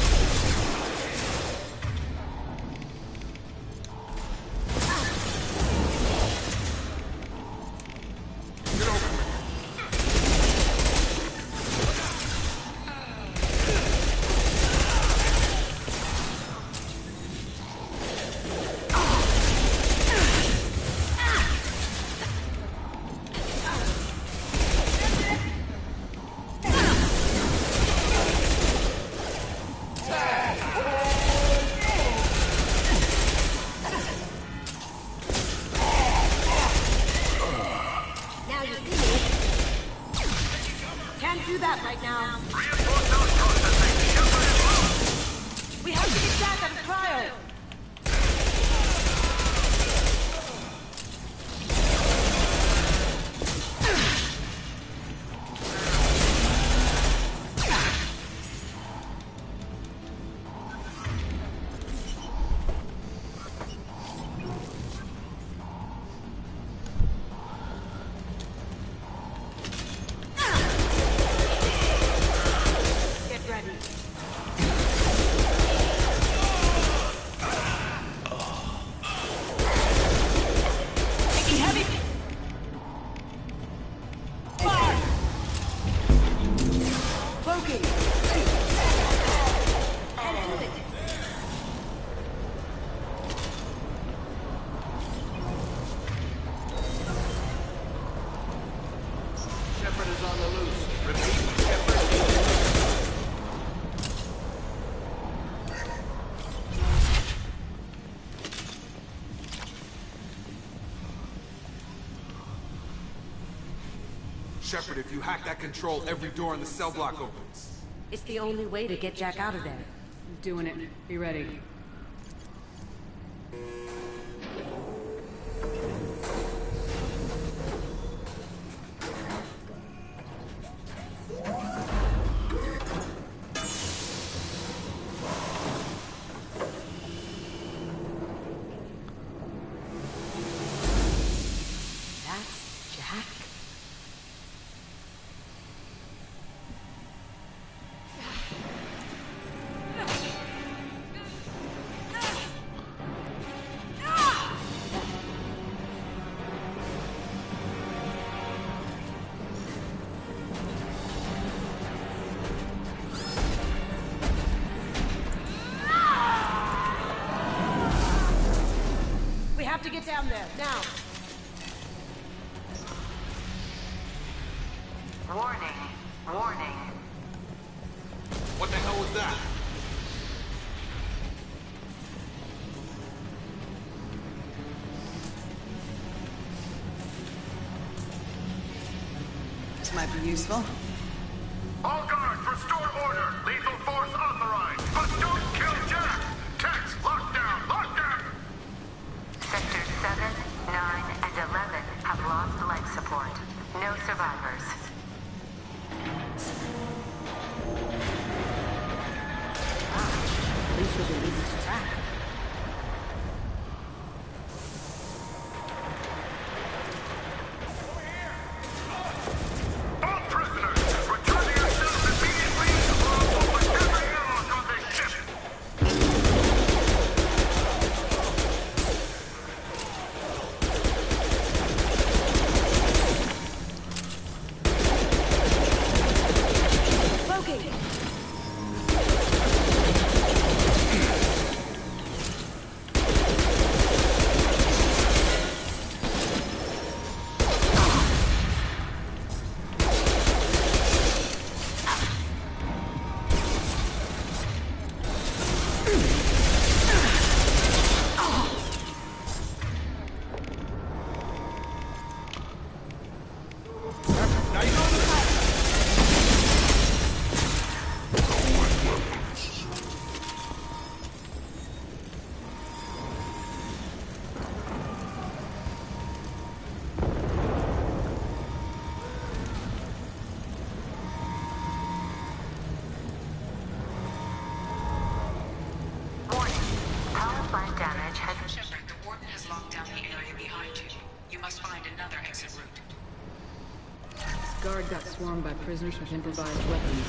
Shepard, if you hack that control, every door in the cell block opens. It's the only way to get Jack out of there. I'm doing it. Be ready. That's Jack. We have to get down there, now. Warning. Warning. What the hell was that? This might be useful. All guards, restore order. Lethal force authorized. But don't kill Jack. Text, lockdown, lockdown. Sectors 7, 9, and 11 have lost life support. No survivors. At least we'll be easy to track. All prisoners, return to your cells immediately or I'll open every airlock on this ship. Located. Warning. Power plant damage has... Shepard, the warden has locked down the area behind you. You must find another exit route. This guard got swarmed by prisoners with improvised weapons.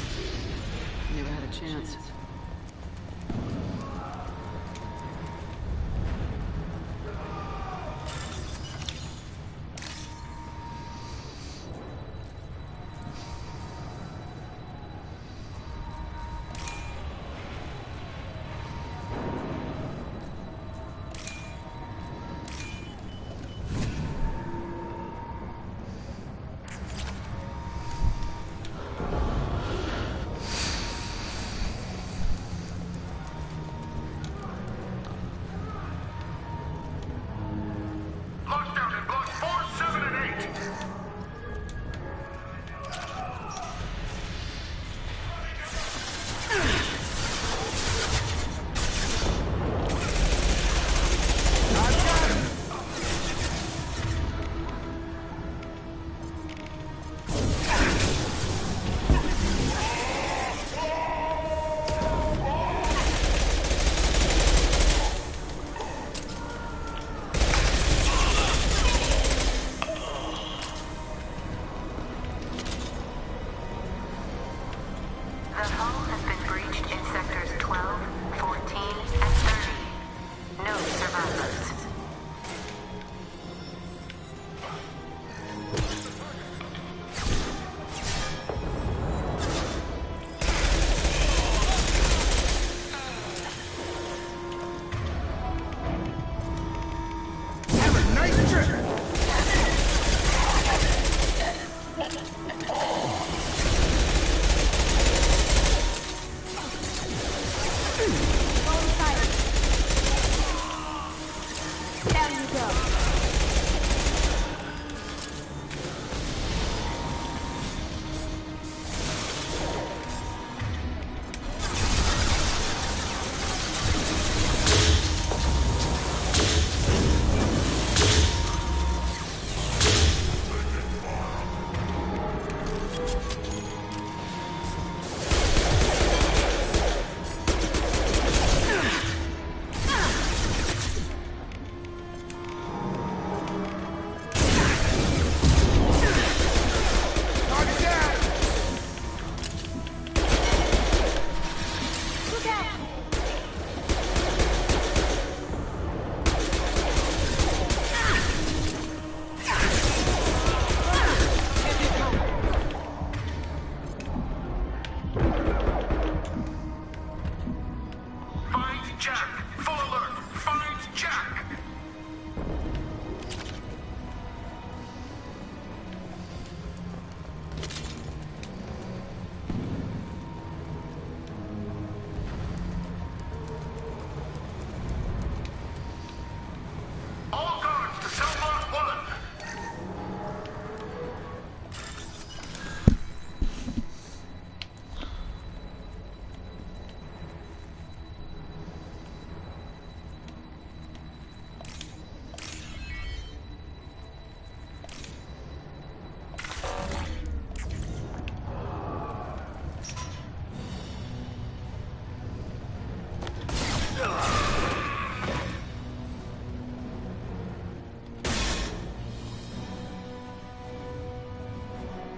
Never had a chance.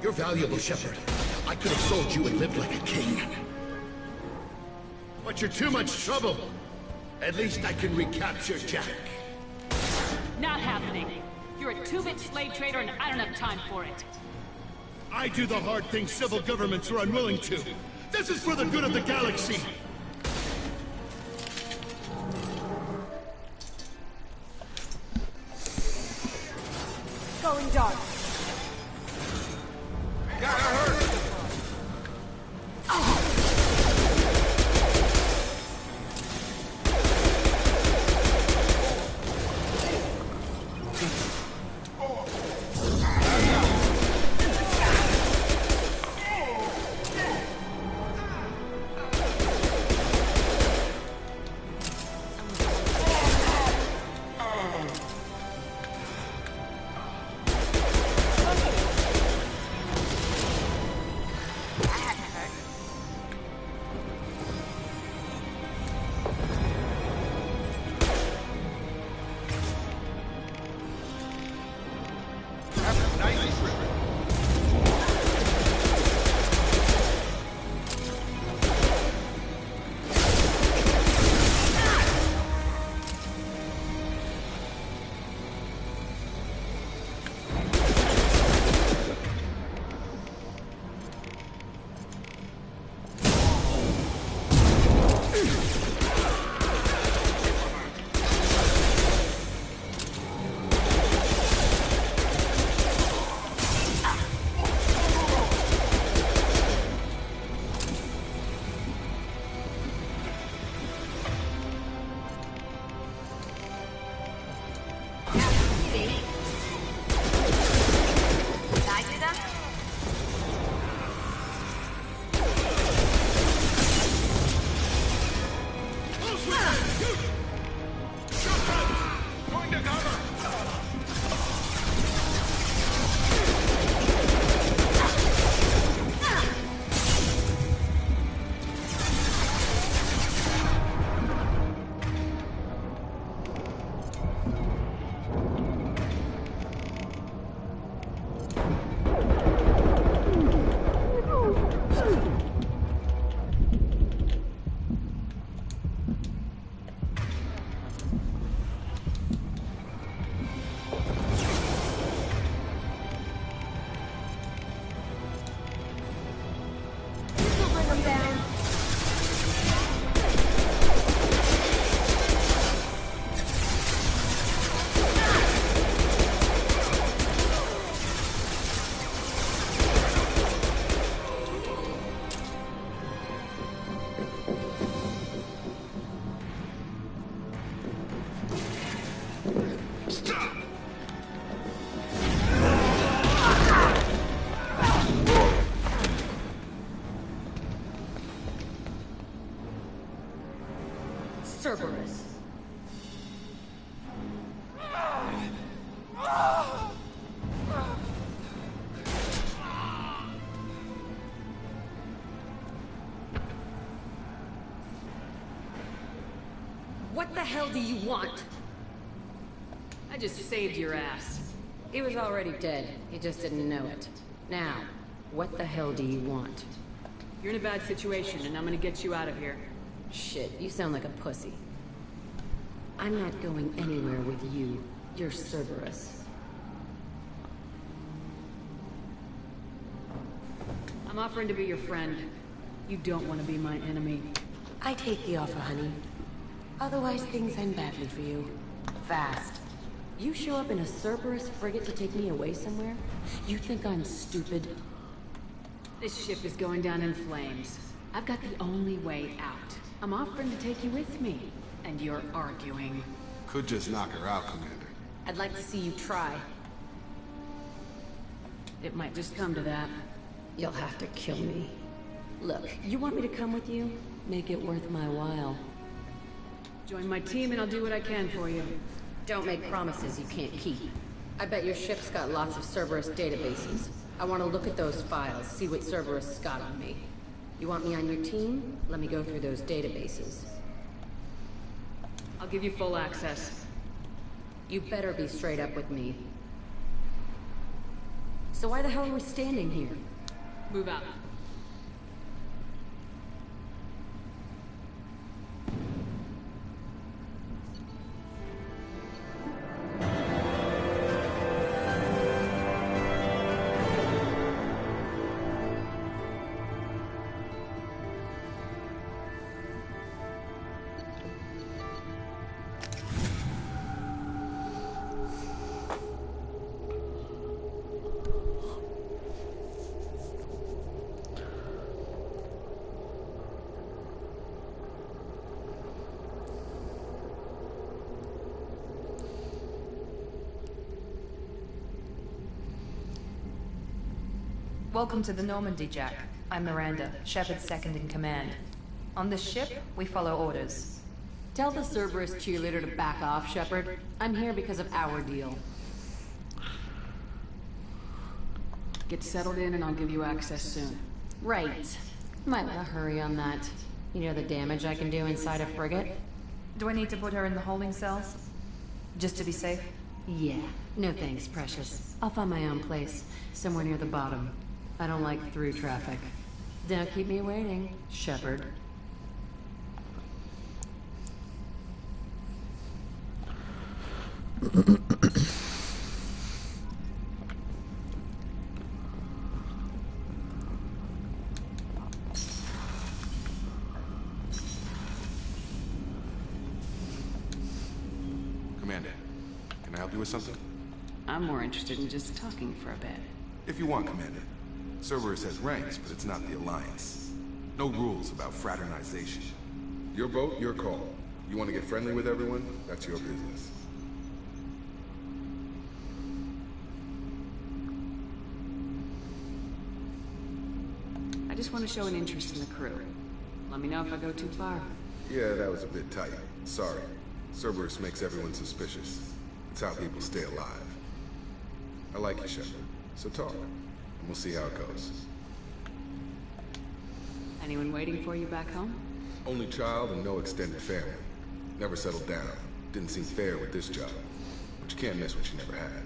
You're valuable, Shepard. I could have sold you and lived like a king. But you're too much trouble. At least I can recapture Jack. Not happening. You're a two-bit slave trader and I don't have time for it. I do the hard things civil governments are unwilling to. This is for the good of the galaxy. Going dark. Got her hurt! Cerberus. What the hell do you want? I just saved your ass. He was already dead. He just didn't know it. Now, what the hell do you want? You're in a bad situation, and I'm gonna get you out of here. Shit, you sound like a pussy. I'm not going anywhere with you. You're Cerberus. I'm offering to be your friend. You don't want to be my enemy. I take the offer, honey. Otherwise, things end badly for you. Fast. You show up in a Cerberus frigate to take me away somewhere? You think I'm stupid? This ship is going down in flames. I've got the only way out. I'm offering to take you with me, and you're arguing. Could just knock her out, Commander. I'd like to see you try. It might just come to that. You'll have to kill me. Look, you want me to come with you? Make it worth my while. Join my team and I'll do what I can for you. Don't make promises you can't keep. I bet your ship's got lots of Cerberus databases. I want to look at those files, see what Cerberus got on me. You want me on your team? Let me go through those databases. I'll give you full access. You better be straight up with me. So why the hell are we standing here? Move out. Welcome to the Normandy, Jack. I'm Miranda, Shepard's second in command. On this ship, we follow orders. Tell the Cerberus cheerleader to back off, Shepard. I'm here because of our deal. Get settled in and I'll give you access soon. Right. Might want to hurry on that. You know the damage I can do inside a frigate? Do I need to put her in the holding cells? Just to be safe? Yeah. No thanks, precious. I'll find my own place, somewhere near the bottom. I don't like through traffic. Don't keep me waiting, Shepard. Commander, can I help you with something? I'm more interested in just talking for a bit. If you want, Commander. Cerberus has ranks, but it's not the Alliance. No rules about fraternization. Your boat, your call. You want to get friendly with everyone? That's your business. I just want to show an interest in the crew. Let me know if I go too far. Yeah, that was a bit tight. Sorry. Cerberus makes everyone suspicious. It's how people stay alive. I like you, Shepard. So talk. We'll see how it goes. Anyone waiting for you back home? Only child and no extended family. Never settled down. Didn't seem fair with this job. But you can't miss what you never had.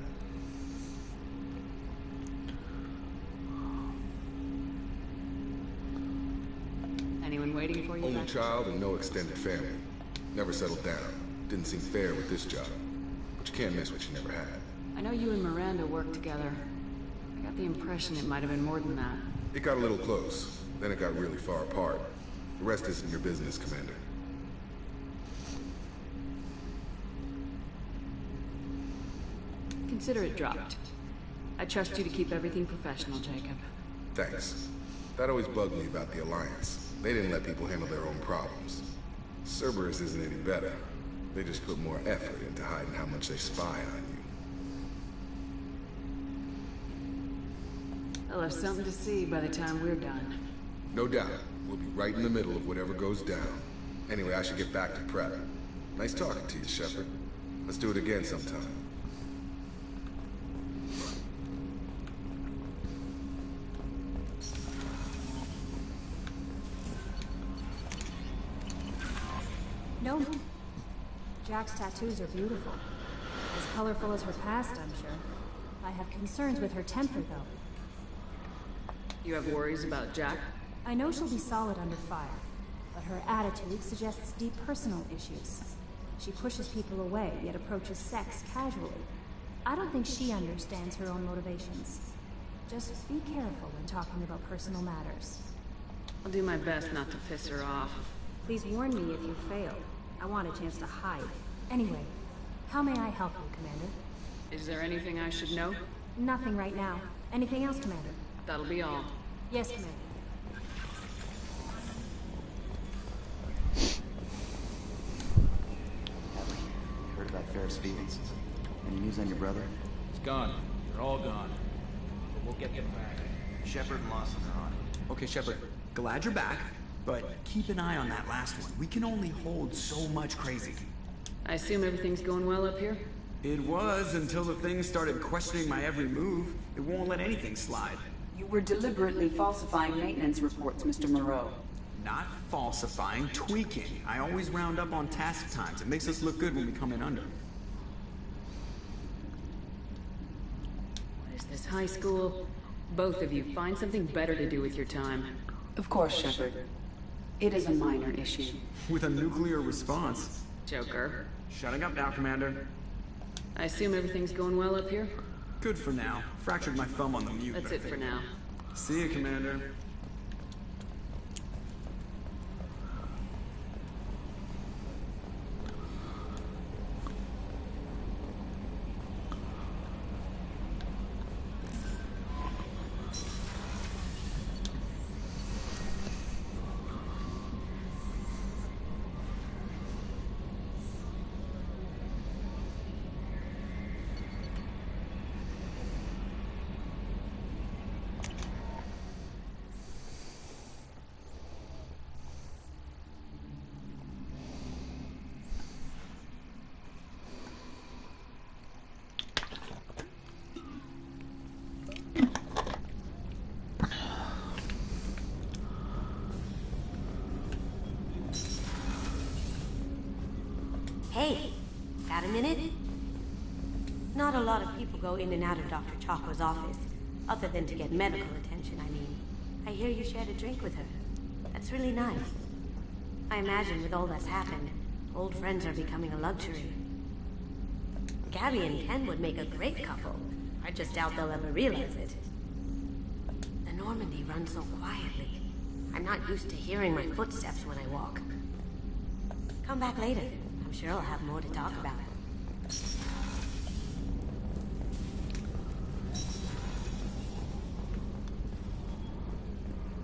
Anyone waiting for you Only back child and no extended family. Never settled down. Didn't seem fair with this job. But you can't miss what you never had. I know you and Miranda worked together. I got the impression it might have been more than that. It got a little close. Then it got really far apart. The rest isn't your business, Commander. Consider it dropped. I trust you to keep everything professional, Jacob. Thanks. That always bugged me about the Alliance. They didn't let people handle their own problems. Cerberus isn't any better. They just put more effort into hiding how much they spy on you. I'll have something to see by the time we're done. No doubt. We'll be right in the middle of whatever goes down. Anyway, I should get back to prep. Nice talking to you, Shepard. Let's do it again sometime. No. Jack's tattoos are beautiful. As colorful as her past, I'm sure. I have concerns with her temper, though. You have worries about Jack? I know she'll be solid under fire, but her attitude suggests deep personal issues. She pushes people away, yet approaches sex casually. I don't think she understands her own motivations. Just be careful when talking about personal matters. I'll do my best not to piss her off. Please warn me if you fail. I want a chance to hide. Anyway, how may I help you, Commander? Is there anything I should know? Nothing right now. Anything else, Commander? That'll be all. Yes, Commander. Heard about Ferris Fields? Any news on your brother? He's gone. They're all gone. But we'll get them back. Shepard and Lawson are on it. Okay, Shepard. Glad you're back, but keep an eye on that last one. We can only hold so much crazy. I assume everything's going well up here? It was until the thing started questioning my every move. It won't let anything slide. You were deliberately falsifying maintenance reports, Mr. Moreau. Not falsifying, tweaking. I always round up on task times. It makes us look good when we come in under. What is this high school? Both of you, find something better to do with your time. Of course, Shepard. It is a minor issue. With a nuclear response. Joker. Shutting up now, Commander. I assume everything's going well up here? Good for now. Fractured my thumb on the mute. That's it for now. See you, Commander. Hey, got a minute? Not a lot of people go in and out of Dr. Chaco's office, other than to get medical attention, I mean. I hear you shared a drink with her. That's really nice. I imagine with all that's happened, old friends are becoming a luxury. Gabby and Ken would make a great couple. I just doubt they'll ever realize it. The Normandy runs so quietly. I'm not used to hearing my footsteps when I walk. Come back later. I'm sure I'll have more to talk about.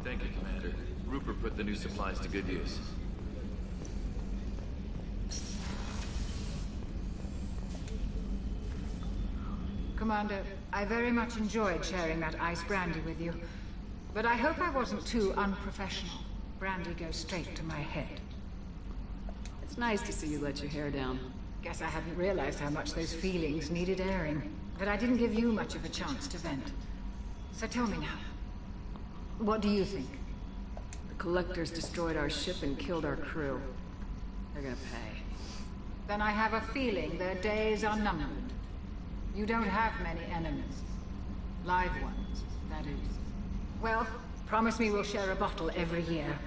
Thank you, Commander. Rupert put the new supplies to good use. Commander, I very much enjoyed sharing that ice brandy with you. But I hope I wasn't too unprofessional. Brandy goes straight to my head. It's nice to see you let your hair down. Guess I hadn't realized how much those feelings needed airing. But I didn't give you much of a chance to vent. So tell me now. What do you think? The Collectors destroyed our ship and killed our crew. They're gonna pay. Then I have a feeling their days are numbered. You don't have many enemies. Live ones, that is. Well, promise me we'll share a bottle every year.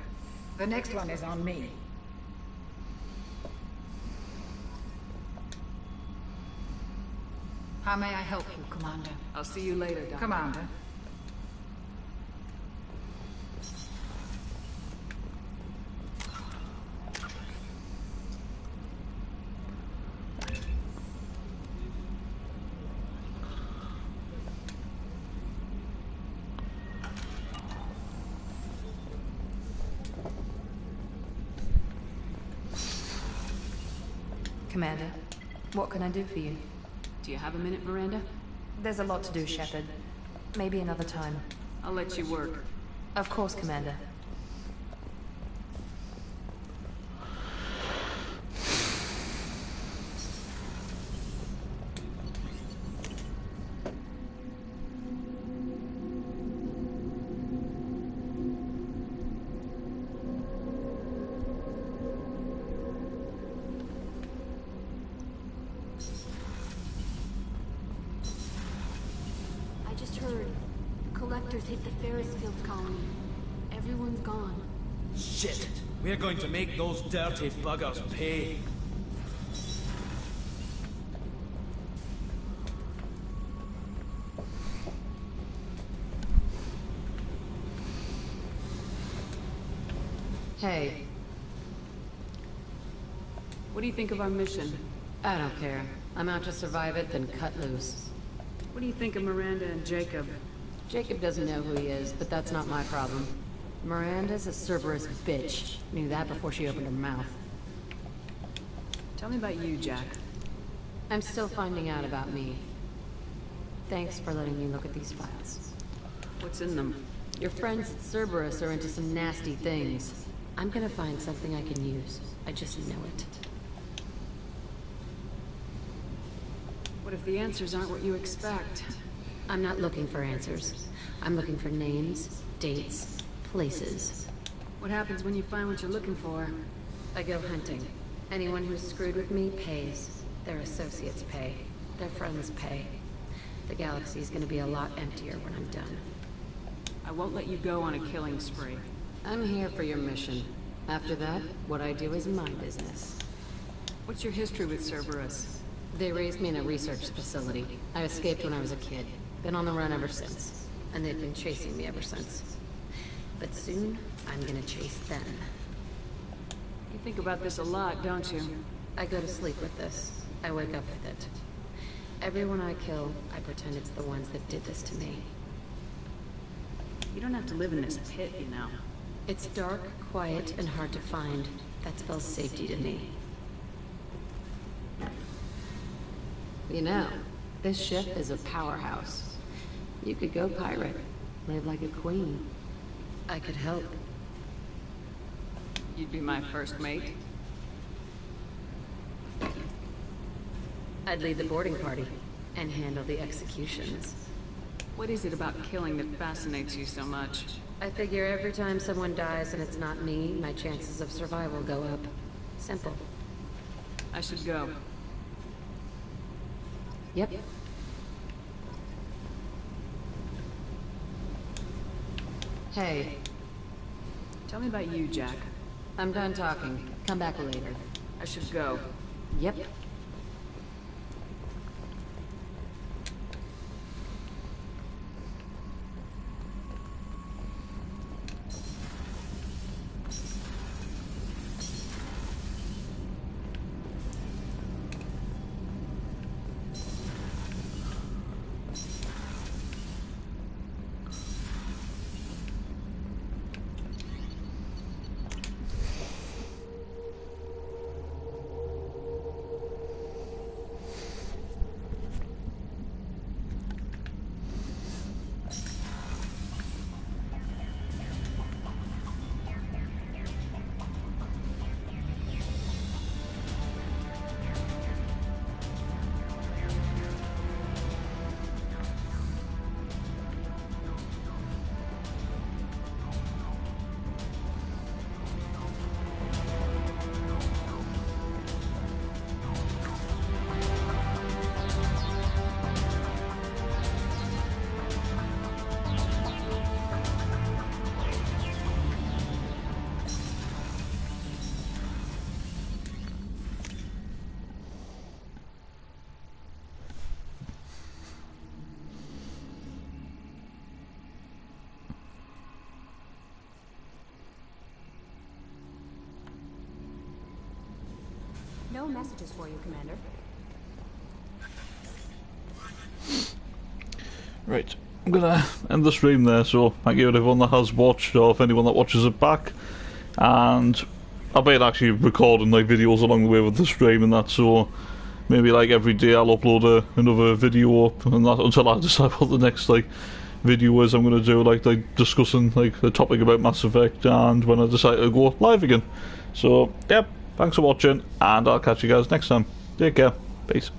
The next one is on me. How may I help you, Commander? I'll see you later, Doctor. Commander. Commander, what can I do for you? Do you have a minute, Miranda? There's a lot to do, Shepard. Maybe another time. I'll let you work. Of course, Commander. Hit the Ferris Field colony. Everyone's gone. Shit! We're going to make those dirty buggers pay. Hey. What do you think of our mission? I don't care. I'm out to survive it, then cut loose. What do you think of Miranda and Jacob? Jacob doesn't know who he is, but that's not my problem. Miranda's a Cerberus bitch. Knew that before she opened her mouth. Tell me about you, Jack. I'm still finding out about me. Thanks for letting me look at these files. What's in them? Your friends at Cerberus are into some nasty things. I'm gonna find something I can use. I just know it. What if the answers aren't what you expect? I'm not looking for answers. I'm looking for names, dates, places. What happens when you find what you're looking for? I go hunting. Anyone who's screwed with me pays. Their associates pay. Their friends pay. The galaxy's gonna be a lot emptier when I'm done. I won't let you go on a killing spree. I'm here for your mission. After that, what I do is my business. What's your history with Cerberus? They raised me in a research facility. I escaped when I was a kid. Been on the run ever since. And they've been chasing me ever since. But soon, I'm gonna chase them. You think about this a lot, don't you? I go to sleep with this. I wake up with it. Everyone I kill, I pretend it's the ones that did this to me. You don't have to live in this pit, you know. It's dark, quiet, and hard to find. That spells safety to me. You know, this ship is a powerhouse. You could go pirate, live like a queen. I could help. You'd be my first mate. I'd lead the boarding party and handle the executions. What is it about killing that fascinates you so much? I figure every time someone dies and it's not me, my chances of survival go up. Simple. I should go. Yep. Hey. Tell me about you, Jack. I'm done talking. Come back later. I should go. Yep. No messages for you, Commander. Right, I'm gonna end the stream there, so thank you to everyone that has watched, or if anyone that watches it back. And I'll be actually recording like videos along the way with the stream and that, so maybe like every day I'll upload another video up and that until I decide what the next like video is I'm gonna do, like discussing like a topic about Mass Effect, and when I decide to go live again. So yep, thanks for watching, and I'll catch you guys next time. Take care. Peace.